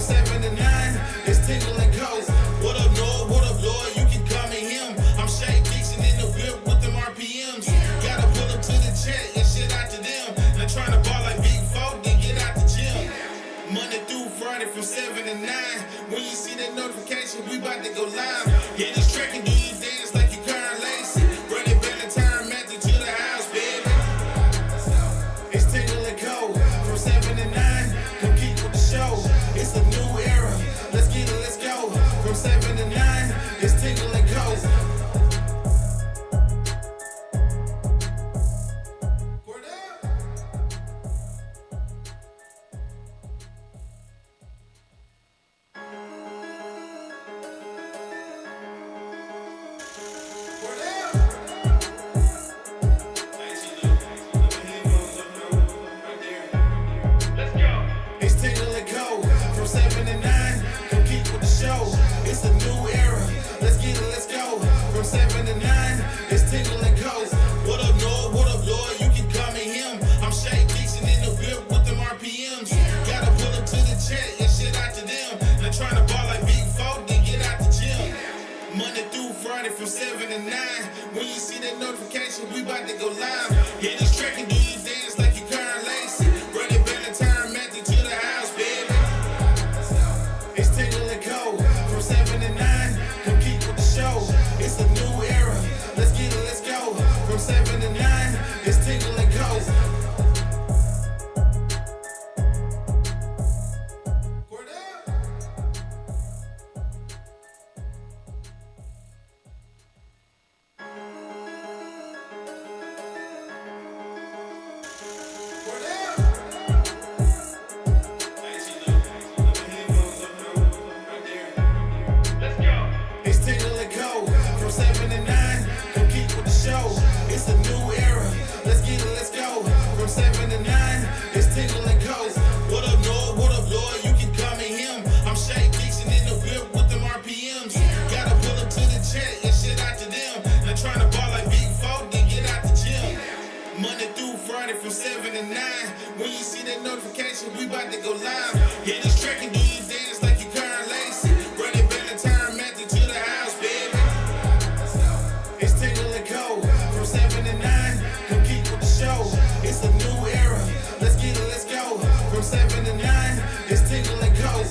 7 to 9, it's Tingle and Co. What up, Lord? What up, Lord? You can call me him. I'm Shay Dixon in the whip with them RPMs. Gotta pull up to the chat and shit out to them. Not trying to ball like big folk, then get out the gym. Monday through Friday from 7 to 9. When you see that notification, we about to go live. Hit this track and do you dance like you Karen Lacey. Run it back and turn Matthew to the house, baby. It's Tingle and Co. From 7 to 9. Come keep with the show. It's a new era. Let's get it, let's go. From 7 to 9. It's Tingle and Co. From 7 to 9, when you see that notification, we about to go live. Hit this track and do you dance like you Karen Lacey. Run it back and turn Matthew to the house, baby. It's Tingle and Co. From 7 to 9, come keep with the show. It's a new era. Let's get it, let's go. From 7 to 9, it's Tingle and Co. From 7 to 9, when you see that notification, we about to go live. Hit this track and do you dance like you Karen Lacey. Run it back and turn Matthew to the house, baby. It's Tingle and Co. From 7 to 9, come keep with the show. It's a new era. Let's get it, let's go. From 7 to 9, it's Tingle and Co.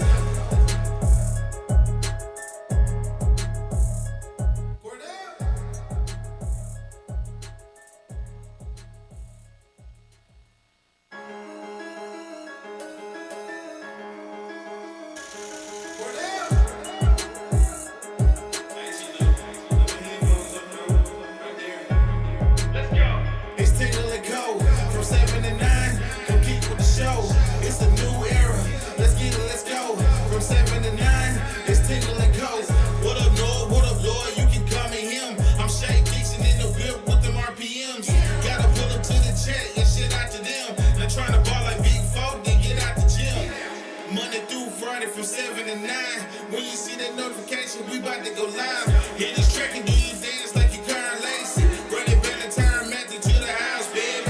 From 7 to 9, when you see that notification, we about to go live. Hit this track and do you dance like you Karen Lacey. Run it back and turn Matthew to the house, baby.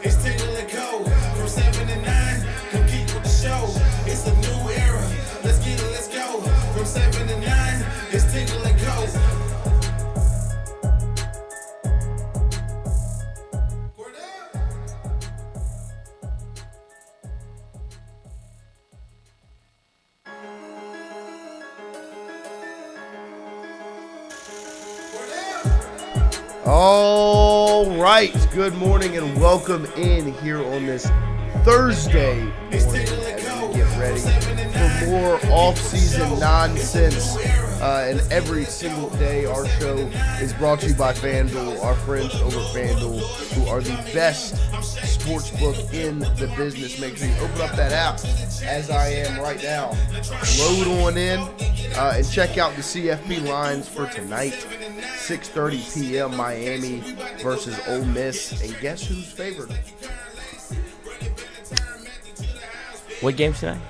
It's Tingle and Co. From 7 to 9, come keep with the show. It's a new era. Let's get it, let's go. From 7 to 9, it's Tingle and Co. All right, good morning and welcome in here on this Thursday morning as we get ready for more off-season nonsense. And every single day our show is brought to you by FanDuel, our friends over at FanDuel, who are the best sports book in the business. Make sure you open up that app, as I am right now. Load on in and check out the CFB lines for tonight. 6:30 p.m. Miami versus Ole Miss, and guess who's favored? What game's tonight?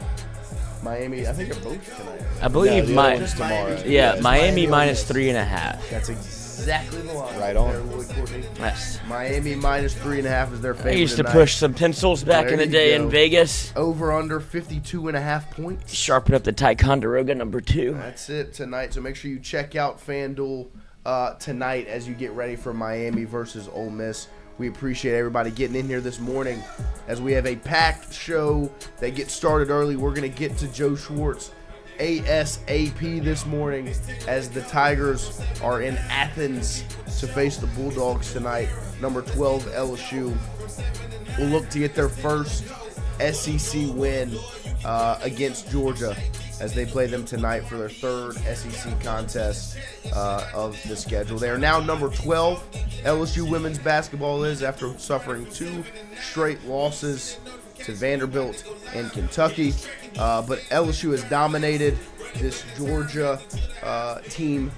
Miami. I think they're both tonight. I believe tomorrow. Yeah, Miami Miami minus 3.5. That's exactly the line. Right on. There, Lloyd Courtney. Yes. Miami minus 3.5 is their favorite. I used to tonight. push some pencils back There in the you day go. in Vegas. Over under 52.5 points. Sharpen up the Ticonderoga #2. That's it tonight. So make sure you check out FanDuel tonight as you get ready for Miami versus Ole Miss. We appreciate everybody getting in here this morning as we have a packed show that gets started early. We're going to get to Joe Schwarz ASAP this morning as the Tigers are in Athens to face the Bulldogs tonight. Number 12 LSU will look to get their first SEC win against Georgia as they play them tonight for their third SEC contest of the schedule. They are now number 12. LSU women's basketball is after suffering 2 straight losses to Vanderbilt and Kentucky. But LSU has dominated this Georgia team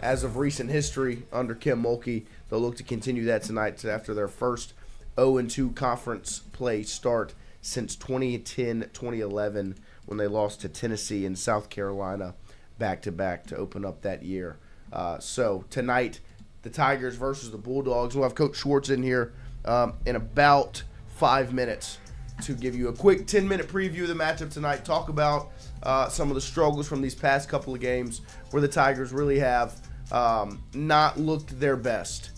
as of recent history under Kim Mulkey. They'll look to continue that tonight after their first 0-2 conference play start since 2010-2011 when they lost to Tennessee and South Carolina back-to-back to open up that year. So tonight, the Tigers versus the Bulldogs. We'll have Coach Schwartz in here in about 5 minutes to give you a quick 10-minute preview of the matchup tonight, talk about some of the struggles from these past couple of games where the Tigers really have not looked their best,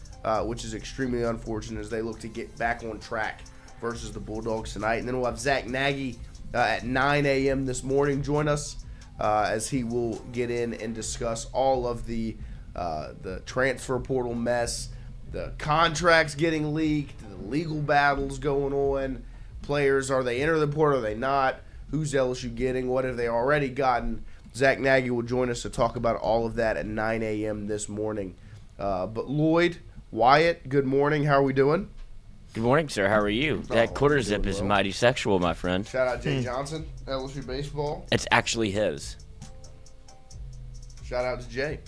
which is extremely unfortunate as they look to get back on track versus the Bulldogs tonight. And then we'll have Zack Nagy at 9 a.m. this morning join us as he will get in and discuss all of the transfer portal mess, the contracts getting leaked, the legal battles going on. Players, are they entering the portal, are they not? Who's LSU getting? What have they already gotten? Zack Nagy will join us to talk about all of that at 9 a.m. this morning. But Lloyd, Wyatt, good morning. How are we doing? Good morning, sir. How are you? That quarter zip is mighty sexual, my friend. Shout out Jay Johnson, LSU baseball. It's actually his. Shout out to Jay.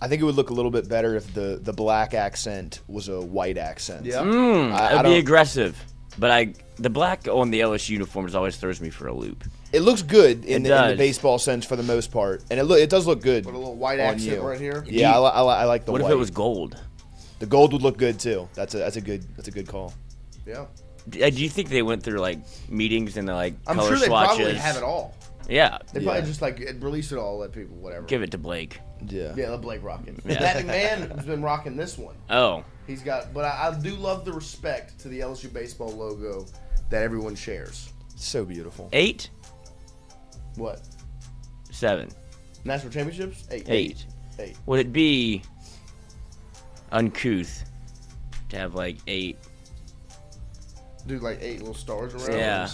I think it would look a little bit better if the black accent was a white accent. Yeah. It would be aggressive. But the black on the LSU uniforms always throws me for a loop. It looks good in the does. baseball sense for the most part, and it does look good. Put a little white on accent you. right here. Yeah, I like the What white. if it was gold? The gold would look good too. That's a good call. Yeah. Do you think they went through like meetings and like I'm color sure they swatches? probably have it all. Yeah. They probably just like release it all, let people, whatever. Give it to Blake. Yeah. Yeah, let Blake rock it. Yeah. That McMahon has been rocking this one. Oh. He's got, but I do love the respect to the LSU baseball logo that everyone shares. So beautiful. 8? What? 7. National championships? 8. 8. Would it be uncouth to have like 8? Do like 8 little stars around. Yeah.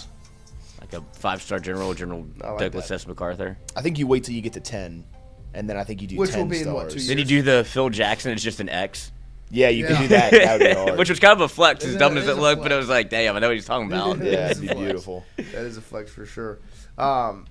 Like a 5-star General I like Douglas that. S. MacArthur. I think you wait till you get to 10, and then I think you do Which 10 will be in, stars. what, 2 years? Did he do the Phil Jackson? It's just an X. Yeah, you Yeah. can do that. That would be hard. Which was kind of a flex, as It dumb is as it a looked, but flex. it was like, damn, I know what he's talking about. yeah, it'd be Flex. beautiful. That is a flex for sure. But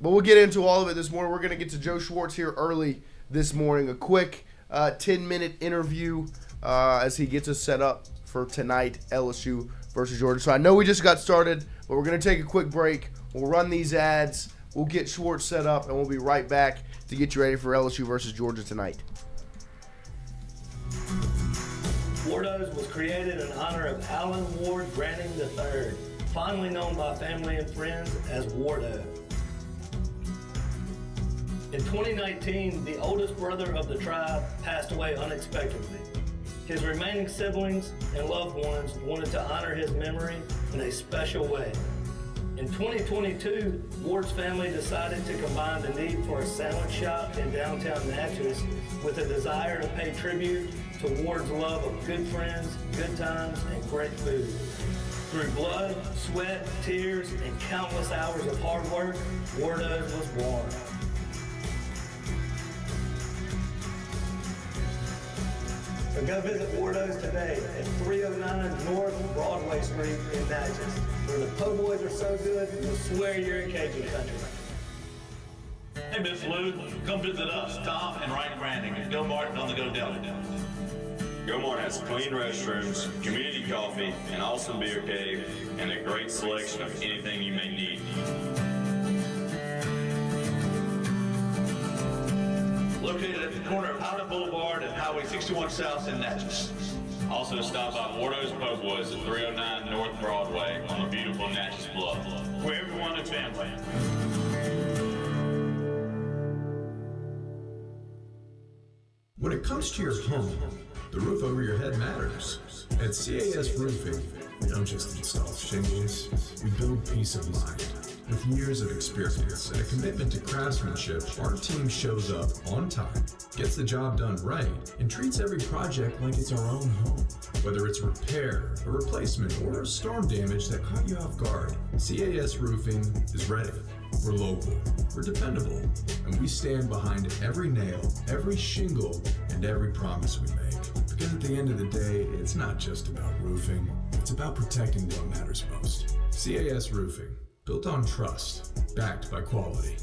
we'll get into all of it this morning. We're going to get to Joe Schwartz here early this morning. A quick 10-minute interview as he gets us set up for tonight, LSU versus Georgia. So I know we just got started, but we're going to take a quick break. We'll run these ads. We'll get Schwartz set up, and we'll be right back to get you ready for LSU versus Georgia tonight. Wardos was created in honor of Alan Ward Granting III, fondly known by family and friends as Wardo. In 2019, the oldest brother of the tribe passed away unexpectedly. His remaining siblings and loved ones wanted to honor his memory in a special way. In 2022, Ward's family decided to combine the need for a sandwich shop in downtown Natchez with a desire to pay tribute to Ward's love of good friends, good times, and great food. Through blood, sweat, tears, and countless hours of hard work, Wardo's was born. So go visit Wardo's today at 309 North Broadway Street in Natchez, where the po' boys are so good, you'll swear you're in Cajun country. Hey, Miss Lou, come visit us, Tom and Ryan Branding at Go Martin on the Go Deli. Go Mart has clean restrooms, community coffee, an awesome beer cave, and a great selection of anything you may need. Located at the corner of Highland Boulevard and Highway 61 South in Natchez. Also stop by Wardo's Po' Boys at 309 North Broadway on the beautiful Natchez Bluff, where everyone is family. When it comes to your home, the roof over your head matters. At CAS Roofing, we don't just install shingles, we build peace of mind. With years of experience and a commitment to craftsmanship, our team shows up on time, gets the job done right, and treats every project like it's our own home. Whether it's repair, a replacement, or storm damage that caught you off guard, CAS Roofing is ready. We're local, we're dependable, and we stand behind every nail, every shingle, and every promise we make. Because at the end of the day, it's not just about roofing, it's about protecting what matters most. CAS Roofing, built on trust, backed by quality.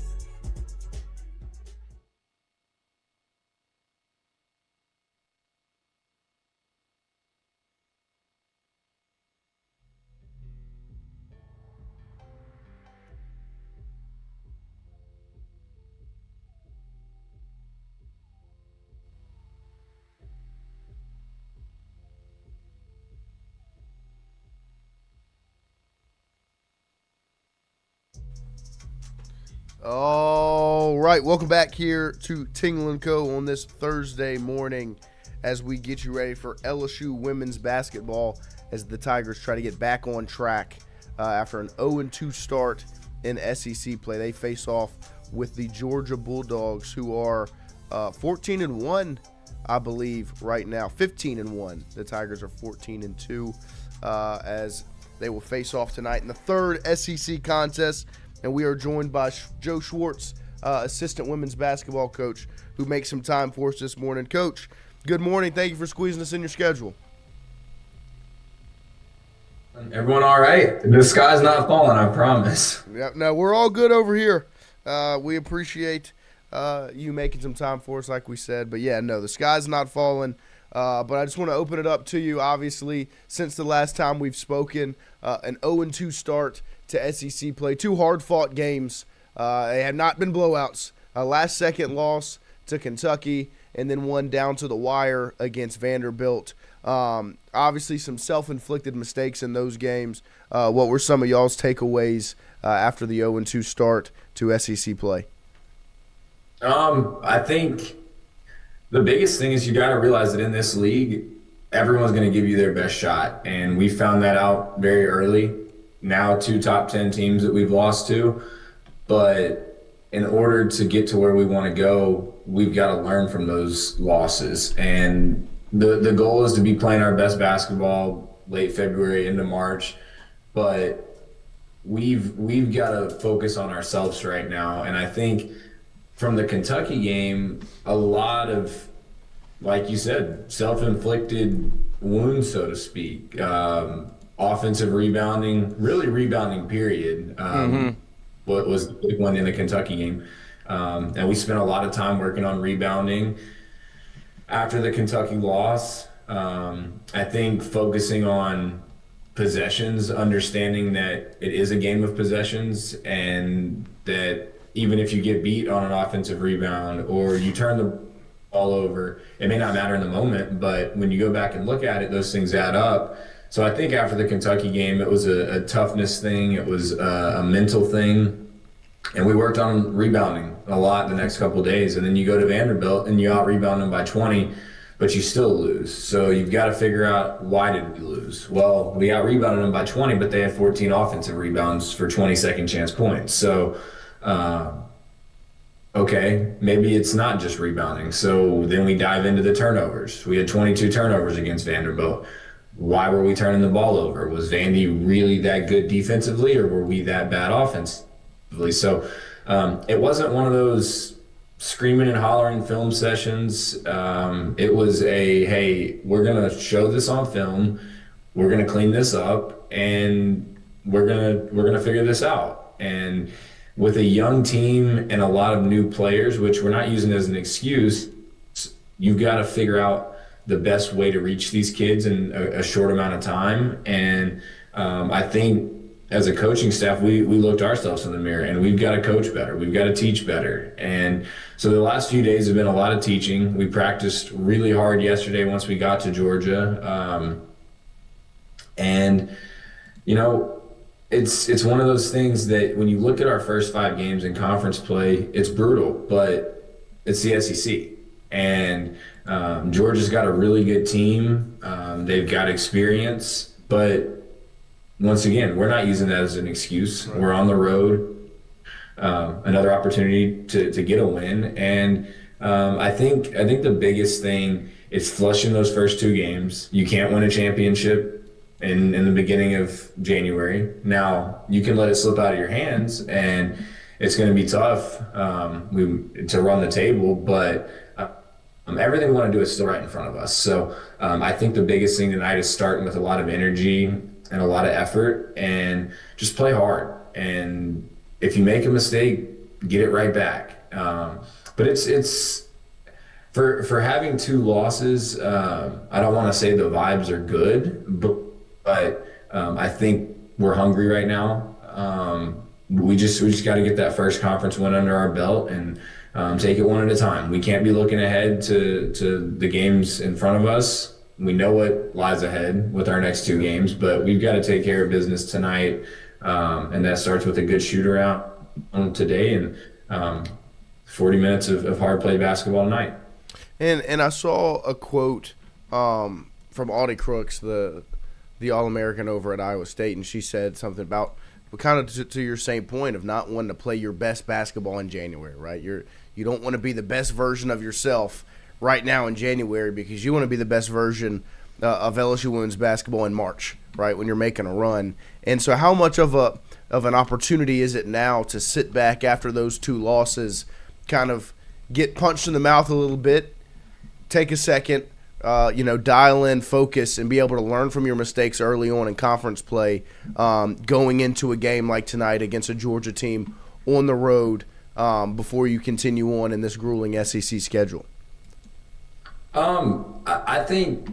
All right, welcome back here to Tingle & Co. on this Thursday morning as we get you ready for LSU women's basketball as the Tigers try to get back on track after an 0-2 start in SEC play. They face off with the Georgia Bulldogs, who are 14-1, I believe, right now. 15-1. The Tigers are 14-2 as they will face off tonight in the third SEC contest. And we are joined by Joe Schwartz, assistant women's basketball coach, who makes some time for us this morning. Coach, good morning. Thank you for squeezing us in your schedule. Everyone all right? The sky's not falling, I promise. Yeah, no, we're all good over here. We appreciate you making some time for us, like we said. But, yeah, no, the sky's not falling. But I just want to open it up to you. Obviously, since the last time we've spoken, an 0-2 start to SEC play. Two hard-fought games. They have not been blowouts. A last-second loss to Kentucky, and then one down to the wire against Vanderbilt. Obviously, some self-inflicted mistakes in those games. What were some of y'all's takeaways after the 0-2 start to SEC play? I think the biggest thing is you got to realize that in this league, everyone's going to give you their best shot, and we found that out very early. Now 2 top 10 teams that we've lost to, but in order to get to where we want to go, we've got to learn from those losses. And the goal is to be playing our best basketball late February into March, but we've got to focus on ourselves right now. And I think from the Kentucky game, a lot of, like you said, self-inflicted wounds, so to speak. Offensive rebounding, really rebounding, period. What was the big one in the Kentucky game. And we spent a lot of time working on rebounding after the Kentucky loss. I think focusing on possessions, understanding that it is a game of possessions, and that even if you get beat on an offensive rebound or you turn the ball over, it may not matter in the moment, but when you go back and look at it, those things add up. So I think after the Kentucky game, it was a toughness thing. It was a mental thing. And we worked on rebounding a lot the next couple of days. And then you go to Vanderbilt and you out-rebound them by 20, but you still lose. So you've got to figure out, why did we lose? Well, we out-rebounded them by 20, but they had 14 offensive rebounds for 20 second-chance points. So, okay, maybe it's not just rebounding. So then we dive into the turnovers. We had 22 turnovers against Vanderbilt. Why were we turning the ball over? Was Vandy really that good defensively, or were we that bad offensively? So it wasn't one of those screaming and hollering film sessions. It was hey, we're going to show this on film. We're going to clean this up, and we're going to figure this out. And with a young team and a lot of new players, which we're not using as an excuse, you've got to figure out the best way to reach these kids in a short amount of time. And I think as a coaching staff, we looked ourselves in the mirror, and we've got to coach better. We've got to teach better. And so the last few days have been a lot of teaching. We practiced really hard yesterday once we got to Georgia. And, you know, it's one of those things that when you look at our first 5 games in conference play, it's brutal, but it's the SEC. And Georgia's got a really good team. They've got experience, but once again, we're not using that as an excuse. Right. We're on the road, another opportunity to get a win. And I think the biggest thing is flushing those first 2 games. You can't win a championship in the beginning of January. Now, you can let it slip out of your hands, and it's going to be tough to run the table, but everything we want to do is still right in front of us. So I think the biggest thing tonight is starting with a lot of energy and a lot of effort, and just play hard. And if you make a mistake, get it right back. But it's for having 2 losses. I don't want to say the vibes are good, but I think we're hungry right now. We just got to get that first conference win under our belt and take it one at a time. We can't be looking ahead to the games in front of us. We know what lies ahead with our next 2 games, but we've got to take care of business tonight, and that starts with a good shoot-around today and 40 minutes of hard-play basketball tonight. And I saw a quote from Audie Crooks, the All-American over at Iowa State, and she said something about kind of to your same point of not wanting to play your best basketball in January, right? You don't want to be the best version of yourself right now in January, because you want to be the best version of LSU women's basketball in March, right, when you're making a run. And so how much of an opportunity is it now to sit back after those 2 losses, kind of get punched in the mouth a little bit, take a second, dial in, focus, and be able to learn from your mistakes early on in conference play, going into a game like tonight against a Georgia team on the road, before you continue on in this grueling SEC schedule? I think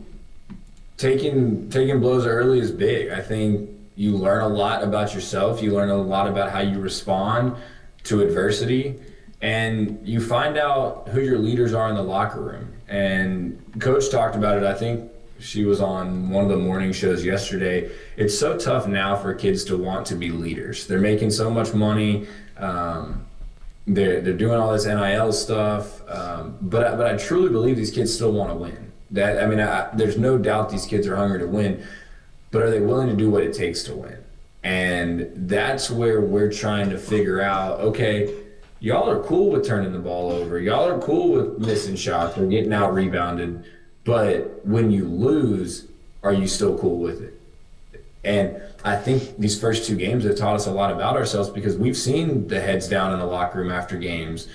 taking blows early is big. I think you learn a lot about yourself. You learn a lot about how you respond to adversity, and you find out who your leaders are in the locker room. And Coach talked about it. I think she was on one of the morning shows yesterday. It's so tough now for kids to want to be leaders. They're making so much money. They're doing all this NIL stuff, but I truly believe these kids still want to win. There's no doubt these kids are hungry to win, but are they willing to do what it takes to win? And that's where we're trying to figure out, okay, y'all are cool with turning the ball over. Y'all are cool with missing shots or getting out rebounded, but when you lose, are you still cool with it? And I think these first 2 games have taught us a lot about ourselves, because we've seen the heads down in the locker room after games.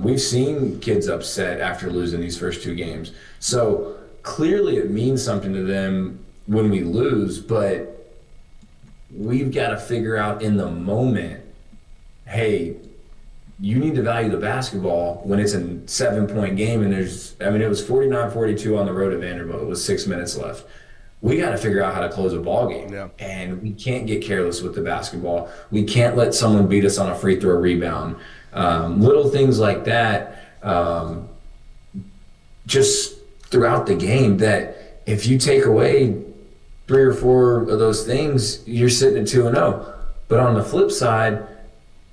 We've seen kids upset after losing these first 2 games. So clearly it means something to them when we lose, but we've got to figure out in the moment, hey, you need to value the basketball when it's a 7-point game and it was 49-42 on the road at Vanderbilt. It was 6 minutes left. We got to figure out how to close a ball game. Yeah. And we can't get careless with the basketball. We can't let someone beat us on a free throw rebound. Little things like that, just throughout the game, that if you take away 3 or 4 of those things, you're sitting at 2-0. But on the flip side,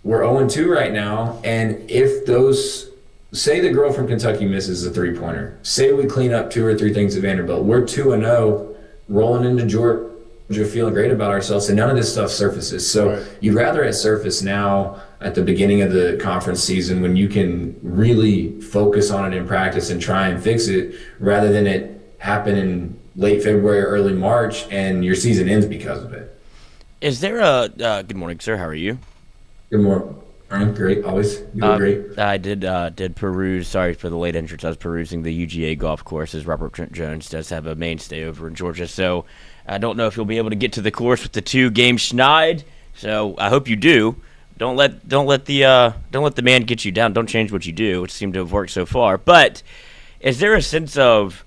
we're 0-2 right now, and if say the girl from Kentucky misses a 3-pointer, say we clean up 2 or 3 things at Vanderbilt, we're 2-0, rolling into Georgia, feeling great about ourselves, and none of this stuff surfaces. So right. You'd rather it surface now at the beginning of the conference season, when you can really focus on it in practice and try and fix it, rather than it happen in late February or early March and your season ends because of it. Is there a good morning, sir? How are you? Good morning. Great, always. You look great. I did peruse. Sorry for the late entrance. I was perusing the UGA golf course, as Robert Trent Jones does have a mainstay over in Georgia. So I don't know if you'll be able to get to the course with the 2 games schneid. So I hope you do. Don't let the man get you down. Don't change what you do, which seemed to have worked so far. But is there a sense of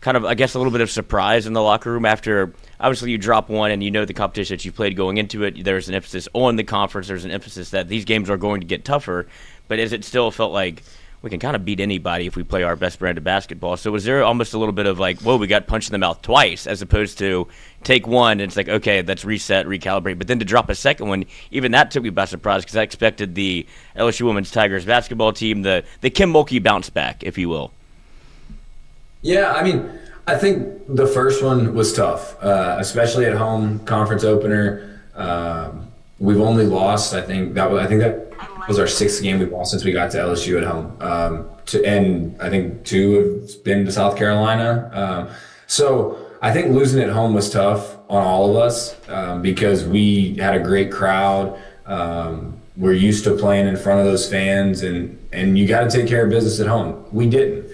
kind of, I guess, a little bit of surprise in the locker room after obviously you drop one and you know the competition that you played going into it. There's an emphasis on the conference. There's an emphasis that these games are going to get tougher. But as it still felt like we can kind of beat anybody if we play our best brand of basketball. So was there almost a little bit of like, whoa, we got punched in the mouth twice, as opposed to take one and it's like, okay, let's reset, recalibrate. But then to drop a second one, even that took me by surprise because I expected the LSU Women's Tigers basketball team, the Kim Mulkey bounce back, if you will. Yeah, I mean, I think the first one was tough, especially at home, conference opener. We've only lost, I think that was our 6th game we've lost since we got to LSU at home. And I think 2 have been to South Carolina. So I think losing at home was tough on all of us because we had a great crowd. We're used to playing in front of those fans, and you got to take care of business at home. We didn't.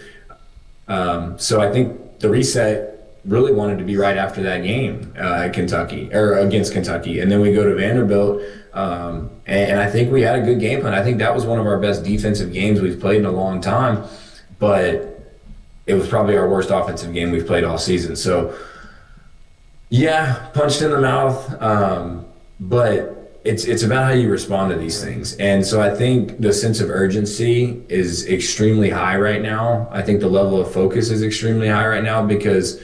So I think the reset really wanted to be right after that game at Kentucky, or against Kentucky. And then we go to Vanderbilt. And I think we had a good game plan. I think that was one of our best defensive games we've played in a long time, but it was probably our worst offensive game we've played all season. So yeah, punched in the mouth. But it's about how you respond to these things. And so I think the sense of urgency is extremely high right now. I think the level of focus is extremely high right now because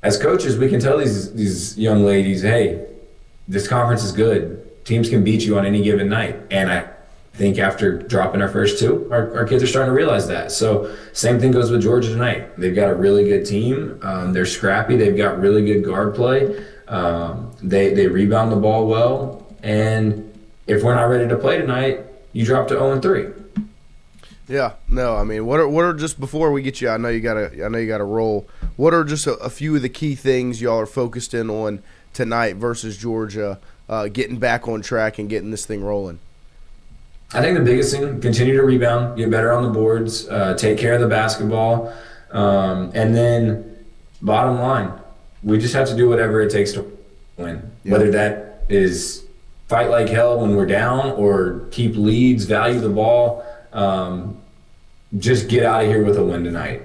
as coaches, we can tell these young ladies, hey, this conference is good. Teams can beat you on any given night. And I think after dropping our first 2, our kids are starting to realize that. So same thing goes with Georgia tonight. They've got a really good team. They're scrappy. They've got really good guard play. They rebound the ball well. And if we're not ready to play tonight, you drop to 0-3. Yeah, no, I mean, what are just before we get you? I know you gotta roll. What are just a few of the key things y'all are focused in on tonight versus Georgia, getting back on track and getting this thing rolling? I think the biggest thing: continue to rebound, get better on the boards, take care of the basketball, and then bottom line, we just have to do whatever it takes to win. Yep. Whether that is fight like hell when we're down or keep leads, value the ball. Just get out of here with a win tonight.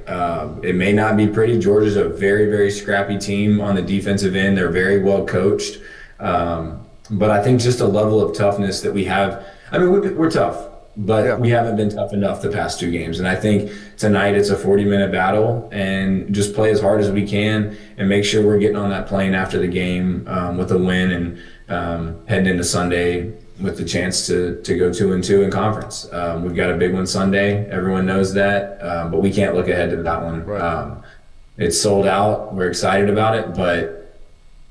It may not be pretty. Georgia's a very, very scrappy team on the defensive end. They're very well coached. But I think just a level of toughness that we have. I mean, we're tough, but we haven't been tough enough the past 2 games. And I think tonight it's a 40-minute battle and just play as hard as we can and make sure we're getting on that plane after the game with a win and heading into Sunday with the chance to go 2-2 in conference. We've got a big one Sunday. Everyone knows that, but we can't look ahead to that one. Right. It's sold out. We're excited about it, but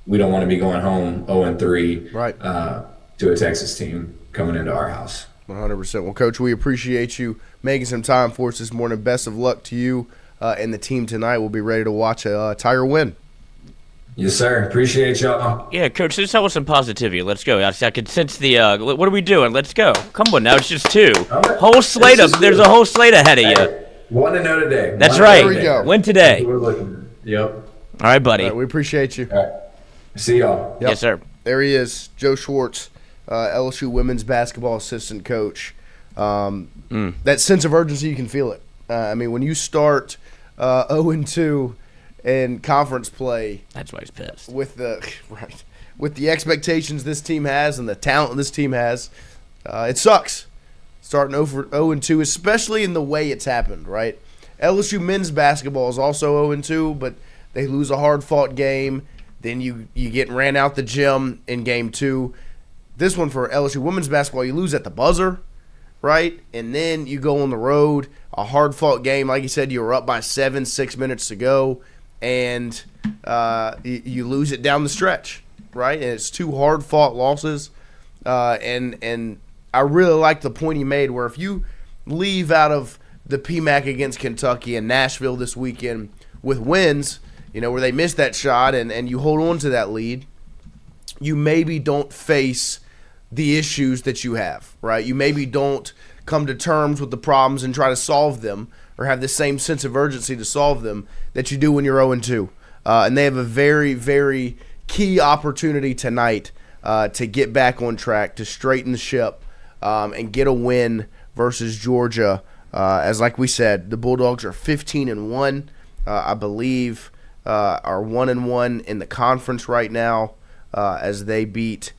we don't want to be going home 0-3 to a Texas team coming into our house. 100%. Well, Coach, we appreciate you making some time for us this morning. Best of luck to you and the team tonight. We'll be ready to watch a Tiger win. Yes, sir. Appreciate y'all. Yeah, Coach, just tell us some positivity. Let's go. I can sense the what are we doing? Let's go. Come on now. It's just 2. Whole slate of. There's a whole slate ahead of you. 1-0 today. That's right. There we go. Win today. That's what we're looking at. Yep. All right, buddy. All right, we appreciate you. All right. See y'all. Yep. Yes, sir. There he is, Joe Schwartz, LSU women's basketball assistant coach. That sense of urgency, you can feel it. I mean, when you start 0-2 in conference play, that's why he's pissed. With the expectations this team has and the talent this team has, it sucks. Starting 0-2, especially in the way it's happened, right? LSU men's basketball is also 0-2, but they lose a hard-fought game. Then you get ran out the gym in game 2. This one for LSU women's basketball, you lose at the buzzer, right? And then you go on the road, a hard-fought game. Like you said, you were up by 7, 6 minutes to go, and you lose it down the stretch, right? And it's 2 hard-fought losses. And I really like the point he made where if you leave out of the PMAC against Kentucky and Nashville this weekend with wins, where they missed that shot and you hold on to that lead, you maybe don't face the issues that you have, right? You maybe don't come to terms with the problems and try to solve them or have the same sense of urgency to solve them that you do when you're 0-2. And they have a very, very key opportunity tonight to get back on track, to straighten the ship, and get a win versus Georgia. As like we said, the Bulldogs are 15-1. I believe are 1-1 in the conference right now as they beat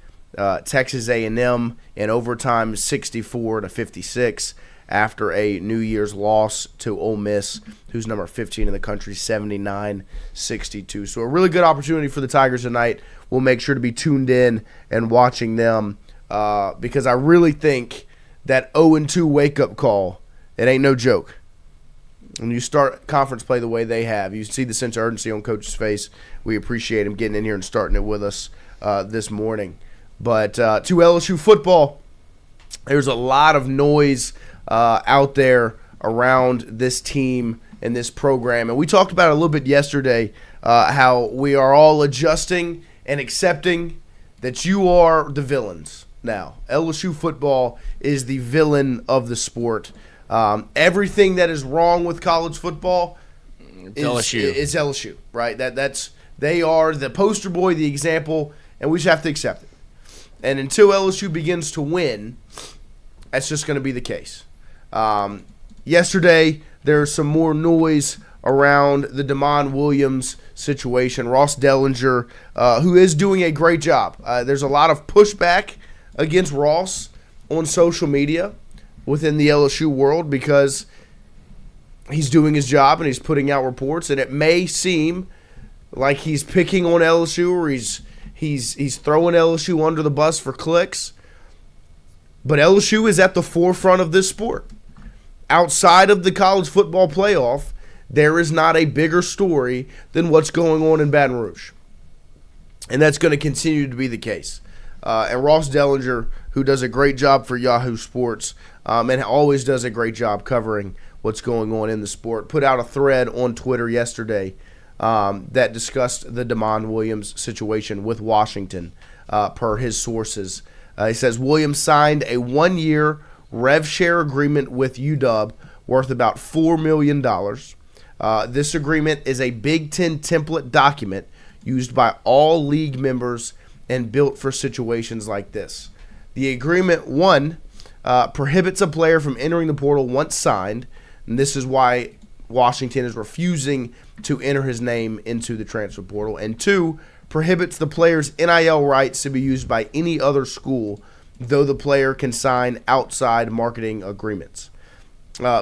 Texas A&M in overtime 64-56 after a New Year's loss to Ole Miss, who's number 15 in the country, 79-62. So a really good opportunity for the Tigers tonight. We'll make sure to be tuned in and watching them because I really think that 0-2 wake-up call, it ain't no joke. When you start conference play the way they have, you see the sense of urgency on Coach's face. We appreciate him getting in here and starting it with us this morning. But to LSU football, there's a lot of noise out there around this team and this program. And we talked about it a little bit yesterday, how we are all adjusting and accepting that you are the villains now. LSU football is the villain of the sport. Everything that is wrong with college football is LSU, right? They are the poster boy, the example, and we just have to accept it. And until LSU begins to win, that's just going to be the case. Yesterday, there's some more noise around the Damon Williams situation. Ross Dellinger, who is doing a great job. There's a lot of pushback against Ross on social media within the LSU world because he's doing his job and he's putting out reports, and it may seem like he's picking on LSU or he's throwing LSU under the bus for clicks. But LSU is at the forefront of this sport. Outside of the college football playoff, there is not a bigger story than what's going on in Baton Rouge. And that's going to continue to be the case. And Ross Dellinger, who does a great job for Yahoo Sports and always does a great job covering what's going on in the sport, put out a thread on Twitter yesterday that discussed the Damon Williams situation with Washington per his sources. He says Williams signed a 1-year rev share agreement with UW worth about $4 million. This agreement is a Big Ten template document used by all league members and built for situations like this. The agreement, one, prohibits a player from entering the portal once signed, and this is why Washington is refusing to enter his name into the transfer portal, and two, prohibits the player's NIL rights to be used by any other school, though the player can sign outside marketing agreements.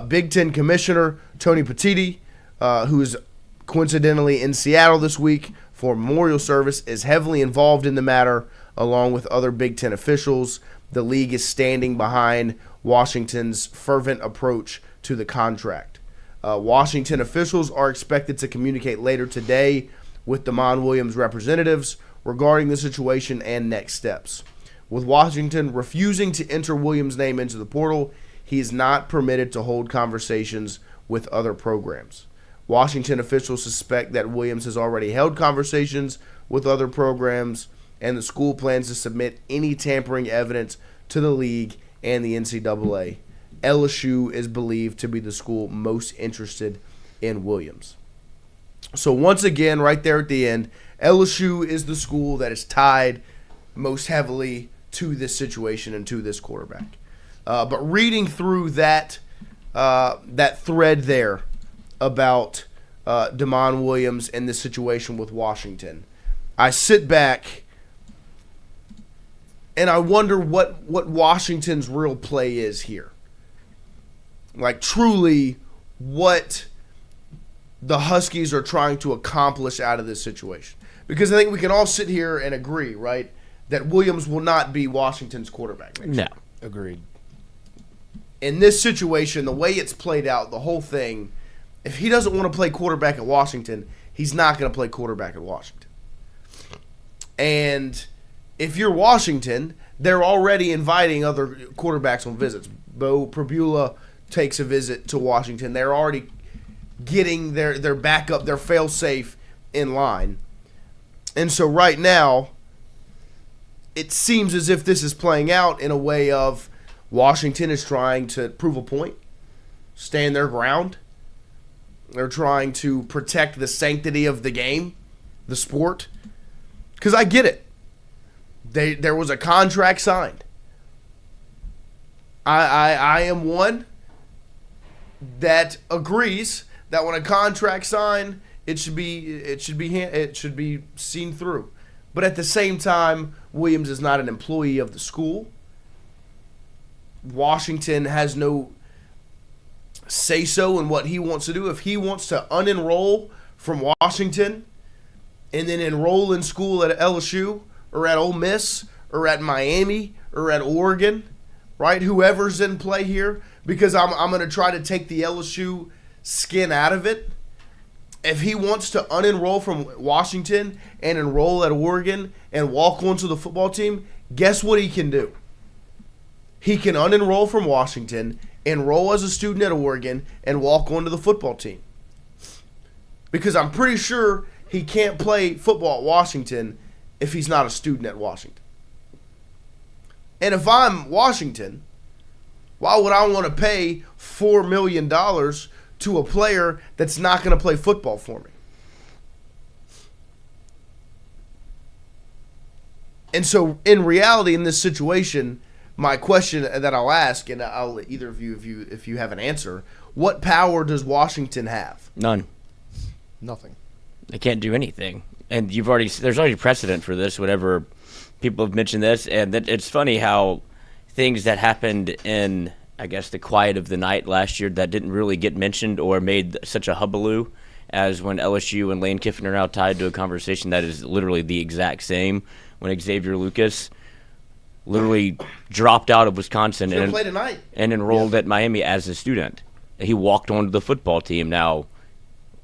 Big Ten Commissioner Tony Petitti, who is coincidentally in Seattle this week for memorial service, is heavily involved in the matter along with other Big Ten officials. The league is standing behind Washington's fervent approach to the contract. Washington officials are expected to communicate later today with Damon Williams representatives regarding the situation and next steps. With Washington refusing to enter Williams' name into the portal, he is not permitted to hold conversations with other programs. Washington officials suspect that Williams has already held conversations with other programs, and the school plans to submit any tampering evidence to the league and the NCAA. LSU is believed to be the school most interested in Williams. So once again, right there at the end, LSU is the school that is tied most heavily to this situation and to this quarterback. But reading through that thread there about Damon Williams and this situation with Washington, I sit back and I wonder what Washington's real play is here. Like, truly, what the Huskies are trying to accomplish out of this situation. Because I think we can all sit here and agree, right, that Williams will not be Washington's quarterback next year. Agreed. In this situation, the way it's played out, the whole thing, if he doesn't want to play quarterback at Washington, he's not going to play quarterback at Washington. And if you're Washington, they're already inviting other quarterbacks on visits. Bo Prabula takes a visit to Washington. They're already getting their backup, their fail-safe in line. And so right now, it seems as if this is playing out in a way of Washington is trying to prove a point, stand their ground. They're trying to protect the sanctity of the game, the sport. Because I get it. There was a contract signed. I am one that agrees that when a contract signed, it should be seen through. But at the same time, Williams is not an employee of the school. Washington has no say-so in what he wants to do. If he wants to unenroll from Washington and then enroll in school at LSU or at Ole Miss or at Miami or at Oregon, right? Whoever's in play here, because I'm going to try to take the LSU skin out of it. If he wants to unenroll from Washington and enroll at Oregon and walk onto the football team, guess what he can do? He can unenroll from Washington, enroll as a student at Oregon, and walk onto the football team. Because I'm pretty sure he can't play football at Washington if he's not a student at Washington. And if I'm Washington, why would I want to pay $4 million to a player that's not going to play football for me? And so, in reality, in this situation, my question that I'll ask, and I'll let either of you, if you have an answer, what power does Washington have? None. Nothing. They can't do anything. And there's already precedent for this, whenever people have mentioned this. And it's funny how things that happened in, I guess, the quiet of the night last year that didn't really get mentioned or made such a hullabaloo as when LSU and Lane Kiffin are now tied to a conversation that is literally the exact same, when Xavier Lucas literally dropped out of Wisconsin and enrolled at Miami as a student. He walked onto the football team. Now,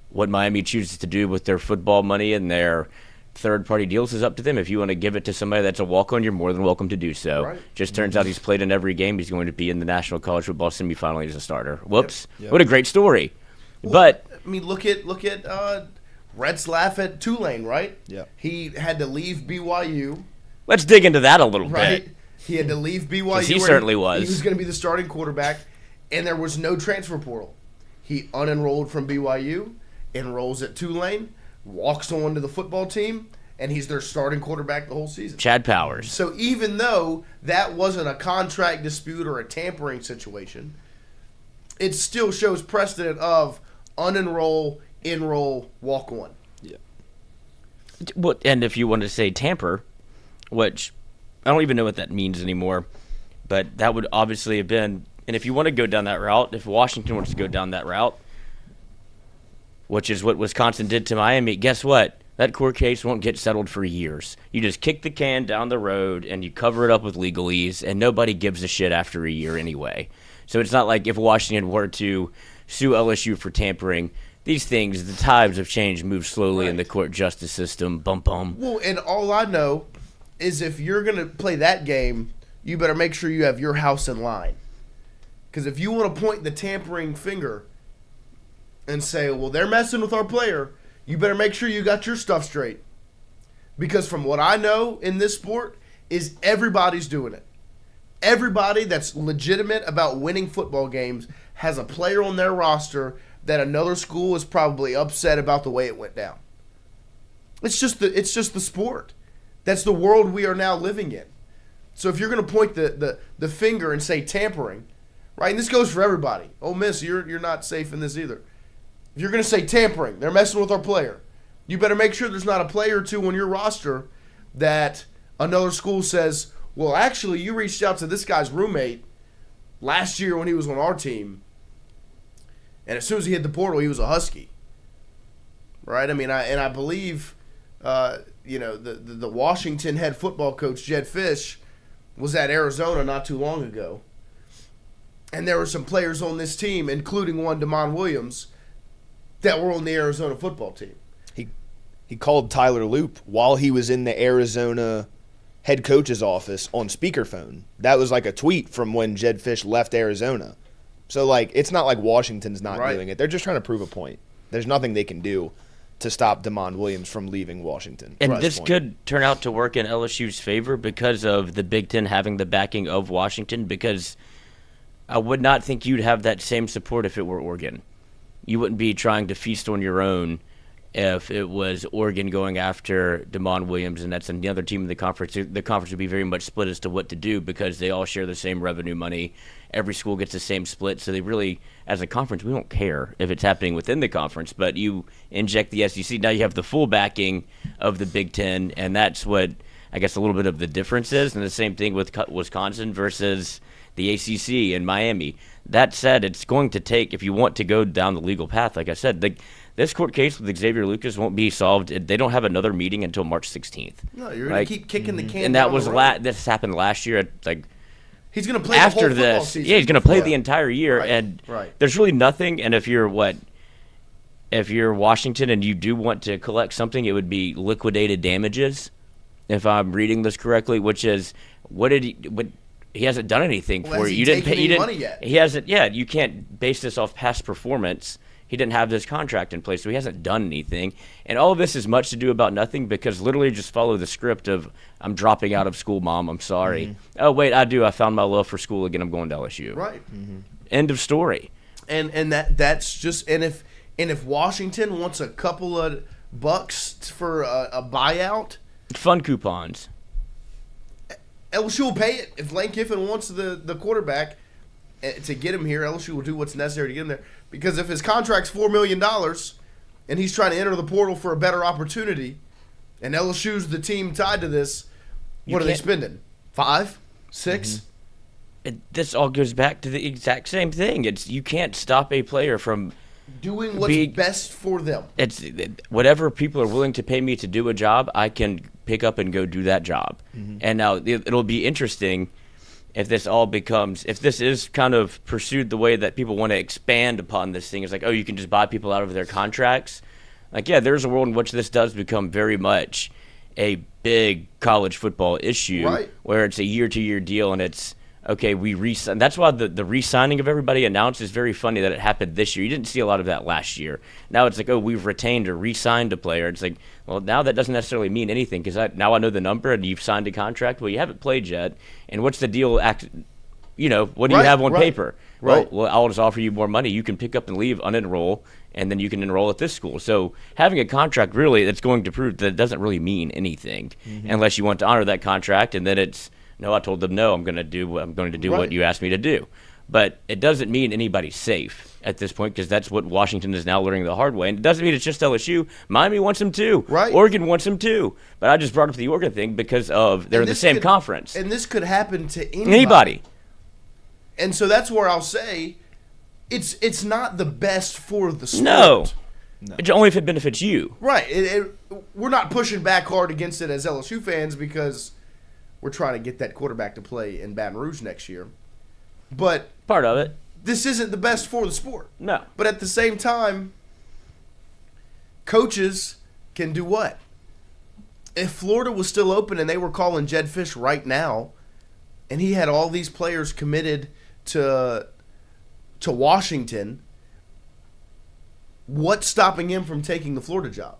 what Miami chooses to do with their football money and their third-party deals is up to them. If you want to give it to somebody that's a walk-on, you're more than welcome to do so. Right. Just turns out he's played in every game. He's going to be in the National College Football semifinal as a starter. Whoops. Yep. What a great story. Well, but I mean, look at Reds laugh at Tulane, right? Yeah. He had to leave BYU. Let's dig into that a little bit. He had to leave BYU. He certainly was. He was going to be the starting quarterback, and there was no transfer portal. He unenrolled from BYU, enrolls at Tulane, walks on to the football team, and he's their starting quarterback the whole season. Chad Powers. So even though that wasn't a contract dispute or a tampering situation, it still shows precedent of unenroll, enroll, walk on. Yeah. Well, and if you want to say tamper, which I don't even know what that means anymore, but that would obviously have been, and if you want to go down that route, if Washington wants to go down that route, which is what Wisconsin did to Miami, guess what? That court case won't get settled for years. You just kick the can down the road and you cover it up with legalese, and nobody gives a shit after a year anyway. So it's not like if Washington were to sue LSU for tampering, these things, the times of change move slowly in the court justice system. Bum bum. Well, and all I know is if you're going to play that game, you better make sure you have your house in line. Because if you want to point the tampering finger and say, well, they're messing with our player, you better make sure you got your stuff straight. Because from what I know in this sport is everybody's doing it. Everybody that's legitimate about winning football games has a player on their roster that another school is probably upset about the way it went down. It's just the sport. That's the world we are now living in. So if you're going to point the finger and say tampering, right, and this goes for everybody. Ole Miss, you're not safe in this either. If you're going to say tampering, they're messing with our player, you better make sure there's not a player or two on your roster that another school says, well, actually, you reached out to this guy's roommate last year when he was on our team, and as soon as he hit the portal, he was a Husky. Right? I mean, I believe, the Washington head football coach, Jed Fish, was at Arizona not too long ago. And there were some players on this team, including one, Damon Williams, that were on the Arizona football team. He called Tyler Loop while he was in the Arizona head coach's office on speakerphone. That was like a tweet from when Jed Fish left Arizona. So, like, it's not like Washington's not doing it. They're just trying to prove a point. There's nothing they can do to stop Damon Williams from leaving Washington. And this could turn out to work in LSU's favor because of the Big Ten having the backing of Washington, because I would not think you'd have that same support if it were Oregon. You wouldn't be trying to feast on your own if it was Oregon going after Damon Williams and that's another team in the conference would be very much split as to what to do because they all share the same revenue money. Every school gets the same split, so they really, as a conference, we don't care if it's happening within the conference, but you inject the SEC, now you have the full backing of the Big Ten, and that's what I guess a little bit of the difference is, and the same thing with Wisconsin versus the ACC and Miami. That said, it's going to take, if you want to go down the legal path, like I said, this court case with Xavier Lucas won't be solved. They don't have another meeting until March 16th. No, you're going to keep kicking the can and that was this happened last year. He's going to play after the whole football this. season. Yeah, he's going to play the entire year, and right. There's really nothing. And if you're Washington and you do want to collect something, it would be liquidated damages, if I'm reading this correctly. Which is he hasn't done anything for you. You didn't pay any money yet. He hasn't. Yeah, you can't base this off past performance. He didn't have this contract in place, so he hasn't done anything. And all of this is much to do about nothing because literally just follow the script of, I'm dropping out of school, Mom. I'm sorry. Mm-hmm. Oh, wait, I found my love for school again. I'm going to LSU. Right. Mm-hmm. End of story. And that's just – and if Washington wants a couple of bucks for a buyout – fun coupons. LSU will pay it. If Lane Kiffin wants the quarterback to get him here, LSU will do what's necessary to get him there. Because if his contract's $4 million and he's trying to enter the portal for a better opportunity, and LSU's the team tied to this, what are they spending? 5? 6? Mm-hmm. This all goes back to the exact same thing. You can't stop a player from doing what's best for them. It's whatever people are willing to pay me to do a job, I can pick up and go do that job. Mm-hmm. And now it'll be interesting if this is kind of pursued the way that people want to expand upon this thing. It's like, oh, you can just buy people out of their contracts. Like, yeah, there's a world in which this does become very much a big college football issue, right, where it's a year-to-year deal and it's, okay, we re-sign. That's why the re-signing of everybody announced is very funny that it happened this year. You didn't see a lot of that last year. Now it's like, oh, we've retained or re-signed a player. It's like, well, now that doesn't necessarily mean anything because now I know the number and you've signed a contract. Well, you haven't played yet. And what's the deal? What do you have on paper? Right. Well, I'll just offer you more money. You can pick up and leave, unenroll, and then you can enroll at this school. So having a contract really that's going to prove that it doesn't really mean anything unless you want to honor that contract, and then it's, no, I told them no. I'm going to do what you asked me to do, but it doesn't mean anybody's safe at this point because that's what Washington is now learning the hard way. And it doesn't mean it's just LSU. Miami wants him too. Right. Oregon wants him too. But I just brought up the Oregon thing because they're in the same conference. And this could happen to anybody. And so that's where I'll say it's not the best for the sport. No. Only if it benefits you. Right. We're not pushing back hard against it as LSU fans because we're trying to get that quarterback to play in Baton Rouge next year. But part of it. This isn't the best for the sport. No. But at the same time, coaches can do what? If Florida was still open and they were calling Jedd Fisch right now, and he had all these players committed to Washington, what's stopping him from taking the Florida job?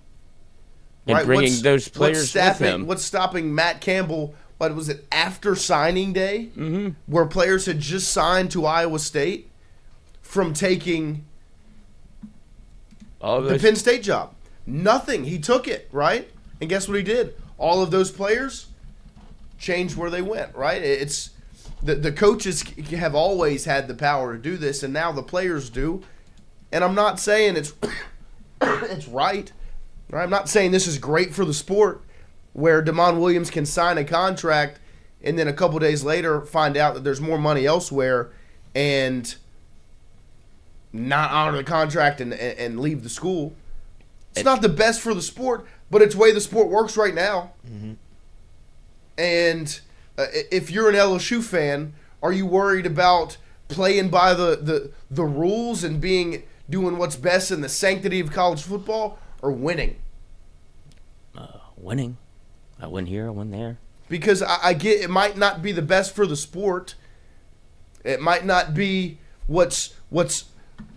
And bringing those players with him. What's stopping Matt Campbell? What was it, after signing day, where players had just signed to Iowa State, from taking the Penn State job? Nothing. He took it, right? And guess what he did? All of those players changed where they went, right? It's the coaches have always had the power to do this, and now the players do. And I'm not saying it's it's right. I'm not saying this is great for the sport, where Damon Williams can sign a contract and then a couple days later find out that there's more money elsewhere and not honor the contract and leave the school. It's not the best for the sport, but it's the way the sport works right now. Mm-hmm. And if you're an LSU fan, are you worried about playing by the rules and doing what's best in the sanctity of college football, or winning? Winning. I win here, I win there. Because I get it might not be the best for the sport. It might not be what's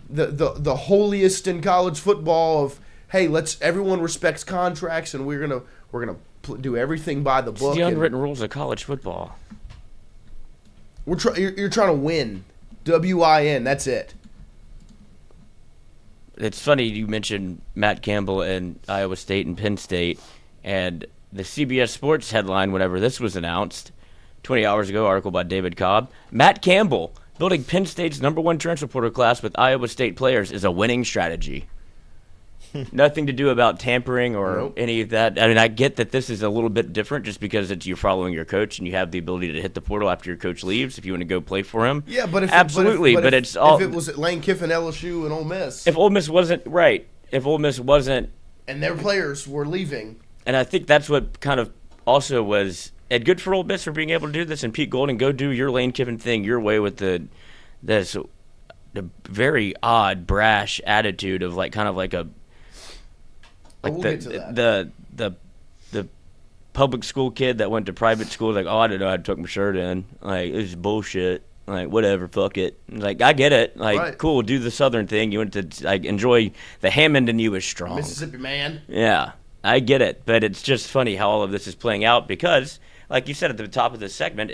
the holiest in college football of, hey, everyone respects contracts and we're gonna do everything by the book. It's the unwritten rules of college football. You're trying to win. WIN. That's it. it's funny you mentioned Matt Campbell and Iowa State and Penn State, and the CBS Sports headline whenever this was announced 20 hours ago, article by David Cobb, Matt Campbell building Penn State's #1 transfer portal class with Iowa State players is a winning strategy. Nothing to do about tampering or any of that. I mean, I get that this is a little bit different just because you're following your coach and you have the ability to hit the portal after your coach leaves if you want to go play for him. Yeah, but absolutely, if it's all. If it was Lane Kiffin, LSU, and Ole Miss, if Ole Miss wasn't right, if Ole Miss wasn't, and their players were leaving, and I think that's what kind of also was good for Ole Miss for being able to do this. And Pete Golding, go do your Lane Kiffin thing your way with the very odd, brash attitude of like kind of like a. Like we'll get to that. the public school kid that went to private school, like, oh, I didn't know how to tuck my shirt in. Like, this is bullshit. Like, whatever, fuck it. Like, I get it. Like, right. Cool, do the Southern thing. You want to like enjoy the Hammond in you is strong. Mississippi man. Yeah, I get it. But it's just funny how all of this is playing out because, like you said at the top of this segment,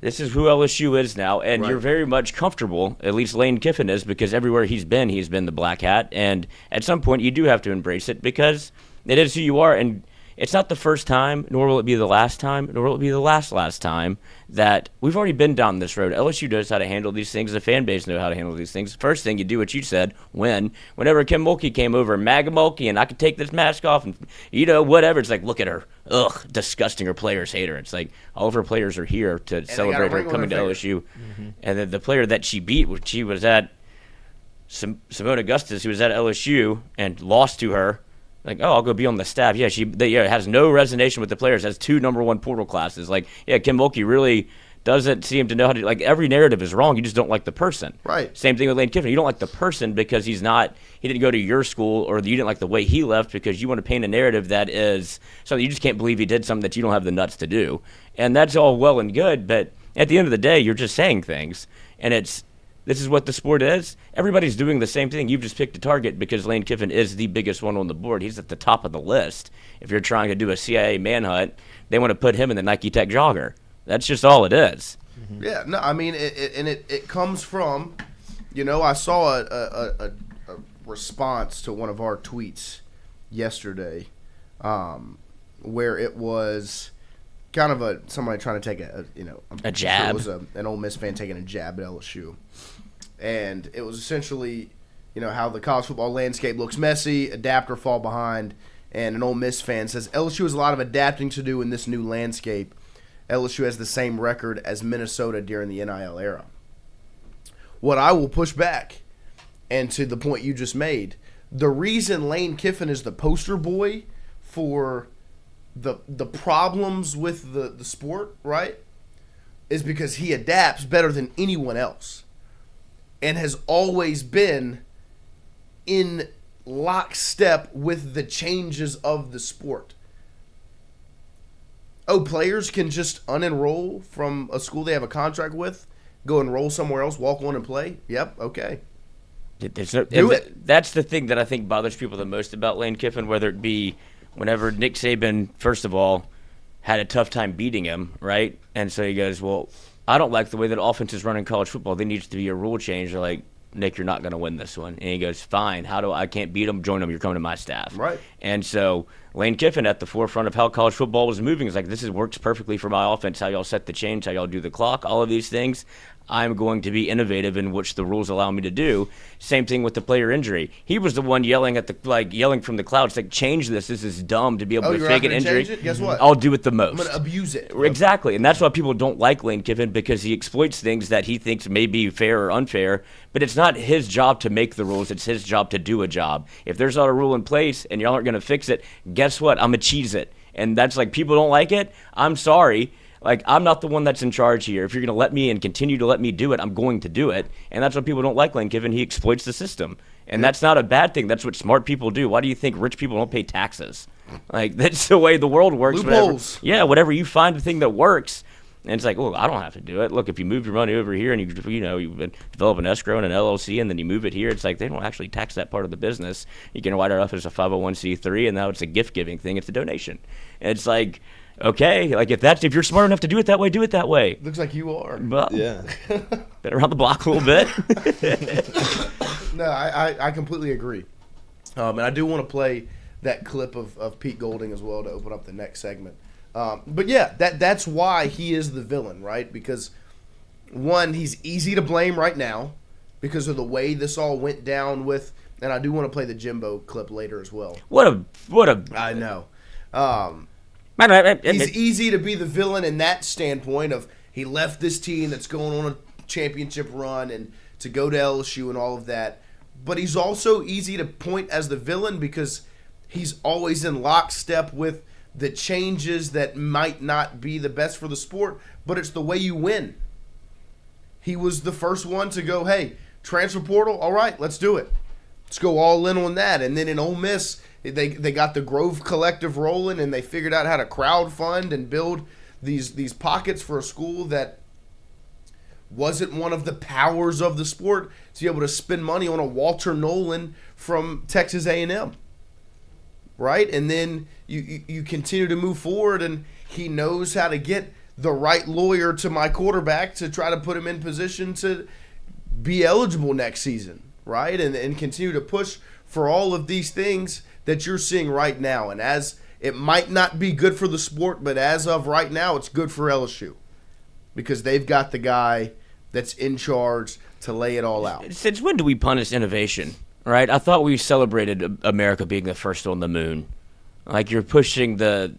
this is who LSU is now, and right. You're very much comfortable, at least Lane Kiffin is, because everywhere he's been the black hat, and at some point you do have to embrace it because it is who you are, and it's not the first time, nor will it be the last time, nor will it be the last time that we've already been down this road. LSU knows how to handle these things. The fan base knows how to handle these things. First thing, you do what you said whenever Kim Mulkey came over, MAGA Mulkey, and I could take this mask off and, whatever. It's like, look at her. Ugh, disgusting. Her players hate her. It's like all of her players are here to celebrate her coming to LSU. Mm-hmm. And then the player that she beat, she was at Simone Augustus, who was at LSU and lost to her. Like, oh, I'll go be on the staff. Yeah, it has no resonation with the players. Has 2 #1 portal classes. Like, yeah, Kim Mulkey really doesn't seem to know how to. Like, every narrative is wrong. You just don't like the person. Right. Same thing with Lane Kiffin. You don't like the person because he didn't go to your school, or you didn't like the way he left because you want to paint a narrative that is something you just can't believe he did something that you don't have the nuts to do. And that's all well and good, but at the end of the day, you're just saying things, and this is what the sport is. Everybody's doing the same thing. You've just picked a target because Lane Kiffin is the biggest one on the board. He's at the top of the list. If you're trying to do a CIA manhunt, they want to put him in the Nike Tech jogger. That's just all it is. Mm-hmm. Yeah, no, I mean, it comes from, I saw a response to one of our tweets yesterday where it was kind of somebody trying to take a jab. It was an Ole Miss fan taking a jab at LSU. And it was essentially, how the college football landscape looks messy, adapt or fall behind. And an Ole Miss fan says, LSU has a lot of adapting to do in this new landscape. LSU has the same record as Minnesota during the NIL era. What I will push back, and to the point you just made, the reason Lane Kiffin is the poster boy for the problems with the sport, right, is because he adapts better than anyone else. And has always been in lockstep with the changes of the sport. Oh, players can just unenroll from a school they have a contract with, go enroll somewhere else, walk on and play? Yep, okay. Do it. That's the thing that I think bothers people the most about Lane Kiffin, whether it be whenever Nick Saban, first of all, had a tough time beating him, right? And so he goes, well, I don't like the way that offenses run in college football. There needs to be a rule change. They're like, Nick, you're not going to win this one. And he goes, fine. I can't beat them. Join them. You're coming to my staff. Right. And so Lane Kiffin, at the forefront of how college football was moving, is like, works perfectly for my offense, how y'all set the change, how y'all do the clock, all of these things. I'm going to be innovative in which the rules allow me to do. Same thing with the player injury. He was the one yelling from the clouds, like, change this. This is dumb to be able to fake an injury. Change it? Guess what? I'll do it the most. I'm going to abuse it. Exactly. And that's why people don't like Lane Kiffin, because he exploits things that he thinks may be fair or unfair. But it's not his job to make the rules. It's his job to do a job. If there's not a rule in place and y'all aren't going to fix it, guess what? I'm going to cheese it. And that's like, people don't like it. I'm sorry. Like, I'm not the one that's in charge here. If you're going to let me and continue to let me do it, I'm going to do it. And that's what people don't like Lane Kiffin. He exploits the system. And that's not a bad thing. That's what smart people do. Why do you think rich people don't pay taxes? Like, that's the way the world works. Loopholes. Whatever you find the thing that works. And it's like, well, I don't have to do it. Look, if you move your money over here and you develop an escrow and an LLC and then you move it here, it's like they don't actually tax that part of the business. You can write it off as a 501c3, and now it's a gift-giving thing. It's a donation. And it's like, okay, like if you're smart enough to do it that way, do it that way. Looks like you are. But Yeah. been around the block a little bit. No, I completely agree. And I do want to play that clip of Pete Golding as well to open up the next segment. But yeah, that's why he is the villain, right? Because, one, he's easy to blame right now because of the way this all went down with, and I do want to play the Jimbo clip later as well. What a I know. He's easy to be the villain in that standpoint of he left this team that's going on a championship run and to go to LSU and all of that. But he's also easy to point as the villain because he's always in lockstep with the changes that might not be the best for the sport, but it's the way you win. He was the first one to go, hey, transfer portal, all right, let's do it. Let's go all in on that. And then in Ole Miss, they got the Grove Collective rolling, and they figured out how to crowdfund and build these pockets for a school that wasn't one of the powers of the sport to be able to spend money on a Walter Nolan from Texas A&M. Right? And then you continue to move forward, and he knows how to get the right lawyer to my quarterback to try to put him in position to be eligible next season, right? And continue to push for all of these things that you're seeing right now. And as it might not be good for the sport, but as of right now, it's good for LSU because they've got the guy that's in charge to lay it all out. Since when do we punish innovation? Right, I thought we celebrated America being the first on the moon. Like you're pushing the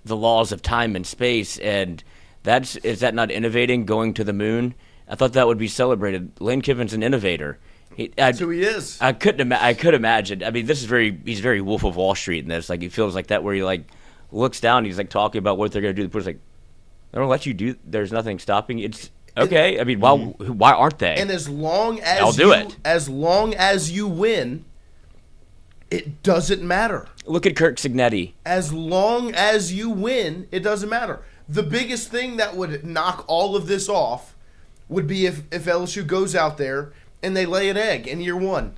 laws of time and space, and is that not innovating? Going to the moon? I thought that would be celebrated. Lane Kiffin's an innovator. That's who he is. I could imagine. I mean, he's very Wolf of Wall Street in this. Like he feels like that, where he like looks down, and he's like talking about what they're gonna do. The person's like, "I don't let you do. There's nothing stopping you." It's okay. I mean, why aren't they? And as long as I'll do it. As long as you win, it doesn't matter. Look at Kirk Signetti. As long as you win, it doesn't matter. The biggest thing that would knock all of this off would be if LSU goes out there and they lay an egg in year one.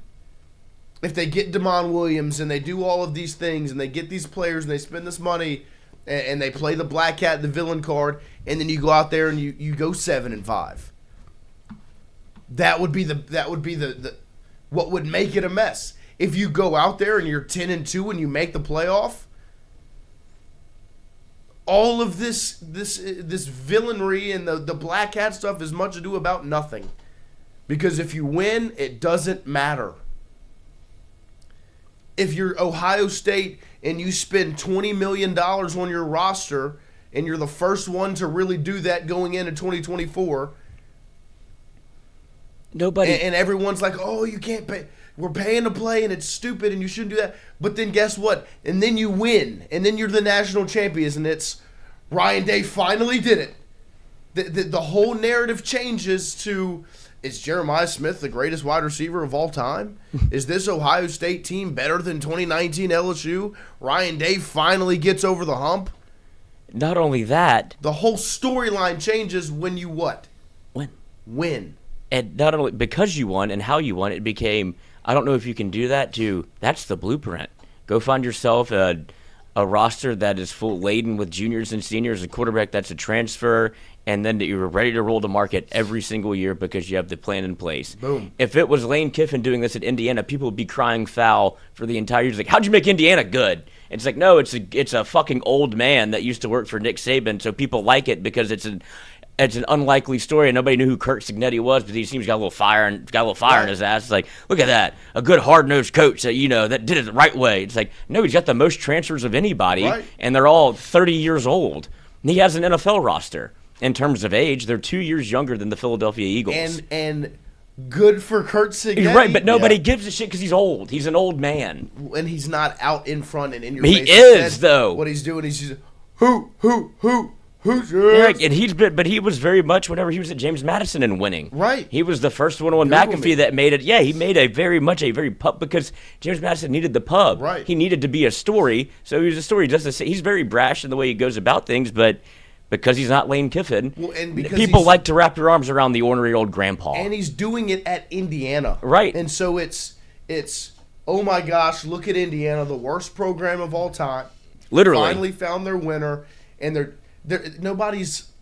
If they get DeMond Williams and they do all of these things and they get these players and they spend this money and they play the black cat, the villain card, and then you go out there and you go 7-5. That would be the what would make it a mess. If you go out there and you're 10-2 and you make the playoff, all of this villainry and the black hat stuff is much ado about nothing. Because if you win, it doesn't matter. If you're Ohio State and you spend $20 million on your roster and you're the first one to really do that going into 2024, and everyone's like, oh, you can't pay. We're paying to play and it's stupid and you shouldn't do that. But then guess what? And then you win. And then you're the national champions and it's Ryan Day finally did it. The whole narrative changes to, is Jeremiah Smith the greatest wide receiver of all time? Is this Ohio State team better than 2019 LSU? Ryan Day finally gets over the hump. Not only that, the whole storyline changes when you what? Win. And not only because you won and how you won, it became, I don't know if you can do that, that's the blueprint. Go find yourself a roster that is full laden with juniors and seniors, a quarterback that's a transfer, and then that you're ready to roll to market every single year because you have the plan in place. Boom. If it was Lane Kiffin doing this at Indiana, people would be crying foul for the entire year. It's like, how'd you make Indiana good? It's like, no, it's a fucking old man that used to work for Nick Saban, so people like it because it's an unlikely story, and nobody knew who Kirk Signetti was, but he seems got a little fire in his ass. It's like, look at that, a good hard-nosed coach that that did it the right way. It's like, no, he's got the most transfers of anybody, and they're all 30 years old. And he has an NFL roster. In terms of age, they're 2 years younger than the Philadelphia Eagles. And good for Kirk Signetti. You're right, but nobody gives a shit because he's old. He's an old man. And he's not out in front and in your face. He is, though. What he's doing, he's just, who's Eric, and he was very much whenever he was at James Madison and winning. Right. He was the first one on McAfee that made it. Yeah, he made a very pub because James Madison needed the pub. Right. He needed to be a story. So he was a story. He's very brash in the way he goes about things, but because he's not Lane Kiffin, people like to wrap their arms around the ornery old grandpa. And he's doing it at Indiana. Right. And so it's oh my gosh, look at Indiana, the worst program of all time. Literally. Finally found their winner, and nobody's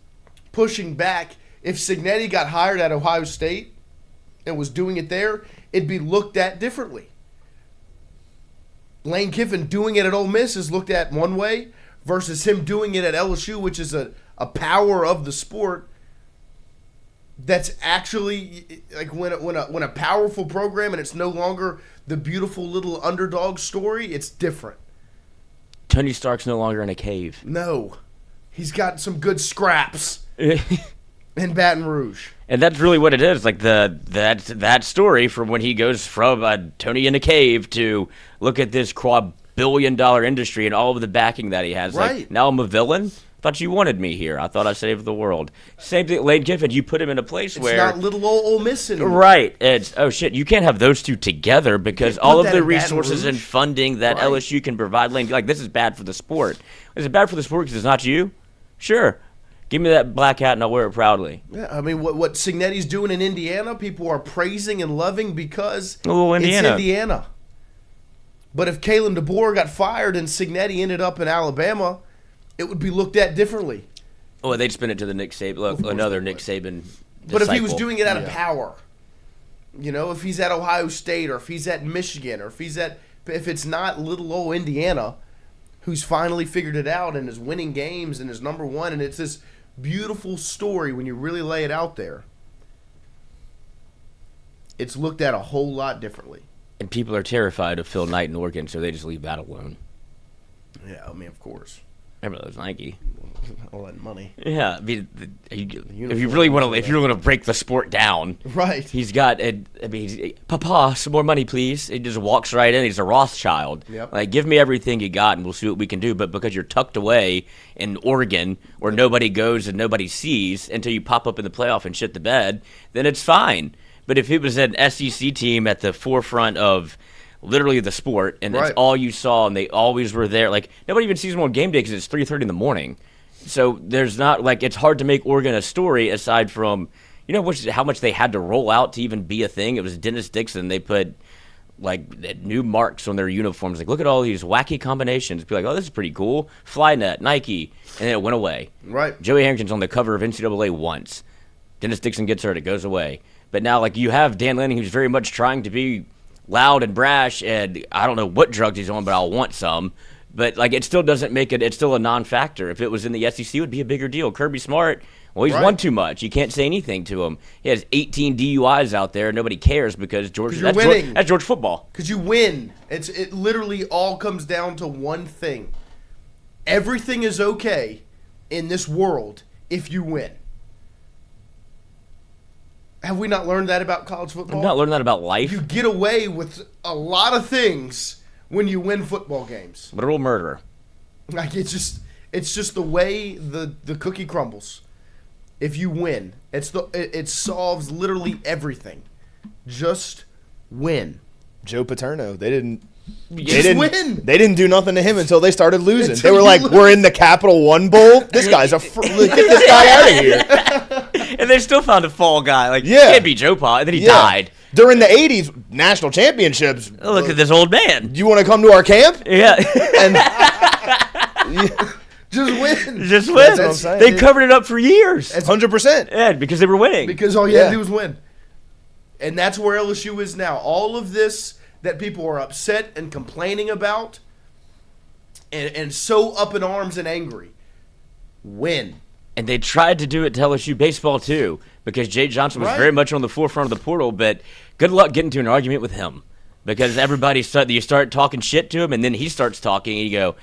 pushing back. If Signetti got hired at Ohio State and was doing it there, it'd be looked at differently. Lane Kiffin doing it at Ole Miss is looked at one way versus him doing it at LSU, which is a power of the sport. That's actually like when a powerful program and it's no longer the beautiful little underdog story, it's different. Tony Stark's no longer in a cave. No. He's got some good scraps in Baton Rouge. And that's really what it is. Like that story from when he goes from Tony in a cave to look at this quadrillion-dollar industry and all of the backing that he has. Right. Like, now I'm a villain? Thought you wanted me here. I thought I saved the world. Same thing, Lane Kiffin. You put him in a place It's where not little old Ole Miss anymore. right. It's oh shit. You can't have those two together because can't put all of that the in Baton resources and Rouge. funding that Right. LSU can provide. Lane, like this is bad for the sport. Is it bad for the sport because it's not you? Sure. Give me that black hat and I'll wear it proudly. Yeah, I mean, what Cignetti's doing in Indiana, people are praising and loving because Oh, Indiana. it's Indiana. But if Kalen DeBoer got fired and Cignetti ended up in Alabama, it would be looked at differently. Oh, they'd spin it to the Nick Saban. Look, another Nick Saban. But if he was disciple. doing it out of power, if he's at Ohio State or if he's at Michigan or if it's not little old Indiana, who's finally figured it out and is winning games and is number one, and it's this beautiful story when you really lay it out there, it's looked at a whole lot differently. And people are terrified of Phil Knight in Oregon, so they just leave that alone. Yeah, I mean, of course. Remember those Nike? All that money. Yeah, I mean, if you really want to, if you're going to break the sport down, Right. he's got. Papa, some more money, please. He just walks right in. He's a Rothschild. Yep. Like, give me everything you got, and we'll see what we can do. But because you're tucked away in Oregon, where nobody goes and nobody sees until you pop up in the playoff and shit the bed, then it's fine. But if it was an SEC team at the forefront of literally the sport, and that's Right. all you saw, and they always were there. Like, nobody even sees them on game day because it's 3:30 in the morning. So there's not, like, it's hard to make Oregon a story aside from, how much they had to roll out to even be a thing. It was Dennis Dixon. They put, like, new marks on their uniforms. Like, look at all these wacky combinations. Be like, oh, this is pretty cool. Flynet, Nike. And then it went away. Right. Joey Harrington's on the cover of NCAA once. Dennis Dixon gets hurt. It goes away. But now, like, you have Dan Lanning, who's very much trying to be loud and brash, and I don't know what drugs he's on, but I'll want some. But, like, it still doesn't make it – it's still a non-factor. If it was in the SEC, it would be a bigger deal. Kirby Smart, well, he's Right. won too much. You can't say anything to him. He has 18 DUIs out there. Nobody cares because you're winning. That's George football. Because you win. It literally all comes down to one thing. Everything is okay in this world if you win. Have we not learned that about college football? I'm not learning that about life. You get away with a lot of things when you win football games. Literal murder. Like it's just the way the cookie crumbles. If you win, it solves literally everything. Just win. Joe Paterno, they didn't win. They didn't do nothing to him until they started losing. Until They were you like, lose. "We're in the Capital One Bowl. This guy's get this guy out of here." And they still found a fall guy. Like, Yeah. can't be Joe Pa. And then he Yeah. died. During the '80s national championships. Oh, look at this old man. You want to come to our camp? Yeah. And Just win. Just win. That's what I'm saying. They covered it up for years. 100%. Yeah, because they were winning. Because all you had to Yeah. do was win. And that's where LSU is now. All of this that people are upset and complaining about and so up in arms and angry. Win. And they tried to do it to LSU baseball, too, because Jay Johnson was Right. very much on the forefront of the portal, but good luck getting to an argument with him. Because you start talking shit to him, and then he starts talking, and you go,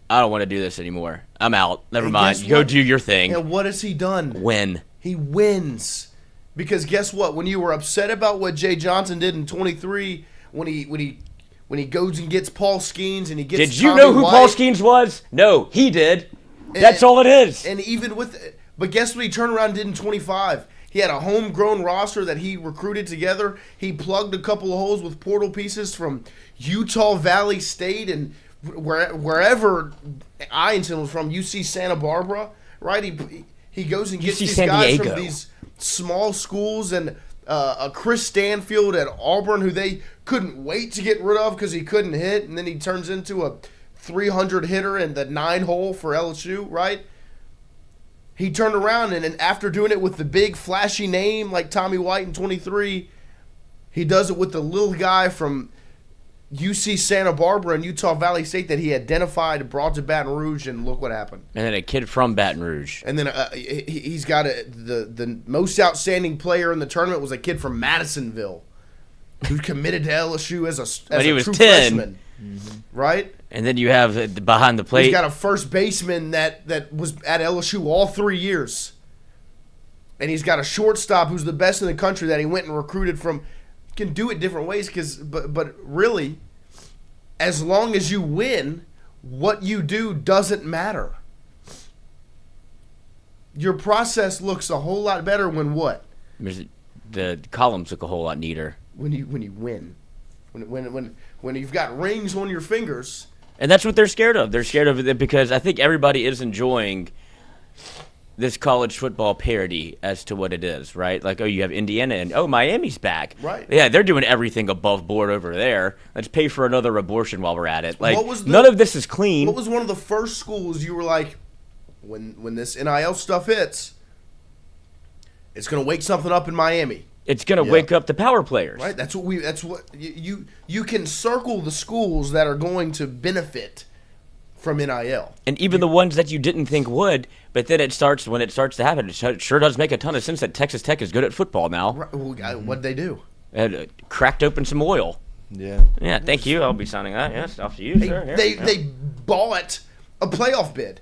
I don't want to do this anymore. I'm out. Never And mind. guess Go what? do your thing. And what has he done? Win. He wins. Because guess what? When you were upset about what Jay Johnson did in 23, when he goes and gets Paul Skeens and he gets Did you Tommy know who White, Paul Skeens was? No, he did. That's all it is. And even with but guess what he turned around and did in 25? He had a homegrown roster that he recruited together. He plugged a couple of holes with portal pieces from Utah Valley State and wherever Ianton was from, UC Santa Barbara, right? He goes and gets UC these San guys Diego. from these small schools and a Chris Stanfield at Auburn who they couldn't wait to get rid of because he couldn't hit, and then he turns into a 300 hitter in the 9-hole for LSU, right? He turned around and after doing it with the big flashy name like Tommy White in 23, He does it with the little guy from UC Santa Barbara and Utah Valley State that he identified, brought to Baton Rouge, and look what happened. And then a kid from Baton Rouge. And then he's got the most outstanding player in the tournament was a kid from Madisonville who committed to LSU as a he was true 10. freshman. Right? And then you have behind the plate. He's got a first baseman that was at LSU all 3 years. And he's got a shortstop who's the best in the country that he went and recruited from. Can do it different ways but really, as long as you win, what you do doesn't matter. Your process looks a whole lot better when what? The columns look a whole lot neater. When you win. When you've got rings on your fingers. And that's what they're scared of. They're scared of it because I think everybody is enjoying this college football parody as to what it is, right? Like, oh, you have Indiana and, oh, Miami's back. Right. Yeah, they're doing everything above board over there. Let's pay for another abortion while we're at it. Like, What was none of this is clean. What was one of the first schools you were like, when this NIL stuff hits, it's going to wake something up in Miami. It's going to wake up the power players. Right? That's what you can circle the schools that are going to benefit from NIL. And even the ones that you didn't think would, but then when it starts to happen, it sure does make a ton of sense that Texas Tech is good at football now. Right. Well, what'd they do? Cracked open some oil. Yeah. Yeah, thank you. I'll be signing that. Yes, off to you, sir. Here, They bought a playoff bid.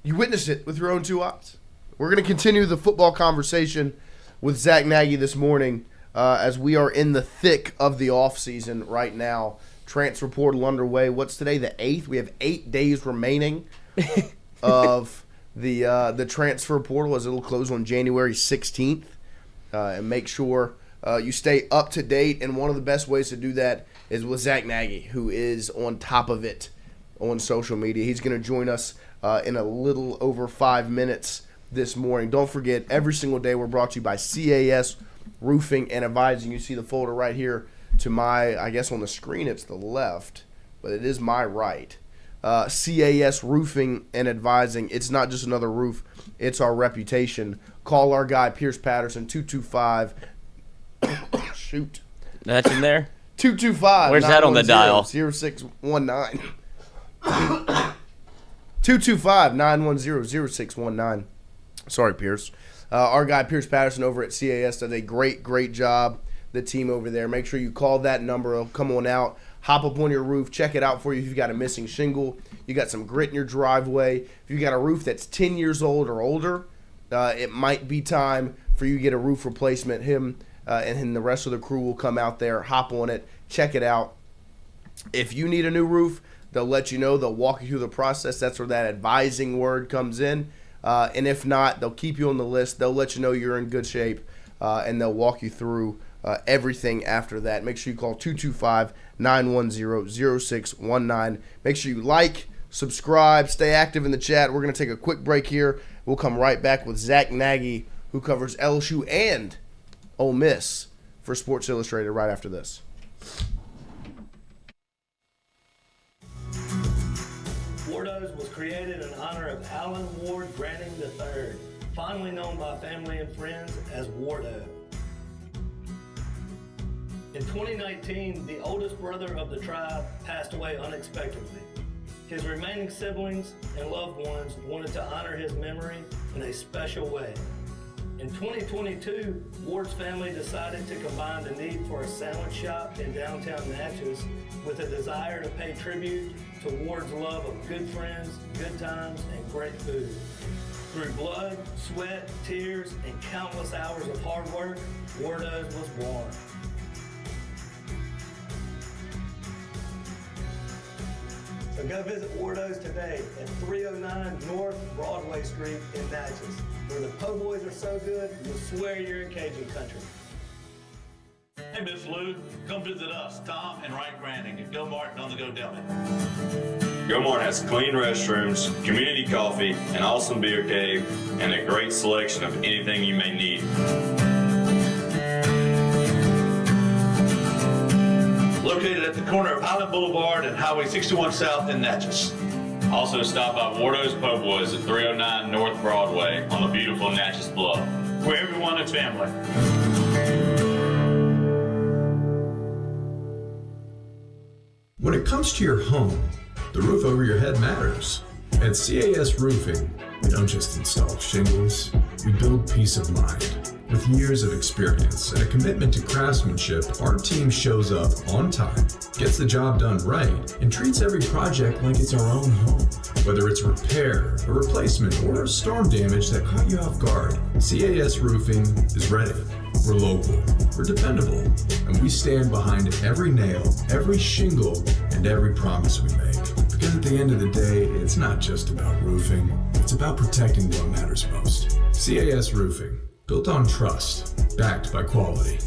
You witnessed it with your own two eyes. We're going to continue the football conversation with Zack Naggie this morning as we are in the thick of the offseason right now. Transfer portal underway. What's today? The 8th. We have 8 days remaining of the transfer portal as it'll close on January 16th. And make sure you stay up to date. And one of the best ways to do that is with Zack Nagy, who is on top of it on social media. He's going to join us in a little over 5 minutes this morning. Don't forget, every single day we're brought to you by CAS Roofing and Advising. You see the folder right here to my, I guess on the screen it's the left, but it is my right. CAS Roofing and Advising. It's not just another roof, it's our reputation. Call our guy Pierce Patterson, 225. Shoot. That's in there? 225. Where's that on the dial? 0619. 225-910-0619. Sorry, Pierce. Our guy Pierce Patterson over at CAS does a great job. The team over there. Make sure you call that number. It'll come on out. Hop up on your roof. Check it out for you if you've got a missing shingle. You got some grit in your driveway. If you got a roof that's 10 years old or older, it might be time for you to get a roof replacement. Him and the rest of the crew will come out there, hop on it, check it out. If you need a new roof, they'll let you know. They'll walk you through the process. That's where that advising word comes in. And if not, they'll keep you on the list. They'll let you know you're in good shape, and they'll walk you through everything after that. Make sure you call 225-910-0619. Make sure you like, subscribe, stay active in the chat. We're going to take a quick break here. We'll come right back with Zack Nagy, who covers LSU and Ole Miss for Sports Illustrated right after this. Wardo's was created in honor of Alan Ward Granning III, fondly known by family and friends as Wardo. In 2019, the oldest brother of the tribe passed away unexpectedly. His remaining siblings and loved ones wanted to honor his memory in a special way. In 2022, Ward's family decided to combine the need for a sandwich shop in downtown Natchez with a desire to pay tribute to Ward's love of good friends, good times, and great food. Through blood, sweat, tears, and countless hours of hard work, Wardo's was born. So go visit Wardo's today at 309 North Broadway Street in Natchez, where the po' boys are so good, you'll swear you're in Cajun country. Hey, Miss Lou, come visit us, Tom and Wright Branding at Go Martin on the Go Deli. Gomart has clean restrooms, community coffee, an awesome beer cave, and a great selection of anything you may need. Located at the corner of Highland Boulevard and Highway 61 South in Natchez. Also stop by Wardo's Po' Boys at 309 North Broadway on the beautiful Natchez Bluff. Where everyone is family. When it comes to your home, the roof over your head matters. At CAS Roofing, we don't just install shingles, we build peace of mind. With years of experience and a commitment to craftsmanship, our team shows up on time, gets the job done right, and treats every project like it's our own home. Whether it's a repair, a replacement, or a storm damage that caught you off guard, CAS Roofing is ready. We're local, we're dependable, and we stand behind every nail, every shingle, and every promise we make. Because at the end of the day, it's not just about roofing, it's about protecting what matters most. CAS Roofing, built on trust, backed by quality.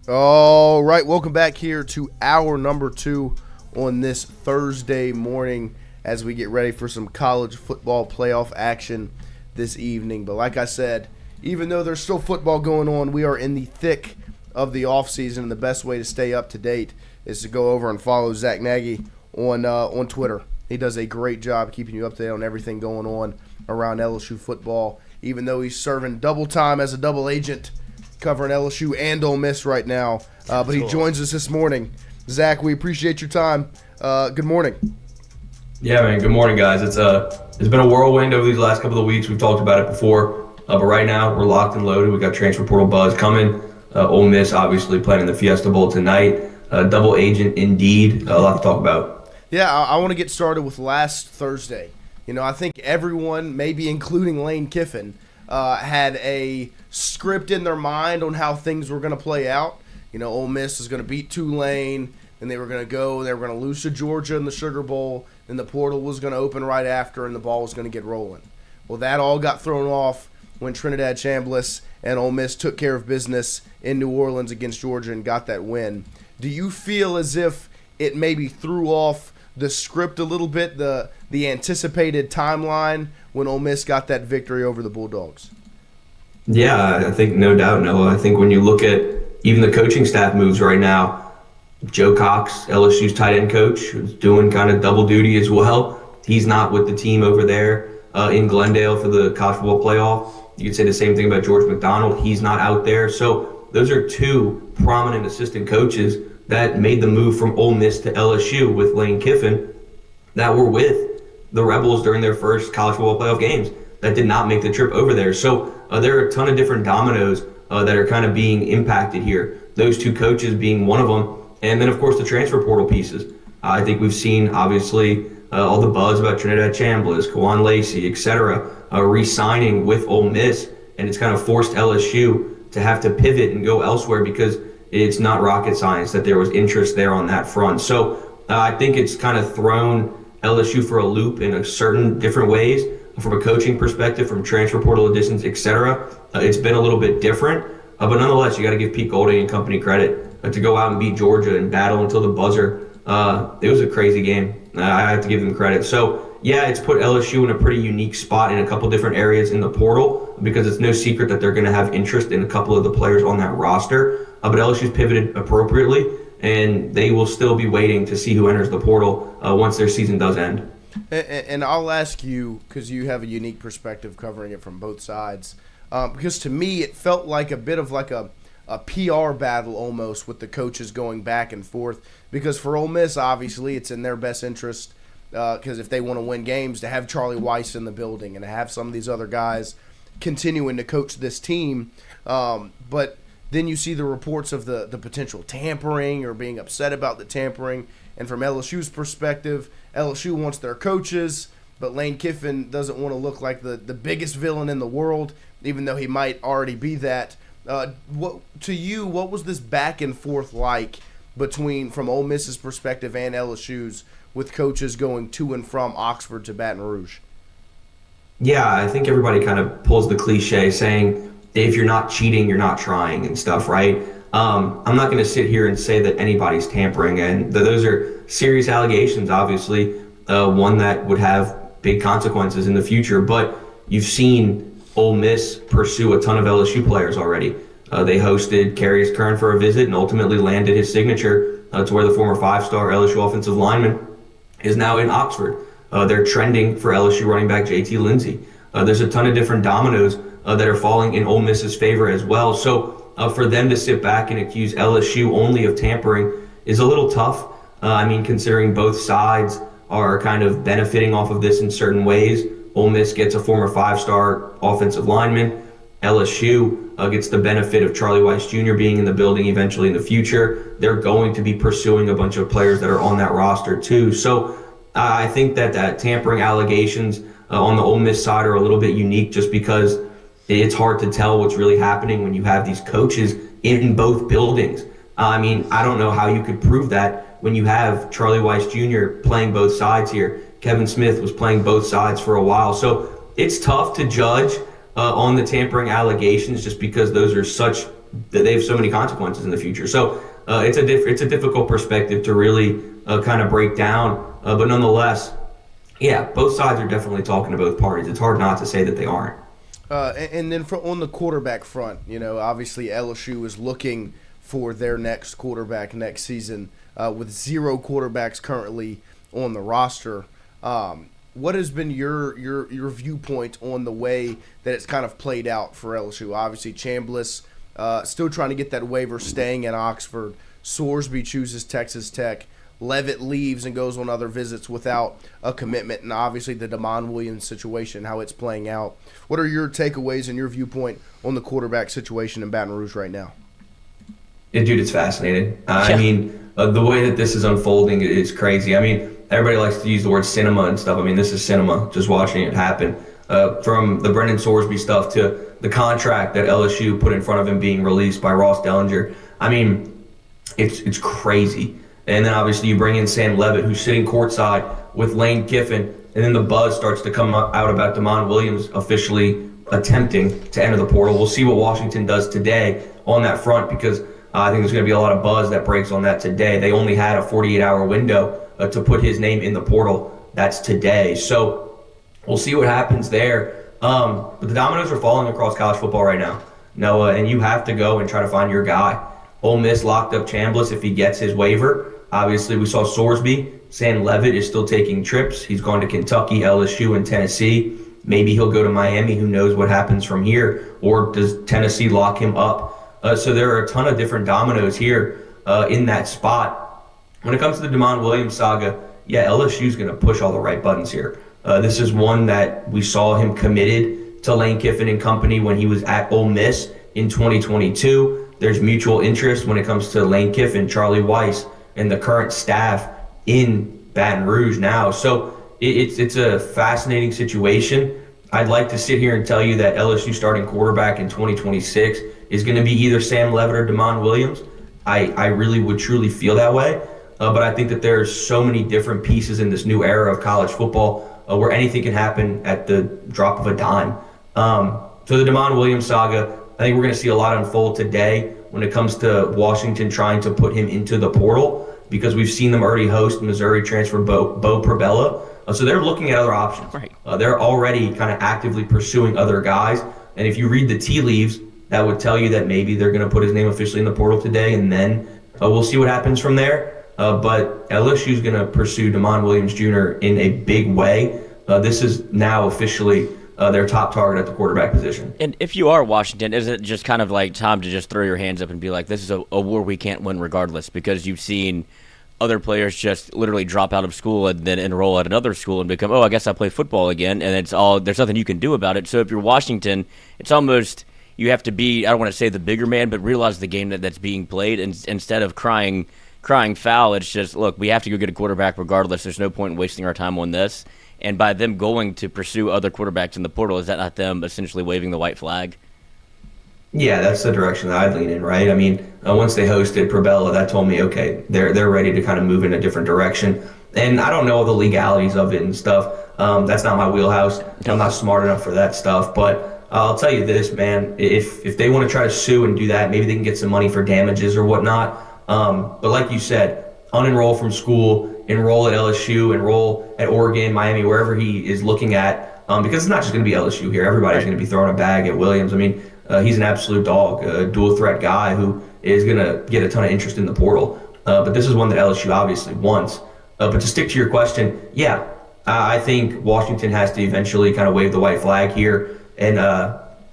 All right, welcome back here to hour number 2 on this Thursday morning as we get ready for some college football playoff action this evening. But like I said, even though there's still football going on, we are in the thick of the offseason, and the best way to stay up to date is to go over and follow Zack Nagy on Twitter. He does a great job keeping you up to date on everything going on around LSU football, even though he's serving double time as a double agent covering LSU and Ole Miss right now. But he joins us this morning. Zach, we appreciate your time. Good morning. Yeah, man. Good morning, guys. It's been a whirlwind over these last couple of weeks. We've talked about it before. But right now, we're locked and loaded. We got transfer portal buzz coming. Ole Miss obviously playing in the Fiesta Bowl tonight. Double agent indeed. A lot to talk about. Yeah, I want to get started with last Thursday. You know, I think everyone, maybe including Lane Kiffin, had a script in their mind on how things were going to play out. You know, Ole Miss is going to beat Tulane, and they were going to go, and they were going to lose to Georgia in the Sugar Bowl, and the portal was going to open right after, and the ball was going to get rolling. Well, that all got thrown off when Trinidad Chambliss and Ole Miss took care of business in New Orleans against Georgia and got that win. Do you feel as if it maybe threw off the script a little bit, the anticipated timeline when Ole Miss got that victory over the Bulldogs? Yeah, I think no doubt, Noah. I think when you look at even the coaching staff moves right now, Joe Cox, LSU's tight end coach, who's doing kind of double duty as well. He's not with the team over there in Glendale for the college football playoff. You could say the same thing about George McDonald. He's not out there. So those are two prominent assistant coaches that made the move from Ole Miss to LSU with Lane Kiffin that were with the Rebels during their first college football playoff games that did not make the trip over there. So there are a ton of different dominoes that are kind of being impacted here. Those two coaches being one of them. And then, of course, the transfer portal pieces. I think we've seen, obviously, all the buzz about Trinidad Chambliss, Kawan Lacey, et cetera, re-signing with Ole Miss. And it's kind of forced LSU to have to pivot and go elsewhere because it's not rocket science that there was interest there on that front. So I think it's kind of thrown LSU for a loop in a certain different ways. From a coaching perspective, from transfer portal additions, et cetera, it's been a little bit different. But nonetheless, you got to give Pete Golding and company credit to go out and beat Georgia and battle until the buzzer. It was a crazy game. I have to give them credit. So, yeah, it's put LSU in a pretty unique spot in a couple different areas in the portal because it's no secret that they're going to have interest in a couple of the players on that roster. But LSU's pivoted appropriately, and they will still be waiting to see who enters the portal once their season does end. And I'll ask you, because you have a unique perspective covering it from both sides, because to me it felt like a bit of like a PR battle almost with the coaches going back and forth. Because for Ole Miss, obviously, it's in their best interest, because if they want to win games, to have Charlie Weiss in the building and to have some of these other guys continuing to coach this team. But then you see the reports of the potential tampering or being upset about the tampering. And from LSU's perspective, LSU wants their coaches, but Lane Kiffin doesn't want to look like the biggest villain in the world, even though he might already be that. What was this back and forth like from Ole Miss's perspective and LSU's with coaches going to and from Oxford to Baton Rouge? Yeah, I think everybody kind of pulls the cliche saying, if you're not cheating, you're not trying and stuff, right? I'm not going to sit here and say that anybody's tampering, and those are serious allegations, obviously, one that would have big consequences in the future. But you've seen Ole Miss pursue a ton of LSU players already. They hosted Carius Kern for a visit and ultimately landed his signature to where the former five-star LSU offensive lineman is now in Oxford. They're trending for LSU running back JT Lindsey. There's a ton of different dominoes that are falling in Ole Miss's favor as well. So for them to sit back and accuse LSU only of tampering is a little tough. Considering both sides are kind of benefiting off of this in certain ways. Ole Miss gets a former five-star offensive lineman. LSU gets the benefit of Charlie Weiss Jr. being in the building eventually in the future. They're going to be pursuing a bunch of players that are on that roster too. So I think that tampering allegations on the Ole Miss side are a little bit unique just because it's hard to tell what's really happening when you have these coaches in both buildings. I don't know how you could prove that when you have Charlie Weiss Jr. playing both sides here. Kevin Smith was playing both sides for a while. So it's tough to judge on the tampering allegations just because those are they have so many consequences in the future. So it's a difficult perspective to really kind of break down. But nonetheless, yeah, both sides are definitely talking to both parties. It's hard not to say that they aren't. And then on the quarterback front, obviously LSU is looking for their next quarterback next season with 0 quarterbacks currently on the roster. What has been your viewpoint on the way that it's kind of played out for LSU? Obviously, Chambliss still trying to get that waiver, staying at Oxford. Sorsby chooses Texas Tech. Leavitt leaves and goes on other visits without a commitment, and obviously the DeMond Williams situation, how it's playing out. What are your takeaways and your viewpoint on the quarterback situation in Baton Rouge right now? Yeah, dude, it's fascinating. The way that this is unfolding is crazy. Everybody likes to use the word cinema and stuff. This is cinema, just watching it happen. From the Brendan Sorsby stuff to the contract that LSU put in front of him being released by Ross Dellinger. It's crazy. And then obviously you bring in Sam Leavitt, who's sitting courtside with Lane Kiffin, and then the buzz starts to come out about DeMond Williams officially attempting to enter the portal. We'll see what Washington does today on that front because I think there's going to be a lot of buzz that breaks on that today. They only had a 48-hour window to put his name in the portal. That's today. So we'll see what happens there. But the dominoes are falling across college football right now, Noah, and you have to go and try to find your guy. Ole Miss locked up Chambliss if he gets his waiver. Obviously, we saw Sorsby. Sam Leavitt is still taking trips. He's going to Kentucky, LSU, and Tennessee. Maybe he'll go to Miami. Who knows what happens from here? Or does Tennessee lock him up? So there are a ton of different dominoes here in that spot. When it comes to the DeMond Williams saga, yeah, LSU's going to push all the right buttons here. This is one that we saw him committed to Lane Kiffin and company when he was at Ole Miss in 2022. There's mutual interest when it comes to Lane Kiffin, Charlie Weiss, and the current staff in Baton Rouge now. So it's a fascinating situation. I'd like to sit here and tell you that LSU starting quarterback in 2026 is going to be either Sam Leavitt or DeMond Williams. I really would truly feel that way. But I think that there's so many different pieces in this new era of college football where anything can happen at the drop of a dime. So the DeMond Williams saga, I think we're going to see a lot unfold today when it comes to Washington trying to put him into the portal because we've seen them already host Missouri transfer Bo Prabella. So they're looking at other options. Right. They're already kind of actively pursuing other guys. And if you read the tea leaves, that would tell you that maybe they're going to put his name officially in the portal today, and then we'll see what happens from there. But LSU is going to pursue DeMond Williams Jr. in a big way. This is now officially their top target at the quarterback position. And if you are Washington, is it just kind of like time to just throw your hands up and be like, this is a war we can't win regardless, because you've seen other players just literally drop out of school and then enroll at another school and become, I guess I play football again, and there's nothing you can do about it. So if you're Washington, it's almost you have to be, I don't want to say the bigger man, but realize the game that's being played, and instead of crying crying foul. It's just, look, we have to go get a quarterback regardless. There's no point in wasting our time on this. And by them going to pursue other quarterbacks in the portal, is that not them essentially waving the white flag? Yeah, that's the direction that I'd lean in, right? I mean, once they hosted Probella, that told me, okay, they're ready to kind of move in a different direction. And I don't know all the legalities of it and stuff. That's not my wheelhouse. I'm not smart enough for that stuff. But I'll tell you this, man, if they want to try to sue and do that, maybe they can get some money for damages or whatnot. But like you said, unenroll from school, enroll at LSU, enroll at Oregon, Miami, wherever he is looking at, because it's not just going to be LSU here. Everybody's going to be throwing a bag at Williams. I mean, he's an absolute dog, a dual threat guy who is going to get a ton of interest in the portal. But this is one that LSU obviously wants. But to stick to your question, yeah, I think Washington has to eventually kind of wave the white flag here and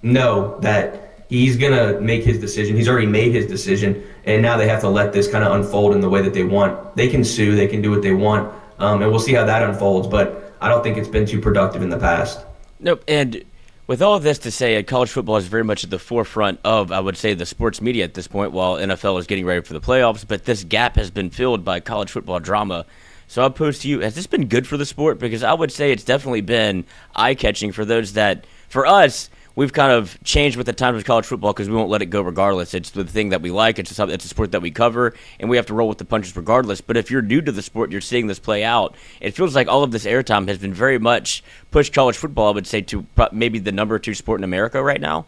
know that he's going to make his decision. He's already made his decision, and now they have to let this kind of unfold in the way that they want. They can sue, they can do what they want, and we'll see how that unfolds, but I don't think it's been too productive in the past. Nope, and with all of this to say, college football is very much at the forefront of, I would say, the sports media at this point while NFL is getting ready for the playoffs, but this gap has been filled by college football drama. So I'll pose to you, has this been good for the sport? Because I would say it's definitely been eye-catching for those that, for us, we've kind of changed with the times of college football because we won't let it go regardless. It's the thing that we like. It's a sport that we cover, and we have to roll with the punches regardless. But if you're new to the sport, you're seeing this play out. It feels like all of this airtime has been very much pushed college football, I would say, to maybe the number 2 sport in America right now.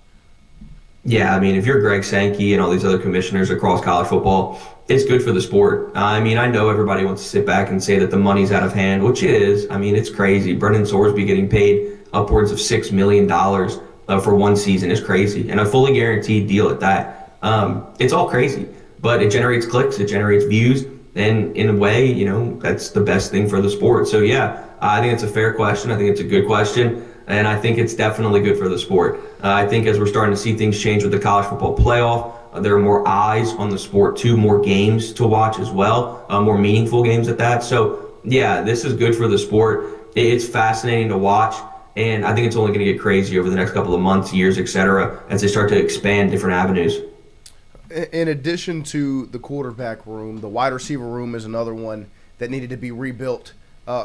Yeah, I mean, if you're Greg Sankey and all these other commissioners across college football, it's good for the sport. I mean, I know everybody wants to sit back and say that the money's out of hand, which it is. I mean, it's crazy. Brendan Sorsby getting paid upwards of $6 million for one season is crazy, and a fully guaranteed deal at that. It's all crazy, but it generates clicks, it generates views, and in a way, you know, that's the best thing for the sport. So yeah, I think it's a fair question. I think it's a good question, and I think it's definitely good for the sport. I think as we're starting to see things change with the college football playoff, there are more eyes on the sport too, more games to watch as well, more meaningful games at that. So yeah, this is good for the sport. It's fascinating to watch. And I think it's only going to get crazy over the next couple of months, years, et cetera, as they start to expand different avenues. In addition to the quarterback room, the wide receiver room is another one that needed to be rebuilt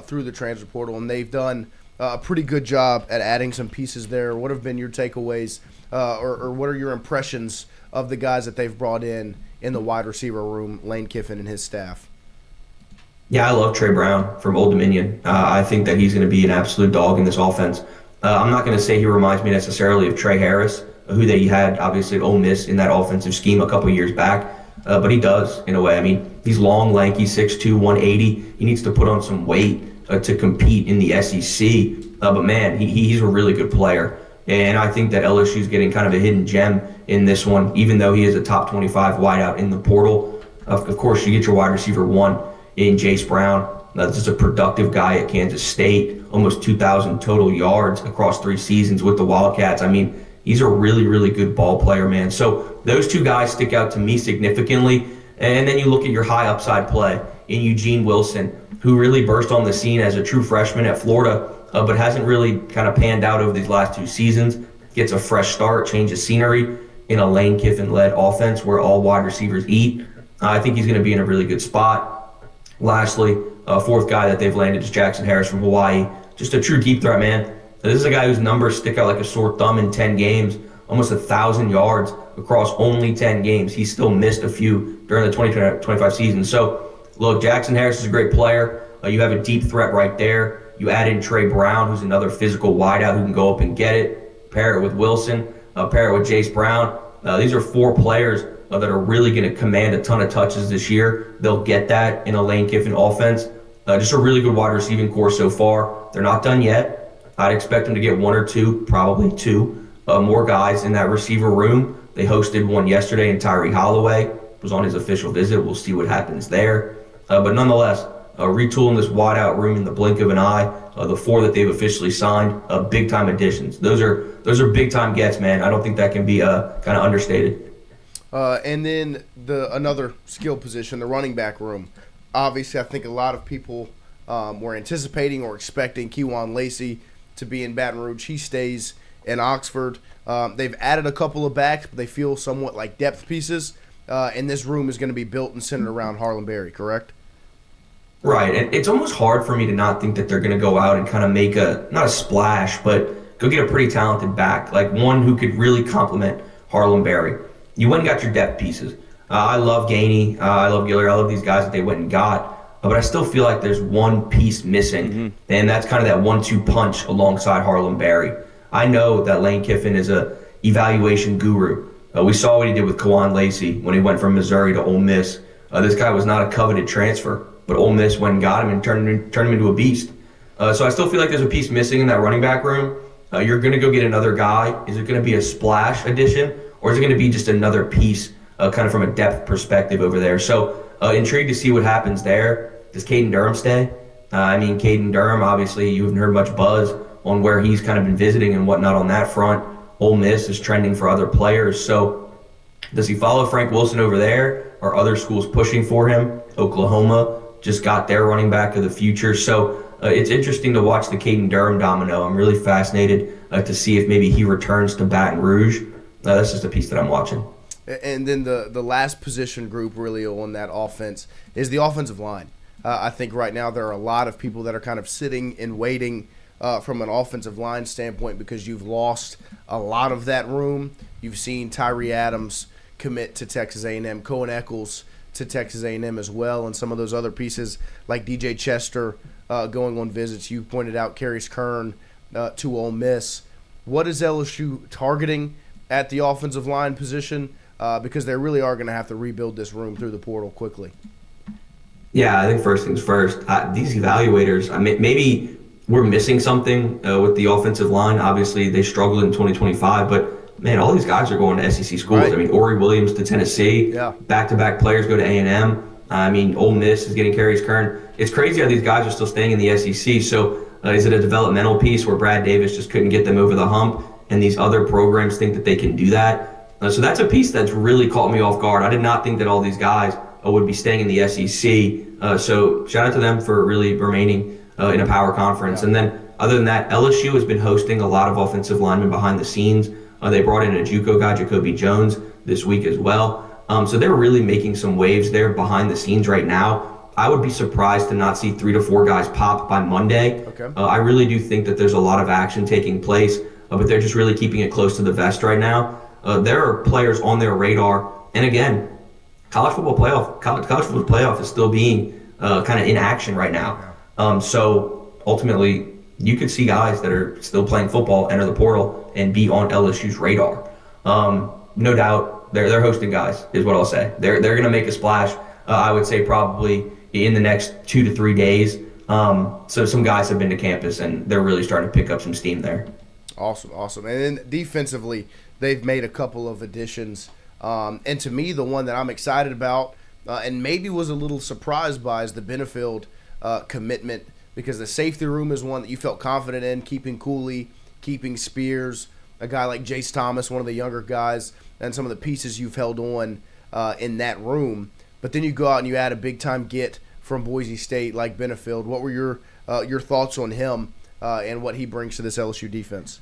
through the transfer portal, and they've done a pretty good job at adding some pieces there. What have been your takeaways or what are your impressions of the guys that they've brought in the wide receiver room, Lane Kiffin and his staff? Yeah, I love Trey Brown from Old Dominion. I think that he's going to be an absolute dog in this offense. I'm not going to say he reminds me necessarily of Trey Harris, who they had obviously at Ole Miss in that offensive scheme a couple years back, but he does in a way. I mean, he's long, lanky, 6'2", 180. He needs to put on some weight to compete in the SEC, but man, he's a really good player. And I think that LSU is getting kind of a hidden gem in this one, even though he is a top 25 wideout in the portal. Of course, you get your wide receiver 1 in Jace Brown. This is a productive guy at Kansas State, almost 2,000 total yards across 3 seasons with the Wildcats. I mean, he's a really, really good ball player, man. So those 2 guys stick out to me significantly. And then you look at your high upside play in Eugene Wilson, who really burst on the scene as a true freshman at Florida, but hasn't really kind of panned out over these last 2 seasons. Gets a fresh start, change of scenery in a Lane Kiffin-led offense where all wide receivers eat. I think he's going to be in a really good spot. Lastly, a 4th guy that they've landed is Jackson Harris from Hawaii. Just a true deep threat, man. This is a guy whose numbers stick out like a sore thumb in 10 games, almost 1,000 yards across only 10 games. He still missed a few during the 2025 season. So, look, Jackson Harris is a great player. You have a deep threat right there. You add in Trey Brown, who's another physical wideout who can go up and get it. Pair it with Wilson. Pair it with Jace Brown. These are 4 players that are really going to command a ton of touches this year. They'll get that in a Lane Kiffin offense. Just a really good wide receiving core so far. They're not done yet. I'd expect them to get 1 or 2, probably 2 more guys in that receiver room. They hosted one yesterday, and Tyree Holloway was on his official visit. We'll see what happens there. But nonetheless, retooling this wideout room in the blink of an eye. The 4 that they've officially signed, big-time additions. Those are big-time gets, man. I don't think that can be kind of understated. And then another skill position, the running back room. Obviously, I think a lot of people were anticipating or expecting Kejuan Lacey to be in Baton Rouge. He stays in Oxford. They've added a couple of backs, but they feel somewhat like depth pieces. and this room is going to be built and centered around Harlem Berry, correct? Right, and it's almost hard for me to not think that they're going to go out and kind of make not a splash, but go get a pretty talented back, like one who could really complement Harlem Berry. You went and got your depth pieces. I love Gainey, I love Giller, I love these guys that they went and got, but I still feel like there's one piece missing, and that's kind of that 1-2 punch alongside Harlem Berry. I know that Lane Kiffin is a evaluation guru. We saw what he did with Kawan Lacey when he went from Missouri to Ole Miss. This guy was not a coveted transfer, but Ole Miss went and got him and turned him into a beast. So I still feel like there's a piece missing in that running back room. You're going to go get another guy. Is it going to be a splash addition, or is it going to be just another piece kind of from a depth perspective over there? So intrigued to see what happens there. Does Caden Durham stay? Caden Durham, obviously, you haven't heard much buzz on where he's kind of been visiting and whatnot on that front. Ole Miss is trending for other players. So does he follow Frank Wilson over there? Are other schools pushing for him? Oklahoma just got their running back of the future. So it's interesting to watch the Caden Durham domino. I'm really fascinated to see if maybe he returns to Baton Rouge. That's just a piece that I'm watching. And then the last position group really on that offense is the offensive line. I think right now there are a lot of people that are kind of sitting and waiting from an offensive line standpoint because you've lost a lot of that room. You've seen Tyree Adams commit to Texas A&M, Cohen Eccles to Texas A&M as well, and some of those other pieces like DJ Chester going on visits. You pointed out Carius Kern to Ole Miss. What is LSU targeting at the offensive line position? Because they really are going to have to rebuild this room through the portal quickly. Yeah, I think first things first. These evaluators, maybe we're missing something with the offensive line. Obviously, they struggled in 2025, but man, all these guys are going to SEC schools. Right. Ori Williams to Tennessee. Yeah. Back-to-back players go to A&M. Ole Miss is getting Carius Kern. It's crazy how these guys are still staying in the SEC. So is it a developmental piece where Brad Davis just couldn't get them over the hump and these other programs think that they can do that? So that's a piece that's really caught me off guard. I did not think that all these guys would be staying in the SEC. So shout out to them for really remaining in a power conference. And then other than that, LSU has been hosting a lot of offensive linemen behind the scenes. They brought in a JUCO guy, Jacoby Jones, this week as well. So they're really making some waves there behind the scenes right now. I would be surprised to not see 3 to 4 guys pop by Monday. Okay. I really do think that there's a lot of action taking place, but they're just really keeping it close to the vest right now. There are players on their radar. And again, college football playoff is still being kind of in action right now. So ultimately, you could see guys that are still playing football enter the portal and be on LSU's radar. No doubt, they're hosting guys, is what I'll say. They're going to make a splash. I would say probably in the next 2 to 3 days. So some guys have been to campus and they're really starting to pick up some steam there. Awesome. And then defensively, they've made a couple of additions. And to me, the one that I'm excited about and maybe was a little surprised by is the Benefield commitment, because the safety room is one that you felt confident in, keeping Cooley, keeping Spears, a guy like Jace Thomas, one of the younger guys, and some of the pieces you've held on in that room. But then you go out and you add a big-time get from Boise State like Benefield. What were your thoughts on him and what he brings to this LSU defense?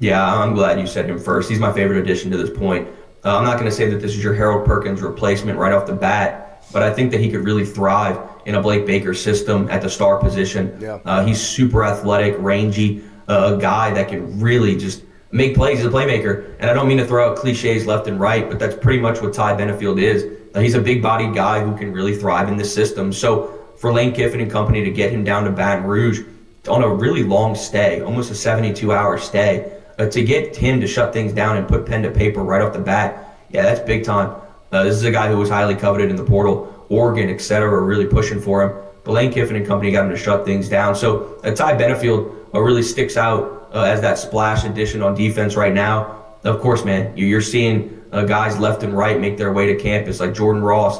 Yeah, I'm glad you said him first. He's my favorite addition to this point. I'm not going to say that this is your Harold Perkins replacement right off the bat, but I think that he could really thrive in a Blake Baker system at the star position. Yeah. He's super athletic, rangy, a guy that can really just make plays as a playmaker. And I don't mean to throw out cliches left and right, but that's pretty much what Ty Benefield is. He's a big-bodied guy who can really thrive in this system. So for Lane Kiffin and company to get him down to Baton Rouge on a really long stay, almost a 72-hour stay, to get him to shut things down and put pen to paper right off the bat, yeah, that's big time. This is a guy who was highly coveted in the portal. Oregon, et cetera, are really pushing for him. But Lane Kiffin and company got him to shut things down. So Ty Benefield really sticks out as that splash addition on defense right now. Of course, man, you're seeing guys left and right make their way to campus, like Jordan Ross,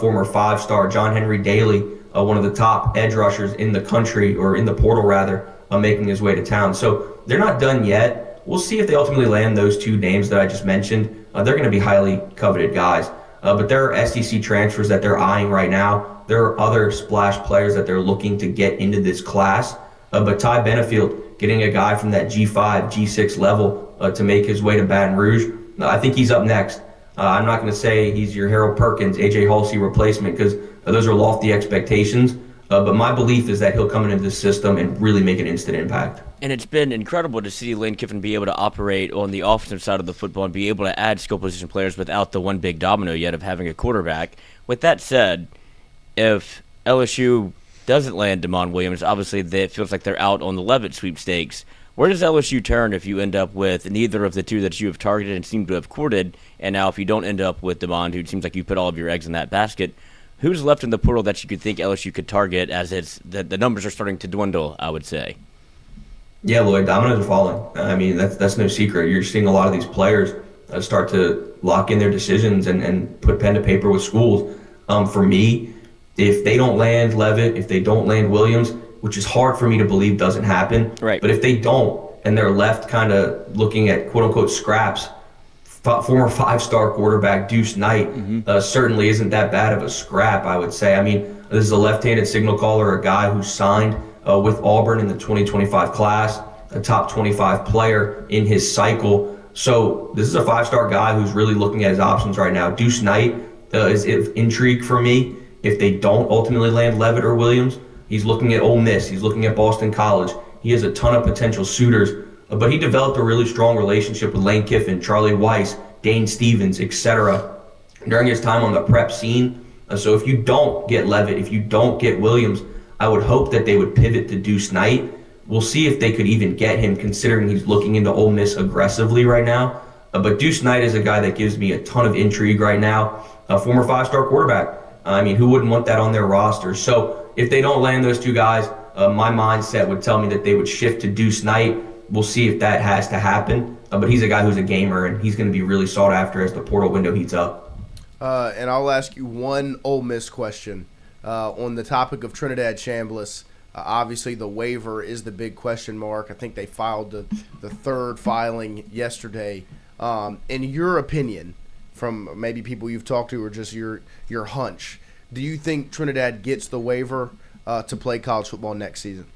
former 5-star, John Henry Daly, one of the top edge rushers in the country, or in the portal rather, making his way to town. So they're not done yet. We'll see if they ultimately land those 2 names that I just mentioned. They're going to be highly coveted guys. But there are SEC transfers that they're eyeing right now. There are other splash players that they're looking to get into this class. But Ty Benefield, getting a guy from that G5, G6 level to make his way to Baton Rouge, I think he's up next. I'm not going to say he's your Harold Perkins, A.J. Halsey replacement, because those are lofty expectations. But my belief is that he'll come into this system and really make an instant impact. And it's been incredible to see Lane Kiffin be able to operate on the offensive side of the football and be able to add skill position players without the one big domino yet of having a quarterback. With that said, if LSU doesn't land DeMond Williams, obviously it feels like they're out on the Levitt sweepstakes. Where does LSU turn if you end up with neither of the two that you have targeted and seem to have courted? And now if you don't end up with DeMond, who seems like you put all of your eggs in that basket, who's left in the portal that you could think LSU could target as the numbers are starting to dwindle, I would say? Yeah, Lloyd, dominoes are falling. I mean, that's no secret. You're seeing a lot of these players start to lock in their decisions and put pen to paper with schools. For me, if they don't land Levitt, if they don't land Williams, which is hard for me to believe doesn't happen, right? But if they don't, and they're left kind of looking at quote-unquote scraps, former five-star quarterback Deuce Knight certainly isn't that bad of a scrap, I would say. I mean, this is a left-handed signal caller, a guy who signed with Auburn in the 2025 class, a top 25 player in his cycle. So this is a five-star guy who's really looking at his options right now. Deuce Knight is intrigue for me. If they don't ultimately land Levitt or Williams, he's looking at Ole Miss. He's looking at Boston College. He has a ton of potential suitors, but he developed a really strong relationship with Lane Kiffin, Charlie Weiss, Dane Stevens, etc. during his time on the prep scene. So if you don't get Levitt, if you don't get Williams, I would hope that they would pivot to Deuce Knight. We'll see if they could even get him, considering he's looking into Ole Miss aggressively right now. But Deuce Knight is a guy that gives me a ton of intrigue right now. A former five-star quarterback. I mean, who wouldn't want that on their roster? So if they don't land those two guys, my mindset would tell me that they would shift to Deuce Knight. We'll see if that has to happen. But he's a guy who's a gamer, and he's going to be really sought after as the portal window heats up. And I'll ask you one Ole Miss question. On the topic of Trinidad Chambliss, obviously the waiver is the big question mark. I think they filed the third filing yesterday. In your opinion, from maybe people you've talked to or just your hunch, do you think Trinidad gets the waiver to play college football next season?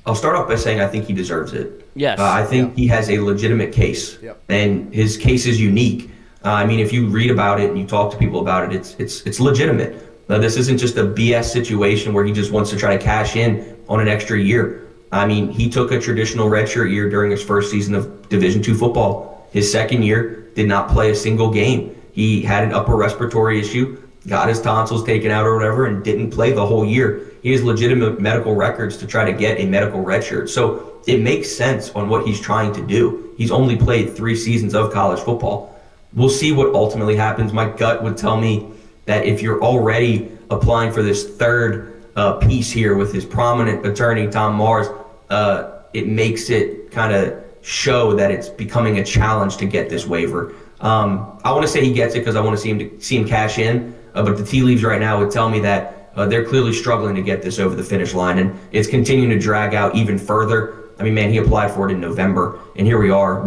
I'll start off by saying I think he deserves it. Yes. I think he has a legitimate case, and his case is unique. I mean, if you read about it and you talk to people about it, it's legitimate. This isn't just a BS situation where he just wants to try to cash in on an extra year. I mean, he took a traditional redshirt year during his first season of Division II football. His second year did not play a single game. He had an upper respiratory issue, got his tonsils taken out or whatever, and didn't play the whole year. He has legitimate medical records to try to get a medical redshirt. So it makes sense on what he's trying to do. He's only played 3 seasons of college football. We'll see what ultimately happens. My gut would tell me that if you're already applying for this third piece here with his prominent attorney, Tom Mars, it makes it kind of show that it's becoming a challenge to get this waiver. I want to say he gets it because I want to see him cash in, but the tea leaves right now would tell me that they're clearly struggling to get this over the finish line, and it's continuing to drag out even further. I mean, man, he applied for it in November, and here we are,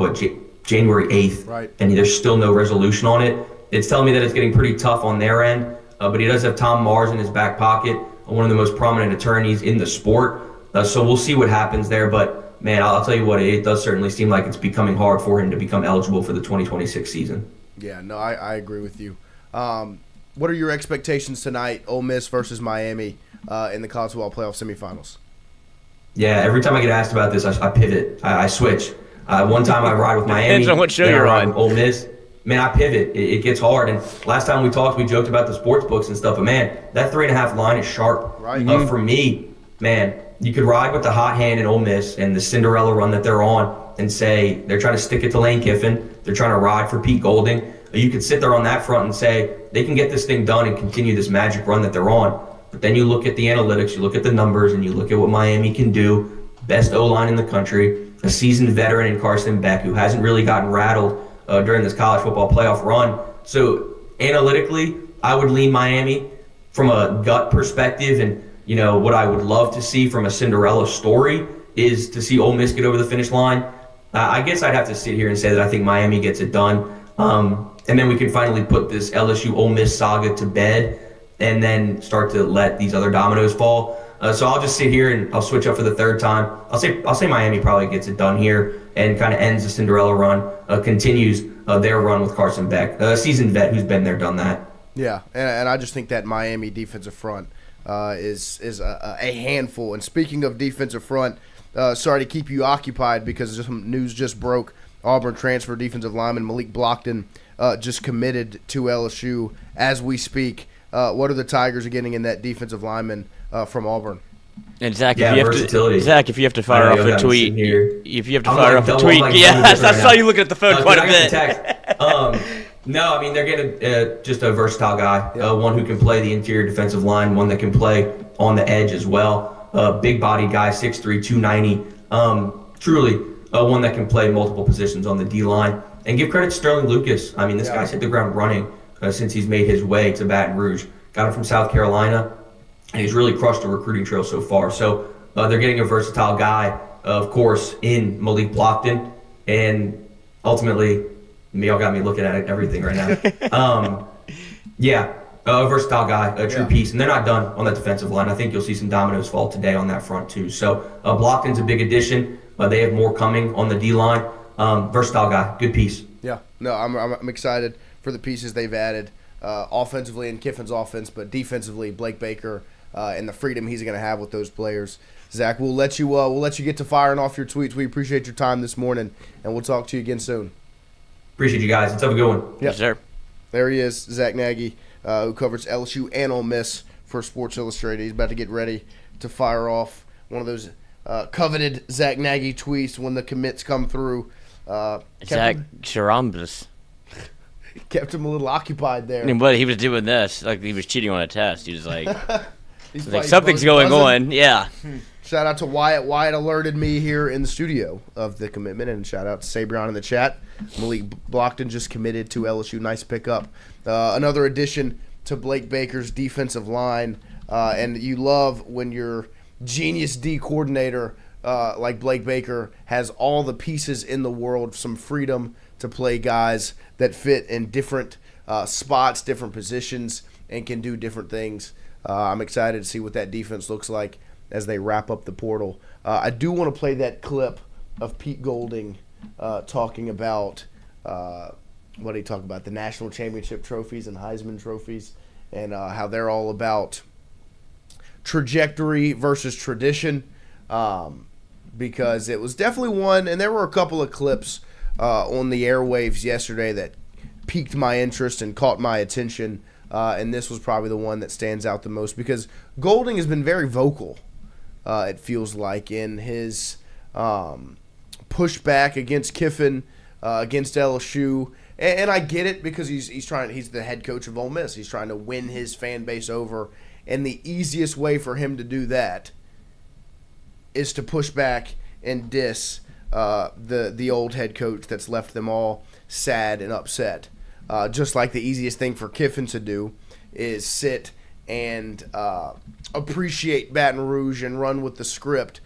January 8th, right? And there's still no resolution on it. It's telling me that it's getting pretty tough on their end, but he does have Tom Mars in his back pocket, one of the most prominent attorneys in the sport. So we'll see what happens there, but man, I'll tell you what, it does certainly seem like it's becoming hard for him to become eligible for the 2026 season. Yeah, no, I agree with you. What are your expectations tonight, Ole Miss versus Miami, in the college football playoff semifinals? Yeah, every time I get asked about this, I pivot. I switch. One time I ride with Miami. Depends on what show you're on. Ole Miss. Man, I pivot. It gets hard. And last time we talked, we joked about the sports books and stuff. But, man, that 3.5 line is sharp. Right. For me, man, you could ride with the hot hand in Ole Miss and the Cinderella run that they're on and say they're trying to stick it to Lane Kiffin. They're trying to ride for Pete Golding. You could sit there on that front and say they can get this thing done and continue this magic run that they're on. But then you look at the analytics, you look at the numbers, and you look at what Miami can do. Best O-line in the country, a seasoned veteran in Carson Beck who hasn't really gotten rattled during this college football playoff run. So analytically, I would lean Miami. From a gut perspective, and what I would love to see from a Cinderella story is to see Ole Miss get over the finish line. I guess I'd have to sit here and say that I think Miami gets it done. And then we can finally put this LSU Ole Miss saga to bed and then start to let these other dominoes fall. So I'll just sit here and I'll switch up for the third time. I'll say Miami probably gets it done here. and kind of ends the Cinderella run, continues their run with Carson Beck, a seasoned vet who's been there, done that. Yeah, and I just think that Miami defensive front is a handful. And speaking of defensive front, sorry to keep you occupied because some news just broke. Auburn transfer defensive lineman Malik Blockton just committed to LSU as we speak. What are the Tigers getting in that defensive lineman from Auburn? And Zach, Yeah, versatility. If you have to fire off a tweet, Yeah, I saw you looking at the phone quite a bit. No, I mean, they're getting just a versatile guy, one who can play the interior defensive line, one that can play on the edge as well. Big body guy, 6'3", 290. Truly one that can play multiple positions on the D-line. And give credit to Sterling Lucas. I mean, this guy's hit the ground running since he's made his way to Baton Rouge. Got him from South Carolina, and he's really crushed the recruiting trail so far. So they're getting a versatile guy, of course, in Malik Blockton. And ultimately, y'all got me looking at everything right now. A versatile guy, a true piece. And they're not done on that defensive line. I think you'll see some dominoes fall today on that front, too. So Blockton's a big addition. They have more coming on the D-line. Versatile guy, good piece. Yeah, no, I'm excited for the pieces they've added offensively in Kiffin's offense, but defensively, Blake Baker and the freedom he's going to have with those players. Zach, we'll let you get to firing off your tweets. We appreciate your time this morning, and we'll talk to you again soon. Appreciate you guys. Let's have a good one. Yep. Yes, sir. There he is, Zack Naggie, who covers LSU and Ole Miss for Sports Illustrated. He's about to get ready to fire off one of those coveted Zack Naggie tweets when the commits come through. Zach Charambas. Kept him a little occupied there. But he was doing this like he was cheating on a test. He was like, He's like something's going on. Yeah. Shout out to Wyatt. Wyatt alerted me here in the studio of the commitment, and shout out to Sabrion in the chat. Malik Blockton just committed to LSU. Nice pickup. Another addition to Blake Baker's defensive line, and you love when your genius D coordinator like Blake Baker has all the pieces in the world, some freedom to play guys that fit in different spots, different positions, and can do different things. I'm excited to see what that defense looks like as they wrap up the portal. I do want to play that clip of Pete Golding talking about what did he talk about? The national championship trophies and Heisman trophies, and how they're all about trajectory versus tradition. Because it was definitely one, and there were a couple of clips on the airwaves yesterday that piqued my interest and caught my attention, and this was probably the one that stands out the most because Golding has been very vocal, it feels like, in his pushback against Kiffin, against LSU, and I get it because he's the head coach of Ole Miss. He's trying to win his fan base over, and the easiest way for him to do that is to push back and diss the old head coach that's left them all sad and upset. Just like the easiest thing for Kiffin to do is sit and appreciate Baton Rouge and run with the script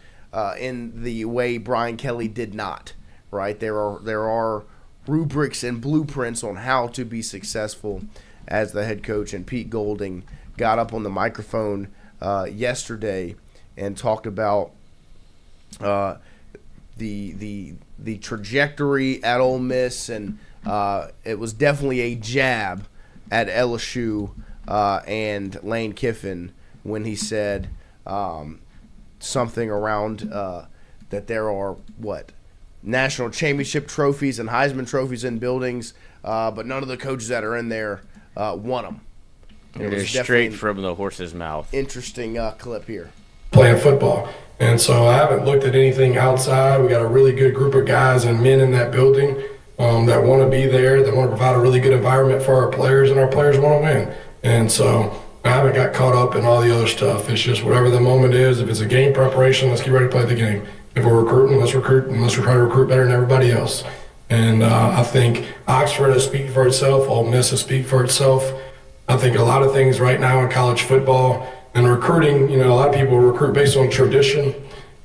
in the way Brian Kelly did not. Right? There are rubrics and blueprints on how to be successful as the head coach, and Pete Golding got up on the microphone yesterday and talked about the trajectory at Ole Miss, and it was definitely a jab at LSU and Lane Kiffin when he said something around that there are national championship trophies and Heisman trophies in buildings, but none of the coaches that are in there won them. It was straight from the horse's mouth. Interesting clip here. Playing football. And so I haven't looked at anything outside. We got a really good group of guys and men in that building that want to be there, that want to provide a really good environment for our players, and our players want to win. And so I haven't got caught up in all the other stuff. It's just whatever the moment is. If it's a game preparation, let's get ready to play the game. If we're recruiting, let's recruit, and let's try to recruit better than everybody else. And I think Oxford is speaking for itself. Ole Miss is speaking for itself. I think a lot of things right now in college football and recruiting, a lot of people recruit based on tradition,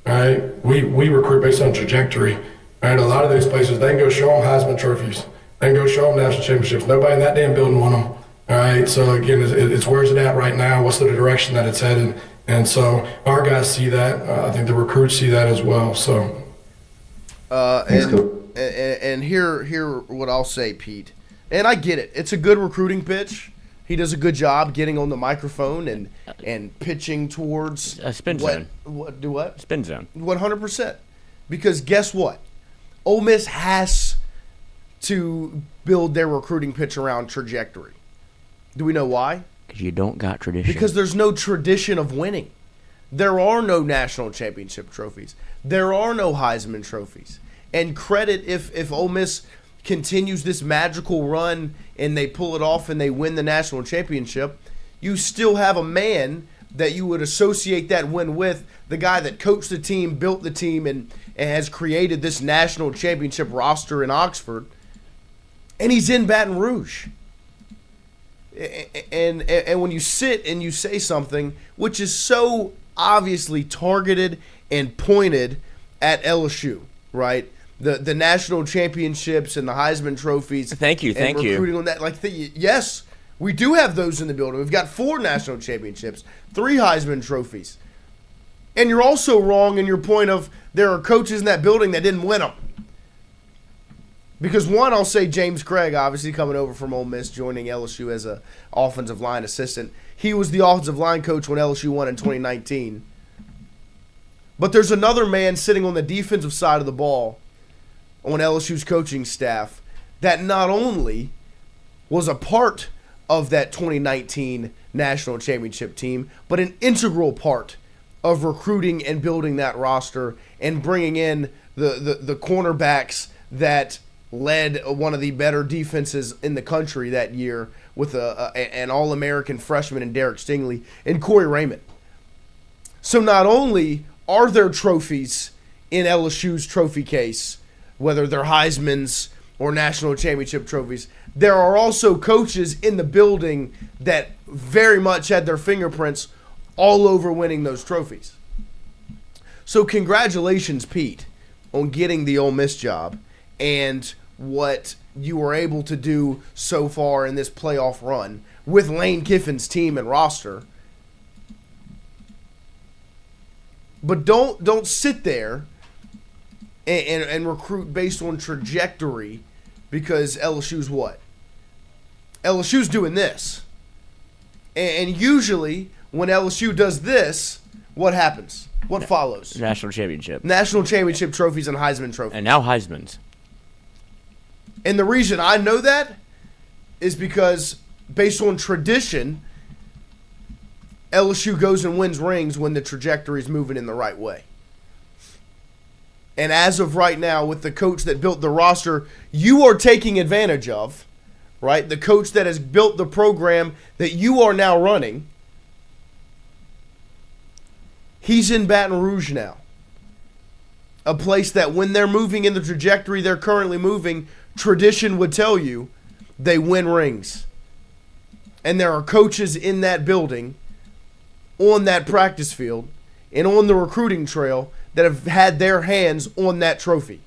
right? We recruit based on trajectory, right? A lot of these places, they can go show them Heisman trophies. They can go show them national championships. Nobody in that damn building won them, all right? So, again, it's where's it at right now? What's the direction that it's headed? And so our guys see that. I think the recruits see that as well. So And here what I'll say, Pete. And I get it. It's a good recruiting pitch. He does a good job getting on the microphone and pitching towards a spin zone. What? Spin zone. 100%. Because guess what? Ole Miss has to build their recruiting pitch around trajectory. Do we know why? Because you don't got tradition. Because there's no tradition of winning. There are no national championship trophies. There are no Heisman trophies. And credit if Ole Miss continues this magical run and they pull it off and they win the national championship, you still have a man that you would associate that win with, the guy that coached the team, built the team, and has created this national championship roster in Oxford, and he's in Baton Rouge. And when you sit and you say something which is so obviously targeted and pointed at LSU, right? The national championships and the Heisman trophies. Thank you. Recruiting on that, yes, we do have those in the building. We've got 4 national championships, 3 Heisman trophies, and you're also wrong in your point of there are coaches in that building that didn't win them. Because one, I'll say James Craig, obviously coming over from Ole Miss, joining LSU as a offensive line assistant. He was the offensive line coach when LSU won in 2019. But there's another man sitting on the defensive side of the ball on LSU's coaching staff that not only was a part of that 2019 national championship team, but an integral part of recruiting and building that roster and bringing in the cornerbacks that led one of the better defenses in the country that year with an All-American freshman in Derek Stingley and Corey Raymond. So not only are there trophies in LSU's trophy case, whether they're Heisman's or national championship trophies, there are also coaches in the building that very much had their fingerprints all over winning those trophies. So congratulations, Pete, on getting the Ole Miss job and what you were able to do so far in this playoff run with Lane Kiffin's team and roster. But don't sit there and recruit based on trajectory, because LSU's what? LSU's doing this. And usually when LSU does this, what happens? What follows? National championship. National championship trophies and Heisman trophies. And now Heisman's. And the reason I know that is because based on tradition, LSU goes and wins rings when the trajectory is moving in the right way. And as of right now, with the coach that built the roster you are taking advantage of, right? The coach that has built the program that you are now running, he's in Baton Rouge now. A place that when they're moving in the trajectory they're currently moving, tradition would tell you they win rings. And there are coaches in that building, on that practice field, and on the recruiting trail that have had their hands on that trophy.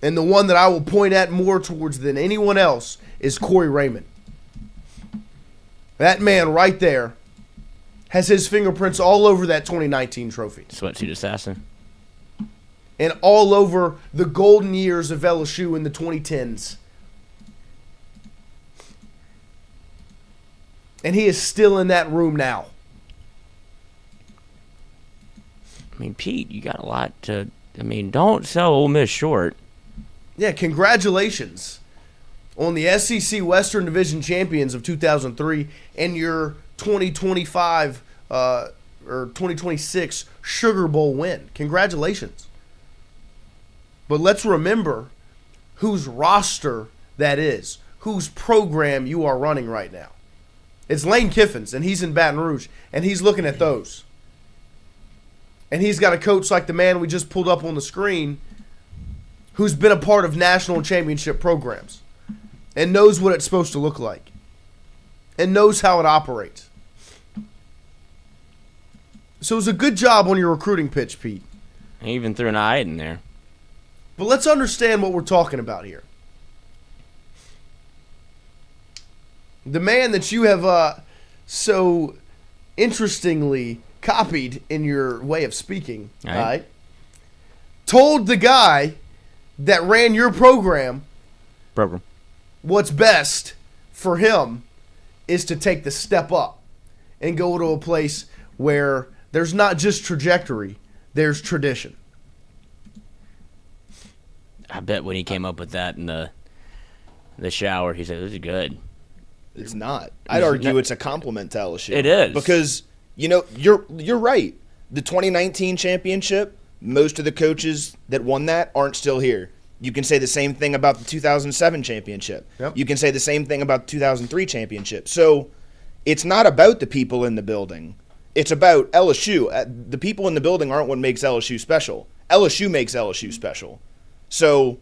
And the one that I will point at more towards than anyone else is Corey Raymond. That man right there has his fingerprints all over that 2019 trophy. Sweatsuit assassin. And all over the golden years of LSU in the 2010s. And he is still in that room now. I mean, Pete, you got a lot to... I mean, don't sell Ole Miss short. Yeah, congratulations on the SEC Western Division champions of 2003 and your 2025 or 2026 Sugar Bowl win. Congratulations. But let's remember whose roster that is, whose program you are running right now. It's Lane Kiffin's, and he's in Baton Rouge, and he's looking at those. And he's got a coach like the man we just pulled up on the screen who's been a part of national championship programs and knows what it's supposed to look like and knows how it operates. So it was a good job on your recruiting pitch, Pete. I even threw an eye in there. But let's understand what we're talking about here. The man that you have so interestingly copied in your way of speaking, all right, told the guy that ran your program what's best for him is to take the step up and go to a place where there's not just trajectory, there's tradition. I bet when he came up with that in the shower, he said, "This is good." It's not. I'd argue it's a compliment to LSU. It is. Because, you're right. The 2019 championship, most of the coaches that won that aren't still here. You can say the same thing about the 2007 championship. Yep. You can say the same thing about the 2003 championship. So it's not about the people in the building. It's about LSU. The people in the building aren't what makes LSU special. LSU makes LSU special. So,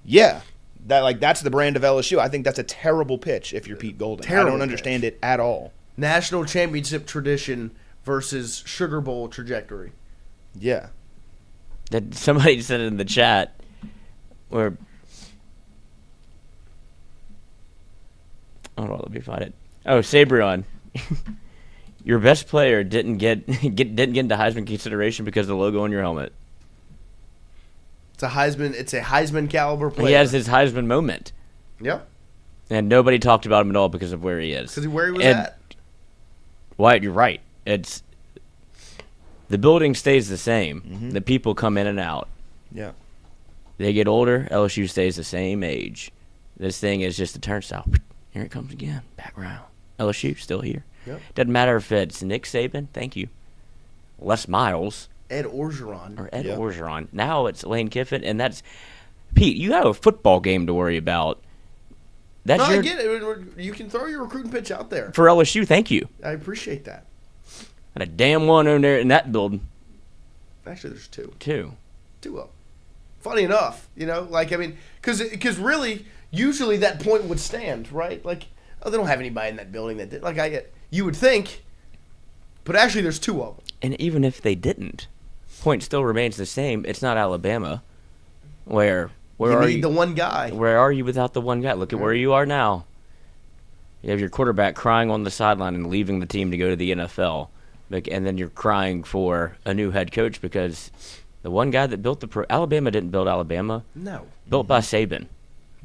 yeah, that's the brand of LSU. I think that's a terrible pitch if you're Pete Golding. I don't understand it at all. National championship tradition versus Sugar Bowl trajectory. Yeah. That somebody said in the chat where hold on, let me find it. Oh, Sabrion. Your best player didn't get into Heisman consideration because of the logo on your helmet. It's a Heisman caliber player. He has his Heisman moment. Yep. And nobody talked about him at all because of where he is. Because where he was at. Wyatt, you're right. It's the building stays the same. Mm-hmm. The people come in and out. Yeah. They get older. LSU stays the same age. This thing is just a turnstile. Here it comes again. Back around. LSU still here. Yep. Doesn't matter if it's Nick Saban. Thank you. Les Miles. Ed Orgeron. Or Ed Orgeron. Now it's Lane Kiffin, and that's Pete. You have a football game to worry about. I get it. You can throw your recruiting pitch out there for LSU. Thank you. I appreciate that. And a damn one on there in that building. Actually, there's two. Two of them. Funny enough, because really, usually that point would stand, right? Like, they don't have anybody in that building that did. You would think, but actually, there's two of them. And even if they didn't, point still remains the same. It's not Alabama, where you need the one guy. Where are you without the one guy? Look at where you are now. You have your quarterback crying on the sideline and leaving the team to go to the NFL, and then you're crying for a new head coach because the one guy that built Alabama didn't build Alabama. No, built by Saban.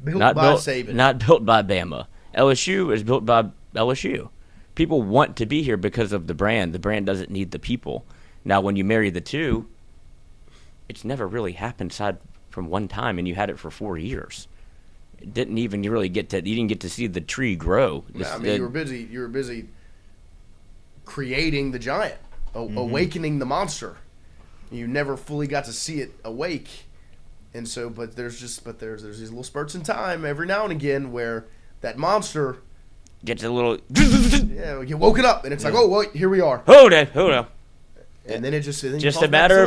Saban. Not built by Bama. LSU is built by LSU. People want to be here because of the brand. The brand doesn't need the people. Now, when you marry the two, it's never really happened aside from one time, and you had it for 4 years. It didn't even really you didn't get to see the tree grow. You were busy creating the giant, awakening the monster. You never fully got to see it awake. And so, but there's these little spurts in time every now and again where that monster gets a little you woke it up, and it's like, oh, wait, here we are. Hold on. And then it just a matter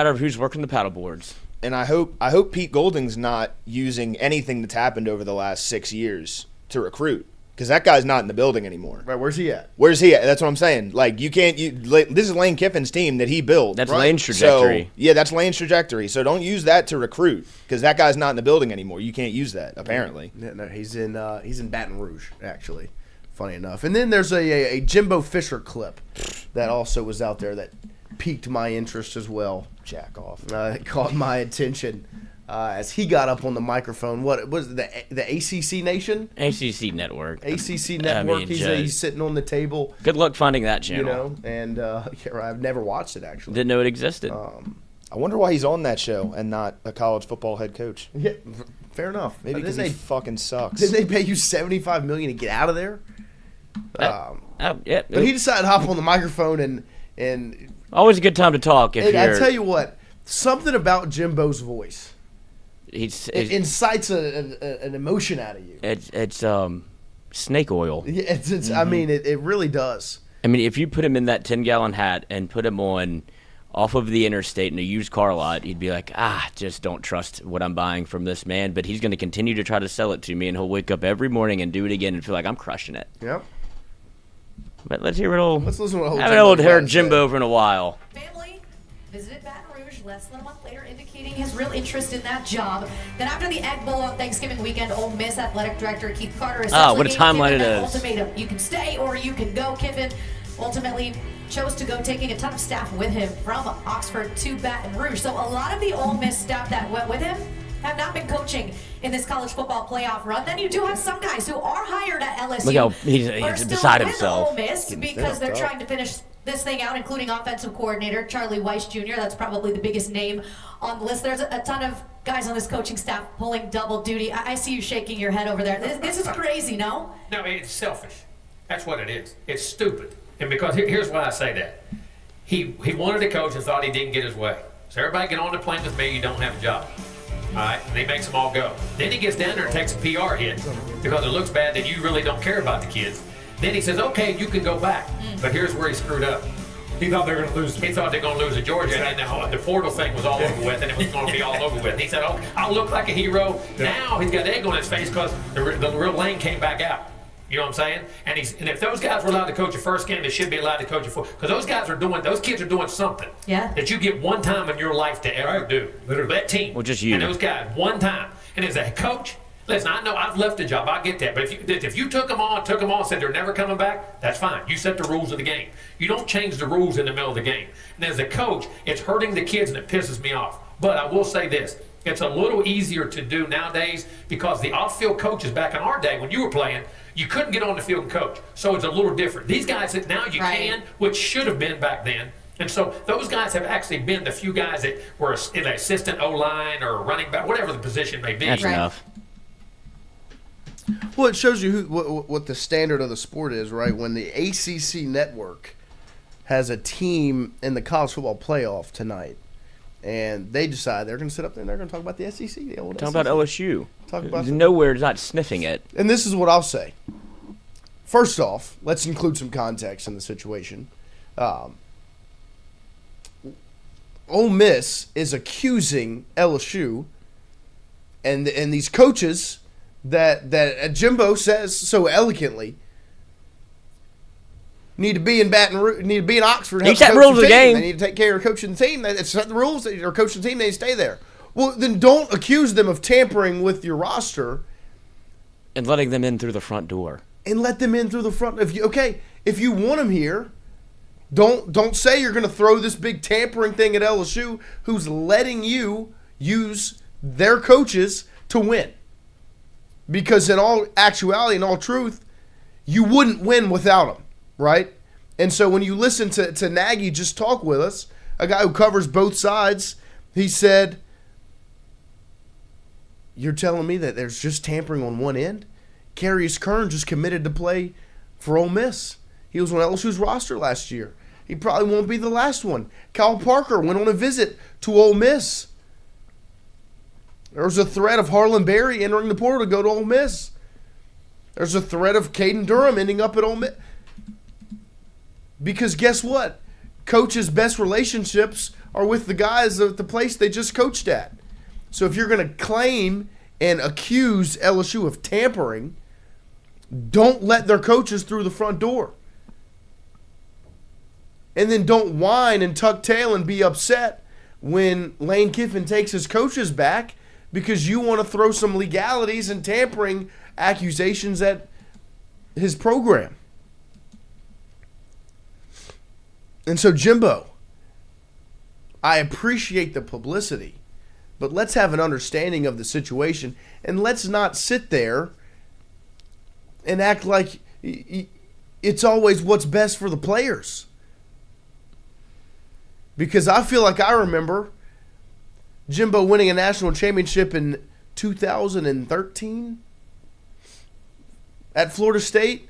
of who's working the paddle boards. And I hope Pete Golding's not using anything that's happened over the last 6 years to recruit, because that guy's not in the building anymore. Right? Where's he at? That's what I'm saying. Like, you can't. This is Lane Kiffin's team that he built. That's Lane's trajectory. So, yeah, that's Lane's trajectory. So don't use that to recruit, because that guy's not in the building anymore. You can't use that, apparently. No, he's in Baton Rouge, actually. Funny enough. And then there's a Jimbo Fisher clip that also was out there that piqued my interest as well. Jack off. It caught my attention as he got up on the microphone. What was it, the ACC Nation? ACC Network. ACC Network. He's sitting on the table. Good luck finding that channel. And I've never watched it, actually. Didn't know it existed. I wonder why he's on that show and not a college football head coach. Yeah, fair enough. Maybe because he fucking sucks. Didn't they pay you $75 million to get out of there? Yeah. But he decided to hop on the microphone and always a good time to talk. I tell you what, something about Jimbo's voice. It incites an emotion out of you. It's snake oil. Yeah, it's. I mean, it really does. I mean, if you put him in that 10-gallon hat and put him on off of the interstate in a used car lot, he'd be like, just don't trust what I'm buying from this man. But he's going to continue to try to sell it to me, and he'll wake up every morning and do it again and feel like I'm crushing it. Yep. But let's hear it. Let's listen to what haven't old heard Jimbo for a while. Family visited Baton Rouge less than a month later, indicating his real interest in that job. Then after the Egg Bowl on Thanksgiving weekend, Ole Miss athletic director Keith Carter what a timeline it is. Ultimatum: you can stay or you can go. Kiffin ultimately chose to go, taking a ton of staff with him from Oxford to Baton Rouge. So a lot of the Ole Miss staff that went with him have not been coaching in this college football playoff run. Then you do have some guys who are hired at LSU. Look how he's beside himself. Ole Miss because they're trying to finish this thing out, including offensive coordinator Charlie Weiss Jr. That's probably the biggest name on the list. There's a ton of guys on this coaching staff pulling double duty. I see you shaking your head over there. This is crazy, no? No, it's selfish. That's what it is. It's stupid. And because here's why I say that. He wanted to coach and thought he didn't get his way. So everybody get on the plane with me, you don't have a job. All right, and he makes them all go. Then he gets down there and takes a PR hit because it looks bad that you really don't care about the kids. Then he says, okay, you can go back. But here's where he screwed up. He thought they were going to lose. He thought they were going to lose to Georgia, and then the portal thing was all over with, and it was going to be all over with. And he said, oh, I'll look like a hero. Now he's got egg on his face because the real lane came back out. You know what I'm saying? And if those guys were allowed to coach your first game, they should be allowed to coach your fourth. Because those kids are doing something that you get one time in your life to ever do. Literally. That team. Well, just you. And those guys, one time. And as a coach, listen, I know I've left a job. I get that. But if you took them on, said they're never coming back, that's fine. You set the rules of the game. You don't change the rules in the middle of the game. And as a coach, it's hurting the kids and it pisses me off. But I will say this. It's a little easier to do nowadays because the off-field coaches back in our day when you were playing, you couldn't get on the field and coach. So it's a little different. These guys, now you can, which should have been back then. And so those guys have actually been the few guys that were in an assistant O-line or running back, whatever the position may be. That's enough. Well, it shows you what the standard of the sport is, right? When the ACC network has a team in the college football playoff tonight, and they decide they're going to sit up there and they're going to talk about the SEC. The old Talk SEC. about LSU. Talk about nowhere not sniffing it. And this is what I'll say. First off, let's include some context in the situation. Ole Miss is accusing LSU and these coaches that Jimbo says so elegantly need to be in Baton Rouge, need to be in Oxford. He set rules of the game. They need to take care of coaching the team. It's set the rules. Or coaching the team, they need to stay there. Well, then don't accuse them of tampering with your roster and letting them in through the front door. And let them in through the front. If you want them here, don't say you're going to throw this big tampering thing at LSU, who's letting you use their coaches to win. Because in all actuality, in all truth, you wouldn't win without them, right? And so when you listen to Nagy just talk with us, a guy who covers both sides, he said, you're telling me that there's just tampering on one end? Carius Kern just committed to play for Ole Miss. He was on LSU's roster last year. He probably won't be the last one. Kyle Parker went on a visit to Ole Miss. There was a threat of Harlan Berry entering the portal to go to Ole Miss. There's a threat of Caden Durham ending up at Ole Miss. Because guess what? Coaches' best relationships are with the guys at the place they just coached at. So if you're going to claim and accuse LSU of tampering, don't let their coaches through the front door. And then don't whine and tuck tail and be upset when Lane Kiffin takes his coaches back because you want to throw some legalities and tampering accusations at his program. And so, Jimbo, I appreciate the publicity, but let's have an understanding of the situation, and let's not sit there and act like it's always what's best for the players. Because I feel like I remember Jimbo winning a national championship in 2013 at Florida State,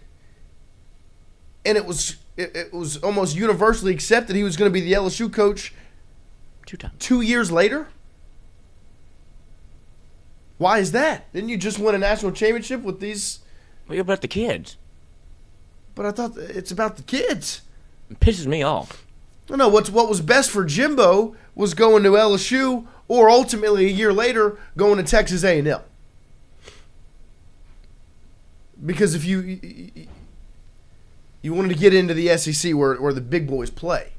and it was almost universally accepted he was going to be the LSU coach 2 years later. Why is that? Didn't you just win a national championship with these? What about the kids? But I thought it's about the kids. It pisses me off. No, what was best for Jimbo was going to LSU or ultimately a year later going to Texas A&M. Because if you wanted to get into the SEC where the big boys play.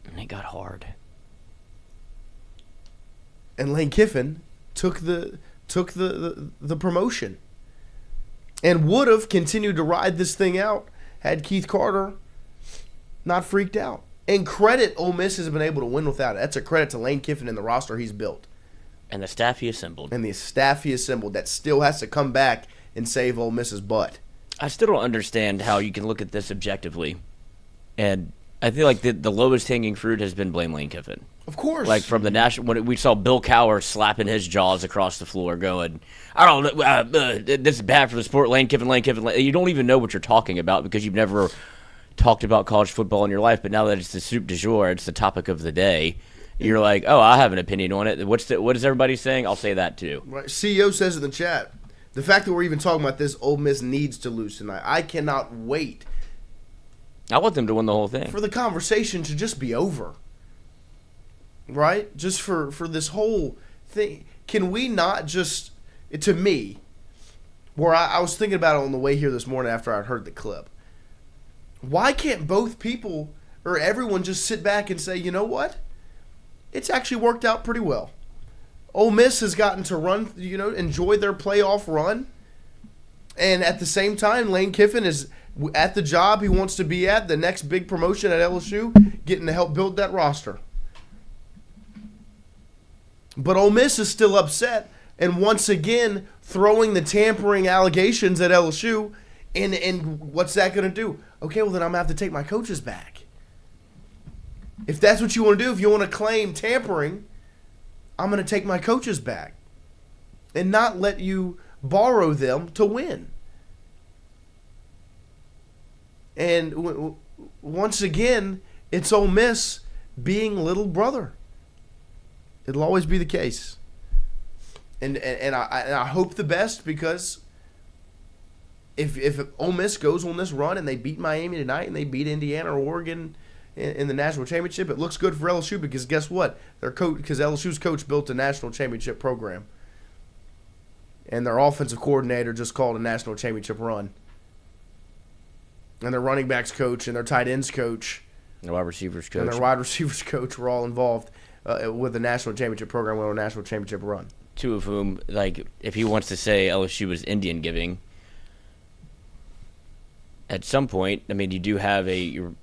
And it got hard. And Lane Kiffin took the promotion and would have continued to ride this thing out had Keith Carter Not freaked out. And credit Ole Miss has been able to win without it. That's a credit to Lane Kiffin and the roster he's built. And the staff he assembled. That still has to come back and save Ole Miss's butt. I still don't understand how you can look at this objectively. And I feel like the lowest hanging fruit has been blame Lane Kiffin. Of course. Like from the national, when we saw Bill Cowher slapping his jaws across the floor going, I don't know, this is bad for the sport, Lane Kiffin. You don't even know what you're talking about because you've never talked about college football in your life. But now that it's the soup du jour, it's the topic of the day, you're like, oh, I have an opinion on it. What is everybody saying? I'll say that too. Right. CEO says in the chat, the fact that we're even talking about this, Ole Miss needs to lose tonight. I cannot wait. I want them to win the whole thing. For the conversation to just be over. Right? Just for this whole thing. Can we not just, to me, where I was thinking about it on the way here this morning after I'd heard the clip. Why can't both people or everyone just sit back and say, you know what? It's actually worked out pretty well. Ole Miss has gotten to run, enjoy their playoff run. And at the same time, Lane Kiffin is at the job he wants to be at, the next big promotion at LSU, getting to help build that roster. But Ole Miss is still upset and once again throwing the tampering allegations at LSU. And what's that going to do? Okay, well, then I'm going to have to take my coaches back. If that's what you want to do, if you want to claim tampering, I'm going to take my coaches back and not let you borrow them to win. And once again, it's Ole Miss being little brother. It'll always be the case. And I hope the best because if Ole Miss goes on this run and they beat Miami tonight and they beat Indiana or Oregon in the national championship, it looks good for LSU because guess what? Because LSU's coach built a national championship program. And their offensive coordinator just called a national championship run. And their running backs coach and their tight ends coach. And their wide receivers coach. And their wide receivers coach were all involved with the national championship program with a national championship run. Two of whom, like, if he wants to say LSU was Indian giving, at some point, I mean, you do have you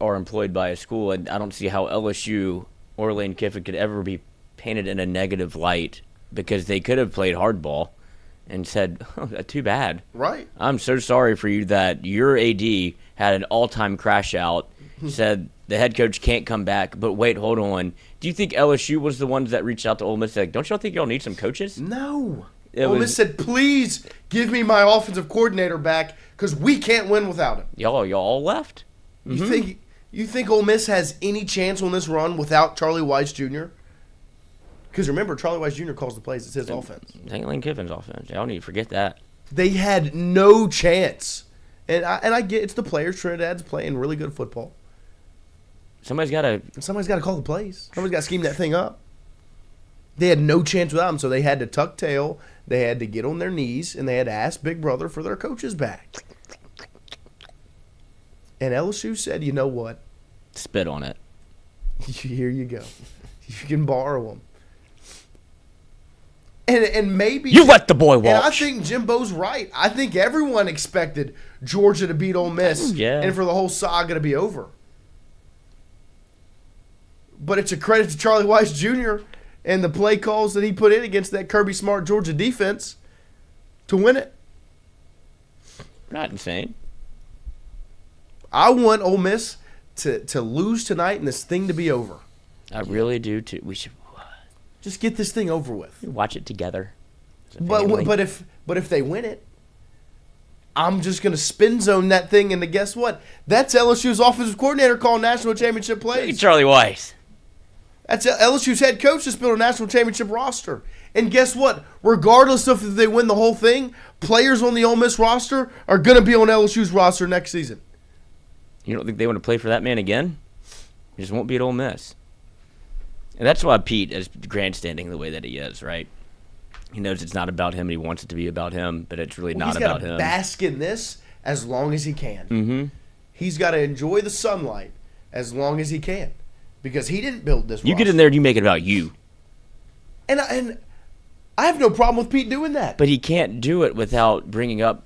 are employed by a school, and I don't see how LSU or Lane Kiffin could ever be painted in a negative light because they could have played hardball and said, oh, too bad. Right. I'm so sorry for you that your AD had an all-time crash out, said the head coach can't come back, but wait, hold on. Do you think LSU was the ones that reached out to Ole Miss? Like, don't y'all think y'all need some coaches? No. Ole Miss said, please give me my offensive coordinator back because we can't win without him. Y'all all left? Mm-hmm. You think Ole Miss has any chance on this run without Charlie Weiss Jr.? Because remember, Charlie Weiss Jr. calls the plays. It's his offense. It ain't Lane Kiffin's offense. Y'all need to forget that. They had no chance. And I get it's the players. Trinidad's playing really good football. Somebody's got to call the plays. Somebody's got to scheme that thing up. They had no chance without him, so they had to tuck tail. They had to get on their knees, and they had to ask Big Brother for their coaches back. And LSU said, you know what? Spit on it. Here you go. You can borrow them. And maybe you let the boy walk. And I think Jimbo's right. I think everyone expected Georgia to beat Ole Miss and for the whole saga to be over. But it's a credit to Charlie Weiss Jr. and the play calls that he put in against that Kirby Smart Georgia defense to win it. Not insane. I want Ole Miss to lose tonight and this thing to be over. I really do too. We should just get this thing over with. Watch it together. But if they win it, I'm just going to spin zone that thing into guess what? That's LSU's offensive coordinator calling national championship plays. Charlie Weiss. That's LSU's head coach that's built a national championship roster. And guess what? Regardless of if they win the whole thing, players on the Ole Miss roster are going to be on LSU's roster next season. You don't think they want to play for that man again? He just won't be at Ole Miss. And that's why Pete is grandstanding the way that he is, right? He knows it's not about him. He wants it to be about him, but it's really not about him. He's got to bask in this as long as he can. Mm-hmm. He's got to enjoy the sunlight as long as he can because he didn't build this roster. You get in there and you make it about you. And I have no problem with Pete doing that. But he can't do it without bringing up.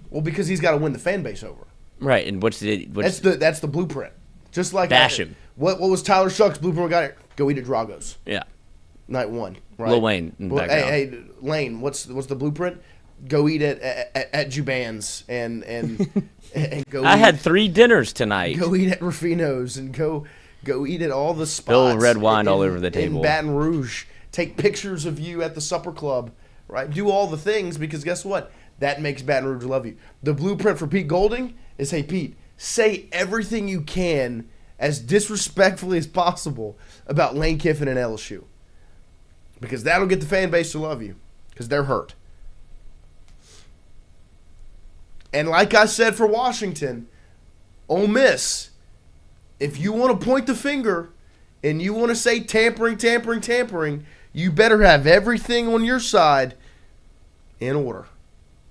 Well, because he's got to win the fan base over. Right, and what's That's the blueprint. Just like bash him. What was Tyler Shuck's blueprint? Got it. Go eat at Drago's. Yeah. Night one. Right. Lil Wayne in the background. Hey, Lane. What's the blueprint? Go eat at Juban's and go. I had 3 dinners tonight. Go eat at Rufino's and go eat at all the spots. Spill red wine all over the table. In Baton Rouge. Take pictures of you at the supper club. Right. Do all the things because guess what? That makes Baton Rouge love you. The blueprint for Pete Golding is, hey, Pete, say everything you can as disrespectfully as possible about Lane Kiffin and LSU. Because that'll get the fan base to love you. Because they're hurt. And like I said for Washington, Ole Miss, if you want to point the finger and you want to say tampering, you better have everything on your side in order.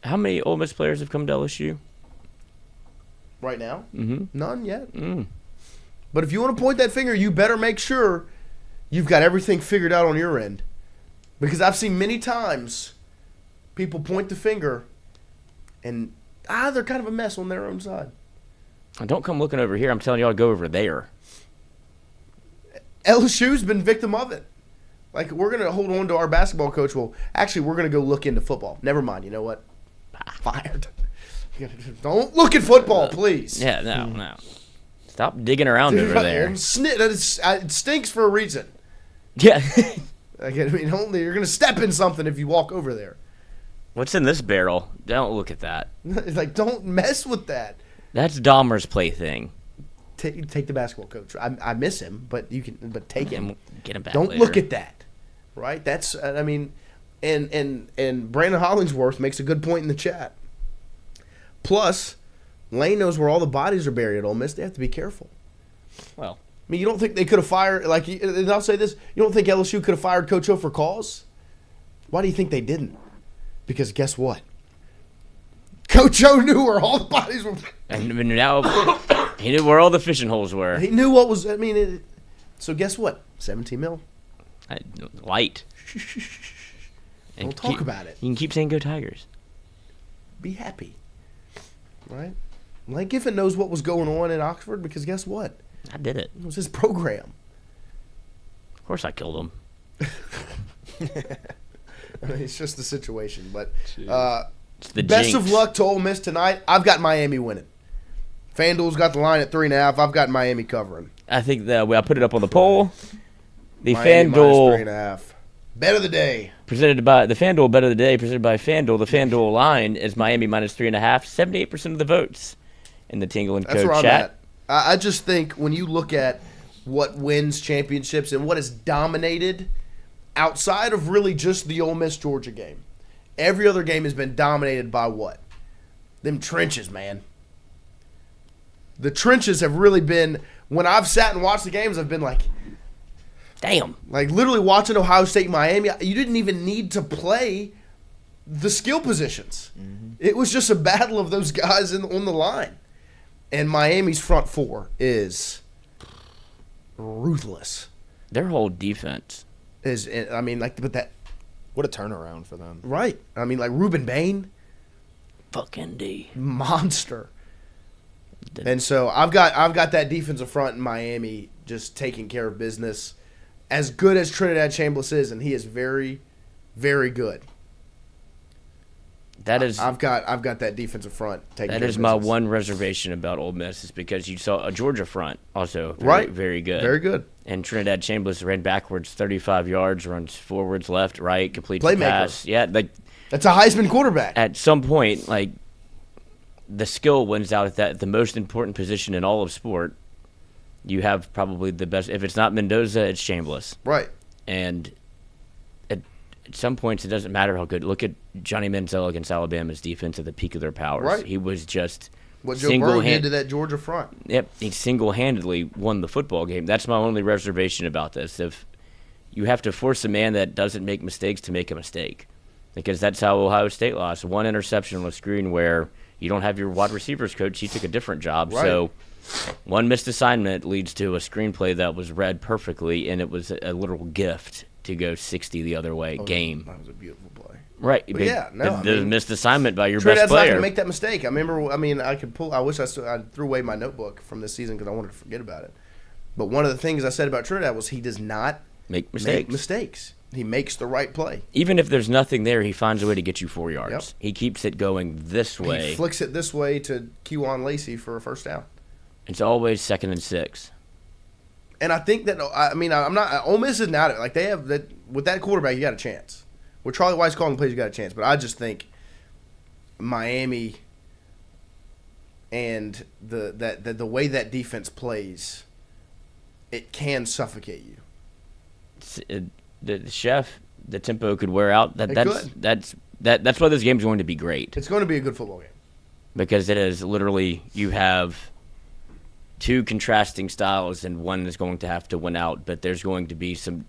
How many Ole Miss players have come to LSU? Right now? Mm-hmm. None yet. Mm. But if you want to point that finger, you better make sure you've got everything figured out on your end. Because I've seen many times people point the finger and they're kind of a mess on their own side. Don't come looking over here. I'm telling y'all to go over there. LSU's been victim of it. Like, we're going to hold on to our basketball coach. Well, actually, we're going to go look into football. Never mind. You know what? Fired. Don't look at football, please. Yeah, no. Stop digging around over there. It stinks for a reason. Yeah. You're going to step in something if you walk over there. What's in this barrel? Don't look at that. It's like, don't mess with that. That's Dahmer's plaything. Take the basketball coach. I miss him, but take him. Get him back. Don't later. look at that. Right? That's and Brandon Hollingsworth makes a good point in the chat. Plus, Lane knows where all the bodies are buried at Ole Miss. They have to be careful. Well, I mean, you don't think they could have fired, and I'll say this, you don't think LSU could have fired Coach O for cause? Why do you think they didn't? Because guess what? Coach O knew where all the bodies were. And now he knew where all the fishing holes were. He knew what was, so guess what? 17 mil. Light. Don't talk about it. You can keep saying go Tigers. Be happy. Right? Lane Kiffin knows what was going on in Oxford because guess what? I did it. It was his program. Of course I killed him. It's just the situation. But it's the best jinx. of luck to Ole Miss tonight. I've got Miami winning. FanDuel's got the line at 3.5. I've got Miami covering. I think that I put it up on the poll. The Miami FanDuel -3.5. Bet of the day. Presented by the FanDuel bet of the day, presented by FanDuel. The FanDuel line is Miami -3.5. 78% of the votes in the Tingle and That's Co where chat. I'm at. I just think when you look at what wins championships and what is dominated outside of really just the Ole Miss Georgia game, every other game has been dominated by what? Them trenches, man. The trenches have really been, when I've sat and watched the games, I've been like, damn. Like literally watching Ohio State, Miami, you didn't even need to play the skill positions. Mm-hmm. It was just a battle of those guys on the line. And Miami's front four is ruthless. Their whole defense but that. What a turnaround for them. Right. Reuben Bain. Fucking D. Monster. And so I've got that defensive front in Miami just taking care of business. As good as Trinidad Chambliss is, and he is very, very good. That is, I've got that defensive front taking care of business. That is my one reservation about Ole Miss is because you saw a Georgia front also very good. Very good. And Trinidad Chambliss ran backwards 35 yards, runs forwards, left, right, completes Playmaker. the pass. Yeah, that's a Heisman quarterback. At some point, the skill wins out at the most important position in all of sport. You have probably the best. If it's not Mendoza, it's Chambliss. Right. And at some points, it doesn't matter how good. Look at Johnny Manziel against Alabama's defense at the peak of their powers. Right. He was just what Joe Burrow did to that Georgia front. Yep, he single-handedly won the football game. That's my only reservation about this. If you have to force a man that doesn't make mistakes to make a mistake, because that's how Ohio State lost. One interception on a screen where you don't have your wide receivers coach. He took a different job. Right. So one missed assignment leads to a screenplay that was read perfectly, and it was a literal gift to go 60 the other way game. That was a beautiful play. Right. But yeah, no. The missed assignment by your Trinidad's best player. not going to make that mistake. I remember, I wish I threw away my notebook from this season because I wanted to forget about it. But one of the things I said about Trinidad was he does not make mistakes. He makes the right play. Even if there's nothing there, he finds a way to get you 4 yards. Yep. He keeps it going this way. He flicks it this way to Kewan Lacey for a first down. It's always 2nd and 6. And I think that I'm not. Ole Miss is not like they have that with that quarterback. You got a chance. With Charlie Weiss calling the plays, you got a chance. But I just think Miami and the way that defense plays, it can suffocate you. The tempo could wear out. That's why this game's going to be great. It's going to be a good football game because it is literally you have two contrasting styles, and one is going to have to win out. But there's going to be some.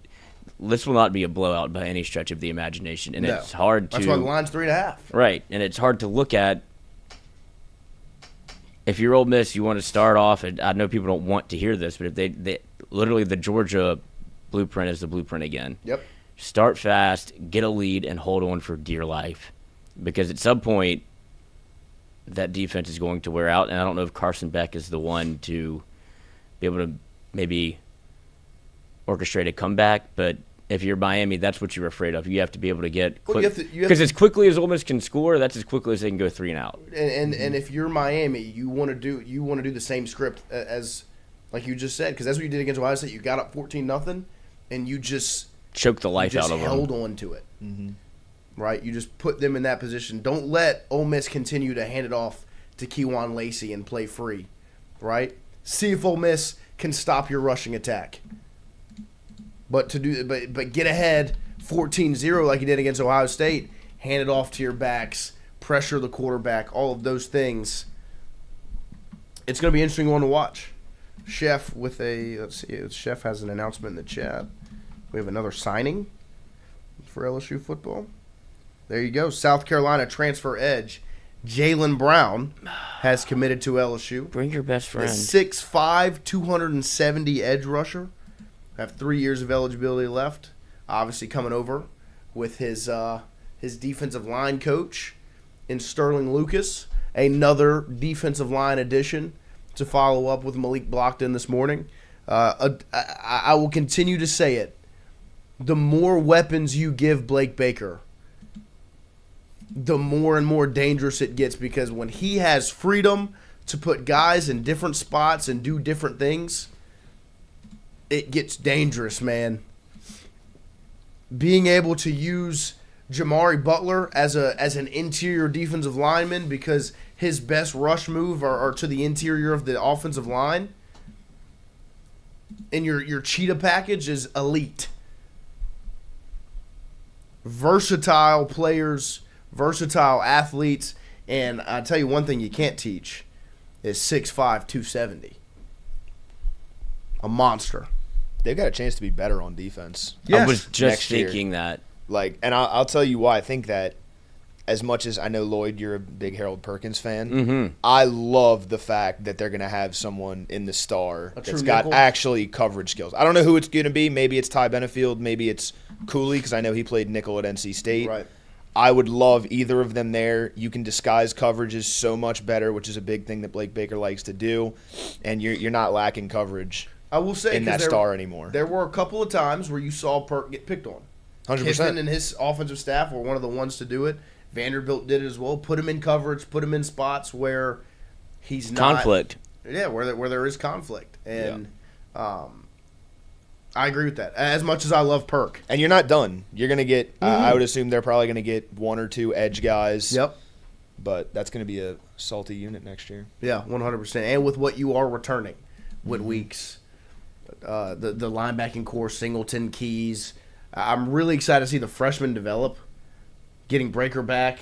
This will not be a blowout by any stretch of the imagination, and it's hard to. That's why the line's 3.5. Right, and it's hard to look at. If you're Ole Miss, you want to start off, and I know people don't want to hear this, but if they literally the Georgia blueprint is the blueprint again. Yep. Start fast, get a lead, and hold on for dear life, because at some point that defense is going to wear out, and I don't know if Carson Beck is the one to be able to maybe orchestrate a comeback, but if you're Miami, that's what you're afraid of. You have to be able to get quick, because as quickly as Ole Miss can score, that's as quickly as they can go 3 and out. And if you're Miami, you want to do the same script as like you just said, because that's what you did against Ohio State. You got up 14-0, and you just choked the life out of them. Held on to it. Mm-hmm. Right? You just put them in that position. Don't let Ole Miss continue to hand it off to Kewan Lacey and play free. Right? See if Ole Miss can stop your rushing attack. But get ahead 14-0 like you did against Ohio State, hand it off to your backs, pressure the quarterback, all of those things. It's going to be an interesting one to watch. Chef Chef has an announcement in the chat. We have another signing for LSU football. There you go. South Carolina transfer edge Jalen Brown has committed to LSU. Bring your best friend. The 6'5", 270 edge rusher. Have 3 years of eligibility left. Obviously coming over with his defensive line coach in Sterling Lucas. Another defensive line addition to follow up with Malik Blockton this morning. I will continue to say it. The more weapons you give Blake Baker, the more and more dangerous it gets, because when he has freedom to put guys in different spots and do different things, it gets dangerous, man. Being able to use Jamari Butler as an interior defensive lineman because his best rush move are to the interior of the offensive line, and your cheetah package is elite. Versatile players, versatile athletes, and I'll tell you one thing you can't teach is 6'5", 270. A monster. They've got a chance to be better on defense. Yes. I was just thinking that. And I'll tell you why I think that. As much as I know, Lloyd, you're a big Harold Perkins fan, mm-hmm. I love the fact that they're going to have someone in the star that's got actually coverage skills. I don't know who it's going to be. Maybe it's Ty Benefield. Maybe it's Cooley, because I know he played nickel at NC State. Right. I would love either of them there. You can disguise coverages so much better, which is a big thing that Blake Baker likes to do, and you're not lacking coverage. I will say in that star anymore. There were a couple of times where you saw Perk get picked on. 100%. Kiffin and his offensive staff were one of the ones to do it. Vanderbilt did it as well. Put him in coverage. Put him in spots where he's not conflict. Yeah, where there is conflict, and I agree with that. As much as I love Perk, and you're not done. You're gonna get. I would assume they're probably gonna get 1 or 2 edge guys. Yep. But that's gonna be a salty unit next year. Yeah, 100%. And with what you are returning, with Weeks, the linebacking core, Singleton, Keys, I'm really excited to see the freshmen develop. Getting Breaker back,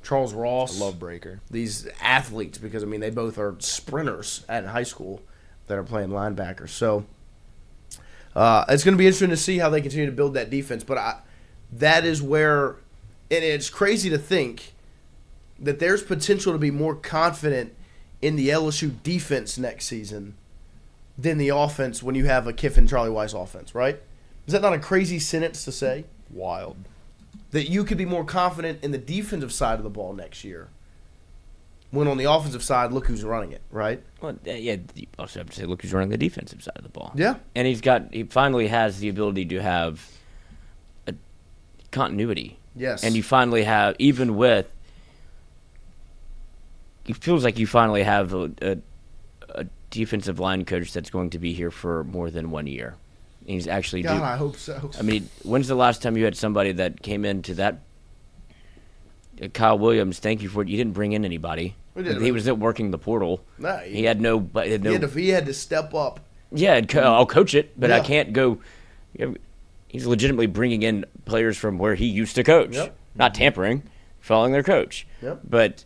Charles Ross. I love Breaker. These athletes, because, they both are sprinters at high school that are playing linebackers. So it's going to be interesting to see how they continue to build that defense. But that is where, and it's crazy to think that there's potential to be more confident in the LSU defense next season than the offense when you have a Kiffin, Charlie Weiss offense, right? Is that not a crazy sentence to say? Wild. That you could be more confident in the defensive side of the ball next year. When on the offensive side, look who's running it, right? Well, yeah, you also have to say, look who's running the defensive side of the ball. Yeah. And he finally has the ability to have a continuity. Yes. And you finally have, even with, it feels like you finally have a defensive line coach that's going to be here for more than 1 year. And he's actually God, I hope so. I mean, when's the last time you had somebody that came into that? Kyle Williams, thank you for it. You didn't bring in anybody. He was working the portal. No, he had no. He had to step up. Yeah, I'll coach it, but I Yeah. can't go. He's legitimately bringing in players from where he used to coach, not tampering, following their coach. Yep. But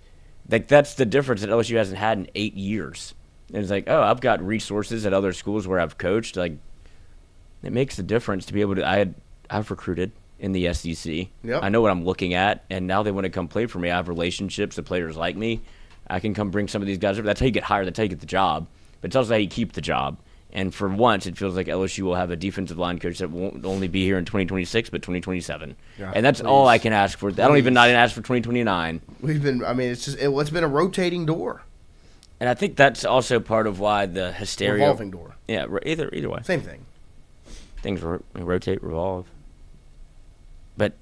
that's the difference that LSU hasn't had in 8 years. And it's like, oh, I've got resources at other schools where I've coached. Like, it makes the difference to be able to. I've recruited in the SEC. Yep. I know what I'm looking at, and now they want to come play for me. I have relationships. The players like me. I can come bring some of these guys over. That's how you get hired. That's how you get the job. But it's also how you keep the job. And for once, it feels like LSU will have a defensive line coach that won't only be here in 2026, but 2027. Yeah, and that's all I can ask for. I don't even not ask for 2029. It's been a rotating door. And I think that's also part of why the hysteria. Revolving door. Yeah, either way. Same thing. Things rotate, revolve. But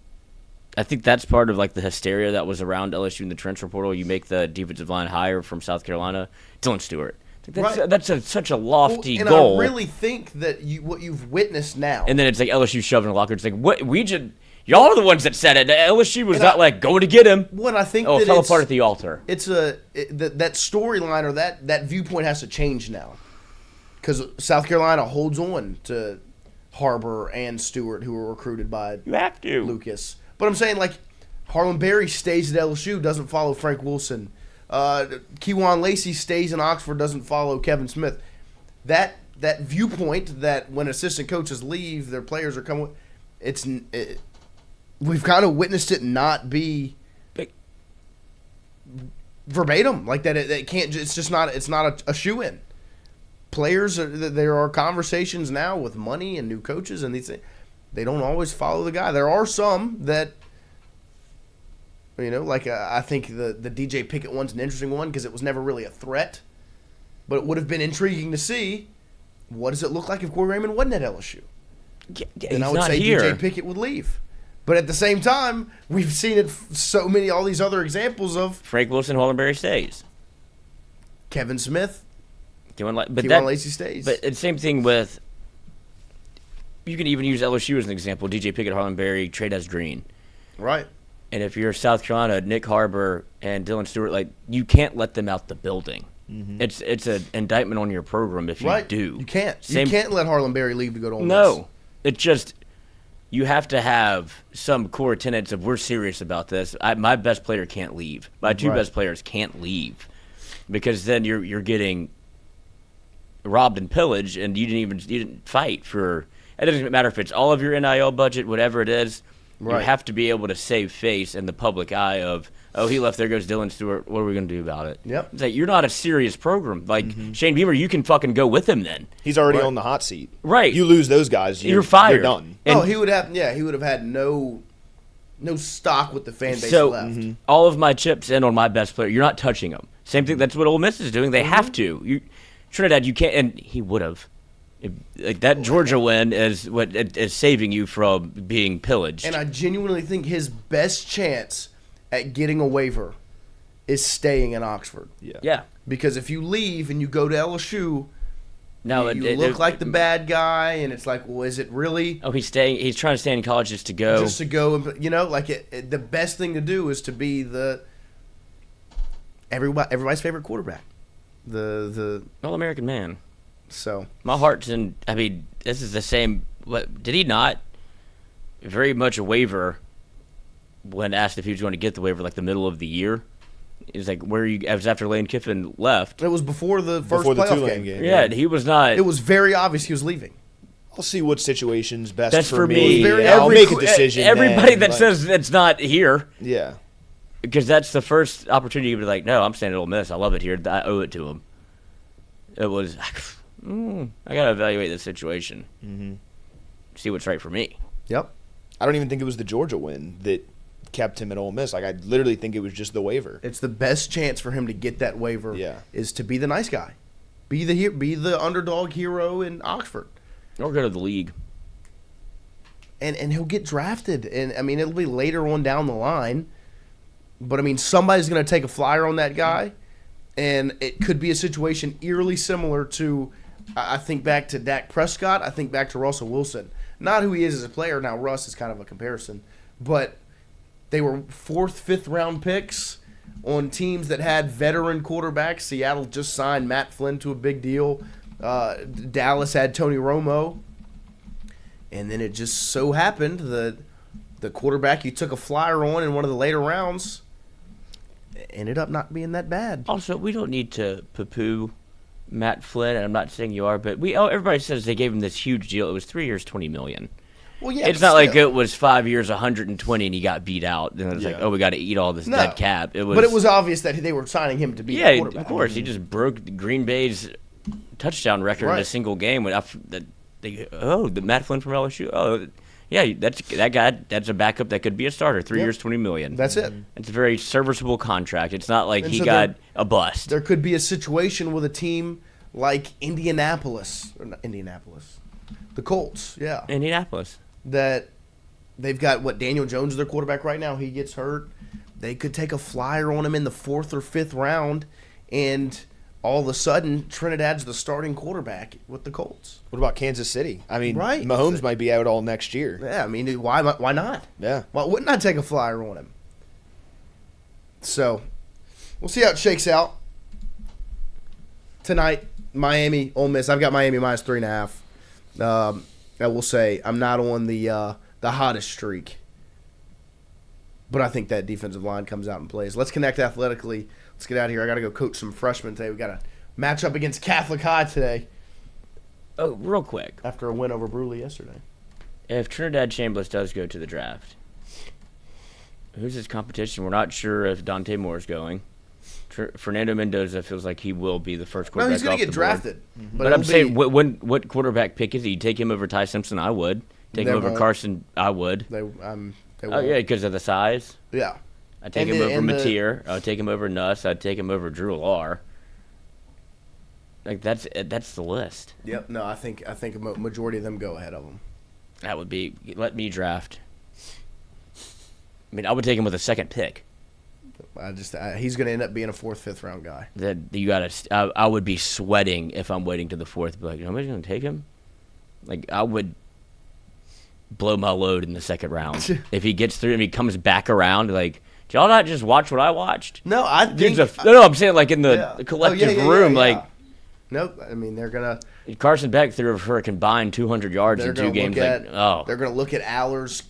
I think that's part of like the hysteria that was around LSU in the transfer portal. You make the defensive line hire from South Carolina, Dylan Stewart. That's such a lofty and goal. I really think that what you've witnessed now. And then it's like LSU shoving a locker. It's like, what? Y'all are the ones that said it. LSU was not like going to get him. What I think it that fell apart at the altar. It's that storyline or that viewpoint has to change now, because South Carolina holds on to Harbor and Stewart, who were recruited by Lucas. But I'm saying, like, Harlan Berry stays at LSU, doesn't follow Frank Wilson. Kejuan Lacey stays in Oxford, doesn't follow Kevin Smith. That viewpoint that when assistant coaches leave, their players are coming. We've kind of witnessed it not be verbatim like that. It can't. It's just not. It's not a shoe-in. Players, there are conversations now with money and new coaches, and these things. They don't always follow the guy. There are some that, like I think the DJ Pickett one's an interesting one because it was never really a threat, but it would have been intriguing to see what does it look like if Corey Raymond wasn't at LSU. And I would say here. DJ Pickett would leave. But at the same time, we've seen it all these other examples of Frank Wilson, Harlan Berry stays. Kevin Smith, Kejuan Lacey stays. But the same thing with, you can even use LSU as an example. DJ Pickett, Harlan Berry, Trey'Dez Green. Right. And if you're South Carolina, Nick Harbor and Dylan Stewart, like, you can't let them out the building. Mm-hmm. It's an indictment on your program if you do. You can't. You can't let Harlan Berry leave to go to Ole Miss. No. It's just, you have to have some core tenets of we're serious about this. My best player can't leave. My two best players can't leave. Because then you're getting robbed and pillaged, and you didn't fight for. It doesn't matter if it's all of your NIL budget, whatever it is. Right. You have to be able to save face in the public eye of, oh, he left, there goes Dylan Stewart. What are we going to do about it? Yep. It's like, you're not a serious program. Like, Shane Beamer, you can fucking go with him then. He's already on the hot seat. Right. You lose those guys, you're fired. You're done. And he would have had no stock with the fan base left. All of my chips in on my best player. You're not touching them. Same thing. That's what Ole Miss is doing. They have to. Trinidad, you can't, and he would have. Like that Georgia win is what is saving you from being pillaged. And I genuinely think his best chance at getting a waiver is staying in Oxford. Yeah. Because if you leave and you go to LSU, no, you look like the bad guy, and it's like, well, is it really? Oh, he's staying. He's trying to stay in college just to go. Just to go, the best thing to do is to be everybody's favorite quarterback, the All-American man. So my heart's in. I mean, this is the same. What did he not? Very much a waiver. When asked if he was going to get the waiver, like the middle of the year, he was like, "Where are you?" It was after Lane Kiffin left. It was before the first playoff game. Yeah, he was not. It was very obvious he was leaving. I'll see what situation's best for me. I'll make a decision. Everybody that says it's not here. Yeah. Because that's the first opportunity to be like, no, I'm staying at Ole Miss. I love it here. I owe it to him. It was. I gotta evaluate the situation. see what's right for me. Yep. I don't even think it was the Georgia win that kept him at Ole Miss. Like, I literally think it was just the waiver. It's the best chance for him to get that waiver. Yeah. Is to be the nice guy, be the underdog hero in Oxford, Or go to the league. and he'll get drafted. And I mean, it'll be later on down the line, but I mean, somebody's going to take a flyer on that guy, and it could be a situation eerily similar to, I think back to Dak Prescott. I think back to Russell Wilson. Not who he is as a player. Now Russ is kind of a comparison, but they were 4th, 5th round picks on teams that had veteran quarterbacks. Seattle just signed Matt Flynn to a big deal. Dallas had Tony Romo. And then it just so happened that the quarterback you took a flyer on in one of the later rounds ended up not being that bad. Also, we don't need to poo-poo Matt Flynn, and I'm not saying you are, but everybody says they gave him this huge deal. It was 3 years, $20 million. Well, yeah, it's not like it was 5 years, 120, and he got beat out. And it's like, oh, we got to eat all this dead cap. But it was obvious that they were signing him to be the quarterback. Of course. He just broke Green Bay's touchdown record in a single game. The Matt Flynn from LSU. Oh, yeah, that guy. That's a backup that could be a starter. 3 years, $20 million. That's it. It's a very serviceable contract. It's not like he got a bust. There could be a situation with a team like Indianapolis, the Colts. Yeah, Indianapolis. That they've got Daniel Jones is their quarterback right now. He gets hurt. They could take a flyer on him in the 4th or 5th round, and all of a sudden Trinidad's the starting quarterback with the Colts. What about Kansas City? I mean, Mahomes might be out all next year. Yeah, I mean, why not? Yeah. Why wouldn't I take a flyer on him? So, we'll see how it shakes out. Tonight, Miami, Ole Miss. I've got Miami minus 3.5. I will say I'm not on the hottest streak, but I think that defensive line comes out and plays. Let's connect athletically. Let's get out of here. I got to go coach some freshmen today. We got a match up against Catholic High today. Oh, real quick. After a win over Bruley yesterday. If Trinidad Chambliss does go to the draft, who's his competition? We're not sure if Dante Moore's going. Fernando Mendoza feels like he will be the first quarterback. No, he's going to get drafted. But I'm saying, what quarterback pick is he? You take him over Ty Simpson? I would. Take him over Carson? I would. Oh, yeah, because of the size? Yeah. I'd take him over Mateer. I'd take him over Nuss. I'd take him over Drew Lar. Like, that's the list. Yep. No, I think a majority of them go ahead of him. That would be, let me draft. I mean, I would take him with a second pick. He's going to end up being a 4th, 5th round guy. That you got to. I would be sweating if I'm waiting to the 4th. But like, nobody's going to take him. Like, I would blow my load in the 2nd round if he gets through. If he comes back around, like, did y'all not just watch what I watched? No, I think. No, I'm saying like in the collective room, like. Nope. I mean, they're gonna. Carson Beck threw for a combined 200 yards in 2 games. They're gonna look at Aller's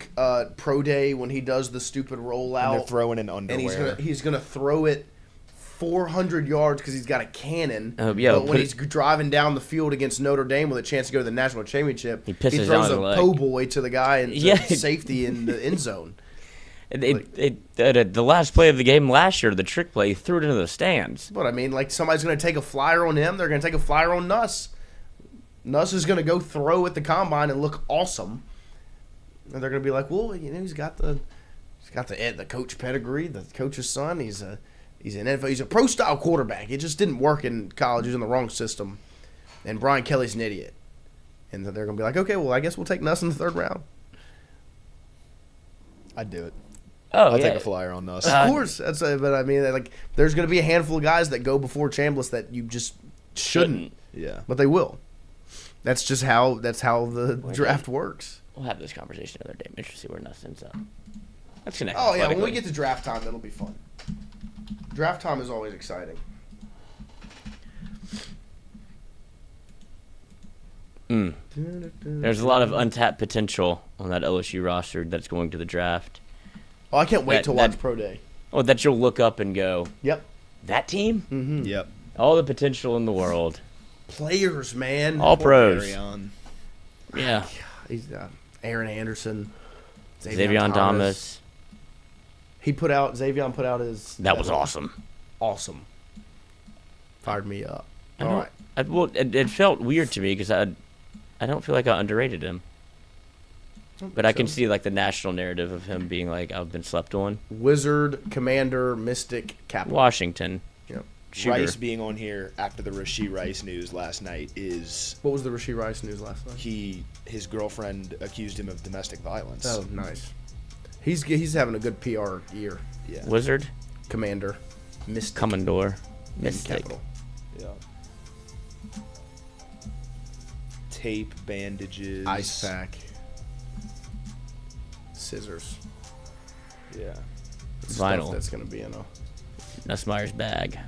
pro day when he does the stupid rollout. And they're throwing in underwear. And he's gonna throw it 400 yards because he's got a cannon. Yeah. But when he's driving down the field against Notre Dame with a chance to go to the national championship, he throws a po' boy to the guy and safety in the end zone. The last play of the game last year, the trick play, he threw it into the stands. But I mean, like, somebody's going to take a flyer on him. They're going to take a flyer on Nuss. Nuss is going to go throw at the combine and look awesome. And they're going to be like, well, he's got the coach pedigree, the coach's son. He's an NFL. He's a pro style quarterback. It just didn't work in college. He was in the wrong system. And Brian Kelly's an idiot. And they're going to be like, okay, well, I guess we'll take Nuss in the 3rd round. I'd do it. I'll take a flyer on Nuss. Of course, but I mean, like, there's going to be a handful of guys that go before Chambliss that you just shouldn't. Yeah, but they will. That's just how the draft works. We'll have this conversation another day. I'm interested to see where Nuss ends up. Let's connect. Oh yeah, when we get to draft time, that'll be fun. Draft time is always exciting. There's a lot of untapped potential on that LSU roster that's going to the draft. Oh, I can't wait to watch Pro Day. Oh, that you'll look up and go, yep. That team? Mm-hmm. Yep. All the potential in the world. Players, man. All pros. Yeah. He's Aaron Anderson. Xavier Thomas. Xavier put out his... That was awesome. Awesome. Fired me up. All right. Well, it felt weird to me because I don't feel like I underrated him. But I can see like the national narrative of him being like, I've been slept on. Wizard, Commander, Mystic, Captain. Washington. Yep. Shooter. Rice being on here after the Rasheed Rice news last night is... What was the Rasheed Rice news last night? His girlfriend accused him of domestic violence. Oh, nice. He's having a good PR year. Yeah. Wizard. Commander. Mystic. Commodore. and Mystic. Capital. Yeah. Tape, bandages. Ice pack. Scissors. Yeah. Vinyl. Stuff that's going to be in a... Nussmeier's bag.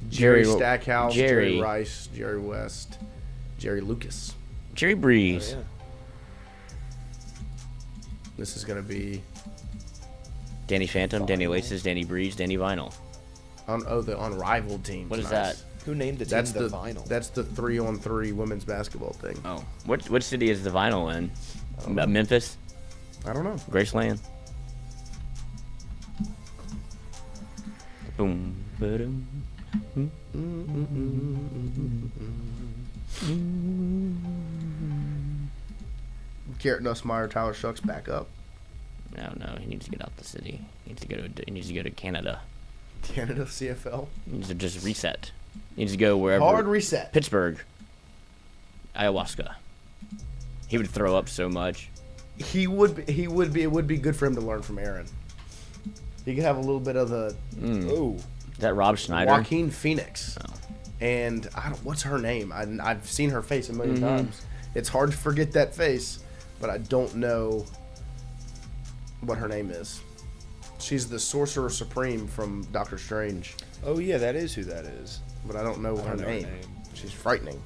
Jerry Jerry- Stackhouse, Jerry Jerry. Rice, Jerry West, Jerry Lucas. Jerry Breeze. Oh, yeah. This is going to be Danny Phantom, Danny Laces, Danny Breeze, Danny Vinyl. the unrivaled team. What is Nice. that? Who named the team That's the the Vinyl? That's the 3-on-3 women's basketball thing. Oh. What city is the Vinyl in? Memphis? I don't know. Graceland? Boom. Ba-dum. Garrett Nussmeier, Tyler Shucks back up. No, he needs to get out the city. He needs to go to Canada. Canada CFL. He needs to just reset. He needs to go wherever. Hard reset. Pittsburgh. Ayahuasca. He would throw up so much. He would be. It would be good for him to learn from Aaron. He could have a little bit of the Oh. Is that Rob Schneider? Joaquin Phoenix. Oh. And what's her name? I've seen her face a million Mm-hmm. times. It's hard to forget that face, but I don't know what her name is. She's the Sorcerer Supreme from Doctor Strange, Oh, yeah, that is who that is. but I don't know her don't know her name. name. She's frightening.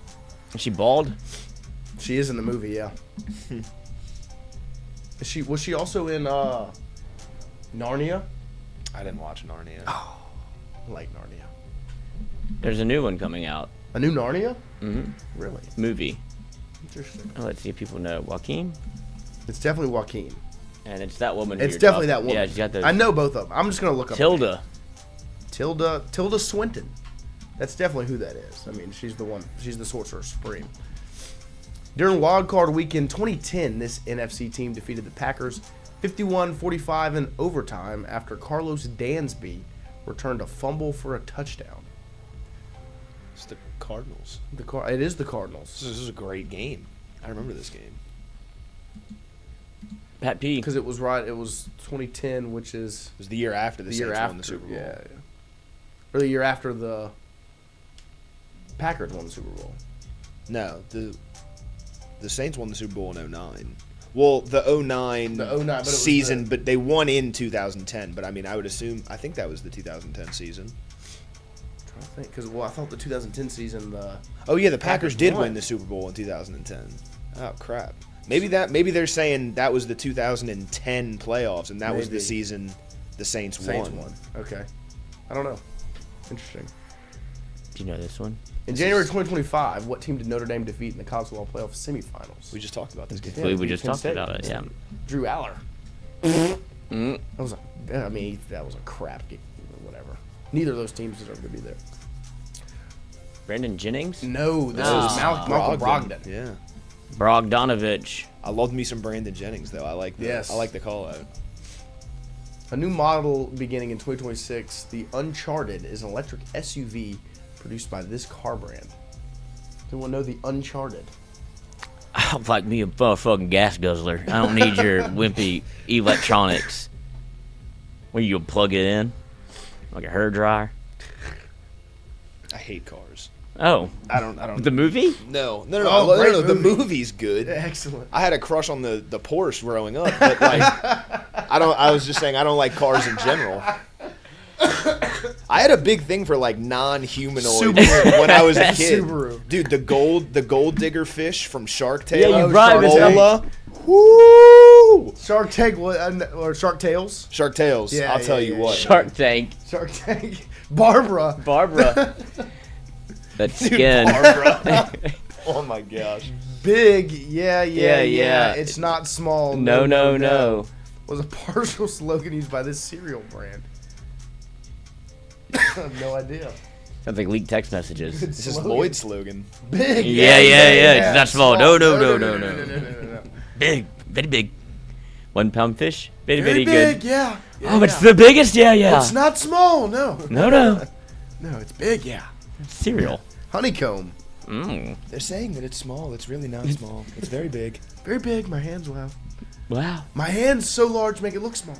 Is she bald? She is in the movie, yeah. Was she also in Narnia? I didn't watch Narnia. I like Narnia. There's a new one coming out. A new Narnia? Mm-hmm. Really? Movie. Interesting. Let's see if people know. Joaquin? It's definitely Joaquin. And it's that woman. who It's you're definitely talking- that woman. Yeah, she's got those. I know both of them. I'm just gonna look up Tilda. Tilda Swinton. That's definitely who that is. I mean, she's the one. She's the Sorcerer Supreme. During Wild Card Weekend 2010, this NFC team defeated the Packers 51-45 in overtime after Carlos Dansby returned a fumble for a touchdown. It's the Cardinals. It is the Cardinals. This is a great game. I remember this game. Pat P. Because it was right. It was 2010, which is It was the year after the Saints won the Super Bowl. Yeah. Or the year after the Packers won the Super Bowl. No, the Saints won the Super Bowl in 09. Well, the 09 but it was season, but they won in 2010. But I mean, I think that was the 2010 season. I'm trying to think, because I thought the 2010 season Oh yeah, the Packers did won. win the Super Bowl in 2010. Oh crap. Maybe they're saying that was the 2010 playoffs, and that was the Maybe. season the Saints Saints won. won. Okay, I don't know. Interesting. Do you know this one? In January 2025, what team did Notre Dame defeat in the college football playoff semifinals? We just talked about this game. We beat just Penn talked State. about it. Yeah. Drew Aller. Mm. That was a crap game. Whatever. Neither of those teams deserve to be there. Brandon Jennings? No, this No. is Malcolm Brogdon. Yeah. Brogdonovich. I loved me some Brandon Jennings though. I like the call out. A new model beginning in 2026, the Uncharted is an electric SUV produced by this car brand. Anyone know the Uncharted? I'm like me a fucking gas guzzler. I don't need your wimpy electronics. Where you plug it in? Like a hair dryer? I hate cars. Oh. I don't. The movie? No. Oh, great The movie. movie's good. Excellent. I had a crush on the Porsche growing up, but like, I was just saying I don't like cars in general. I had a big thing for like non-humanoid when I was a kid. Subaru. Dude, the gold digger fish from Shark Tale. Yeah, you brought it Lola. Woo! Shark Tank or Shark Tales? Shark Tales. Yeah, I'll tell yeah, you yeah. what. Shark Tank. Shark Tank. Barbara. That skin. Barbara. Oh my gosh. Big. Yeah. Yeah. It's not small. No. Was a partial slogan used by this cereal brand. I have no idea. Sounds like leaked text messages. This is Lloyd's slogan. Big. Yeah. It's not small. No. Big. Very big. 1 pound fish. Very Very good. big, yeah. Oh, it's the biggest. Yeah. It's not small, no. No. No, it's big, yeah. Cereal. Honeycomb. They're saying that it's small. It's really not small. It's very big. Very big. My hands, wow. Wow. My hands so large make it look small.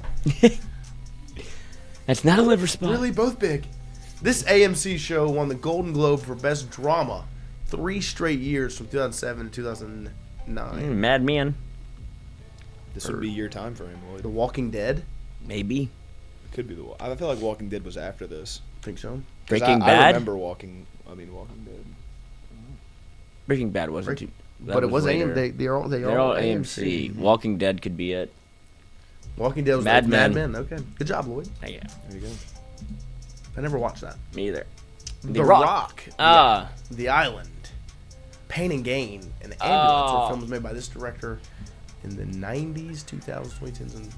That's not a liver spot. Really, both big. This AMC show won the Golden Globe for Best Drama 3 straight years from 2007 to 2009. Mad Men. This would be your time for him, Lloyd. The Walking Dead? Maybe. It could be the. I feel like Walking Dead was after this. Think so? 'Cause Breaking I Bad? remember Walking Dead. Breaking Bad wasn't too. But it was later. AMC. They're all AMC. Walking Dead could be it. Walking Dead was Mad Mad Men. Men. Okay. Good job, Lloyd. Yeah. There you go. I never watched that. Me either. The Rock. The Island. Pain and Gain. And the Ambulance were films made by this director in the 90s, 2000s, 2010s, and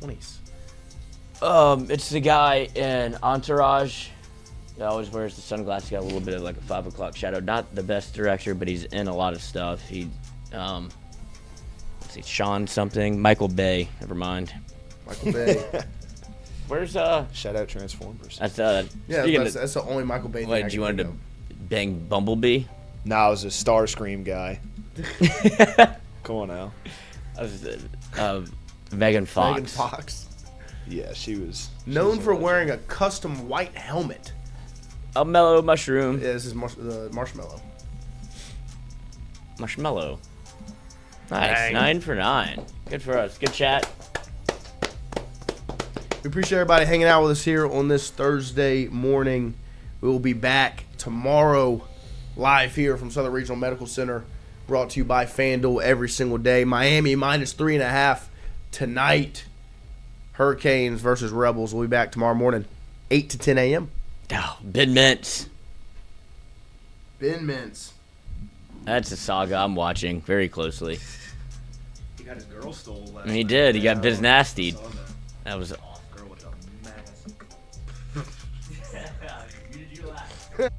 20s. It's the guy in Entourage. He always wears the sunglasses. Got a little bit of like a 5 o'clock shadow. Not the best director, but he's in a lot of stuff. He, let's see, Sean something. Michael Bay. Never mind. Michael Bay. Where's Shout out Transformers. That's that's the only Michael Bay thing. What, you wanted to bang Bumblebee? No, I was a Starscream guy. Come on now. I was Megan Fox. Megan Fox. Yeah, she was known for wearing a custom white helmet. A mellow mushroom. Yeah, this is Marshmallow. Marshmallow. Nice. Dang. 9 for 9. Good for us. Good chat. We appreciate everybody hanging out with us here on this Thursday morning. We will be back tomorrow live here from Southern Regional Medical Center, brought to you by FanDuel every single day. Miami -3.5 tonight. Hurricanes versus Rebels. We'll be back tomorrow morning, 8 to 10 a.m. Oh, Ben Mintz. Ben Mintz. That's a saga I'm watching very closely. He got his girl stole last He night. did. He got biz nastied. I saw that. That was Girl with a mask. Did you laugh?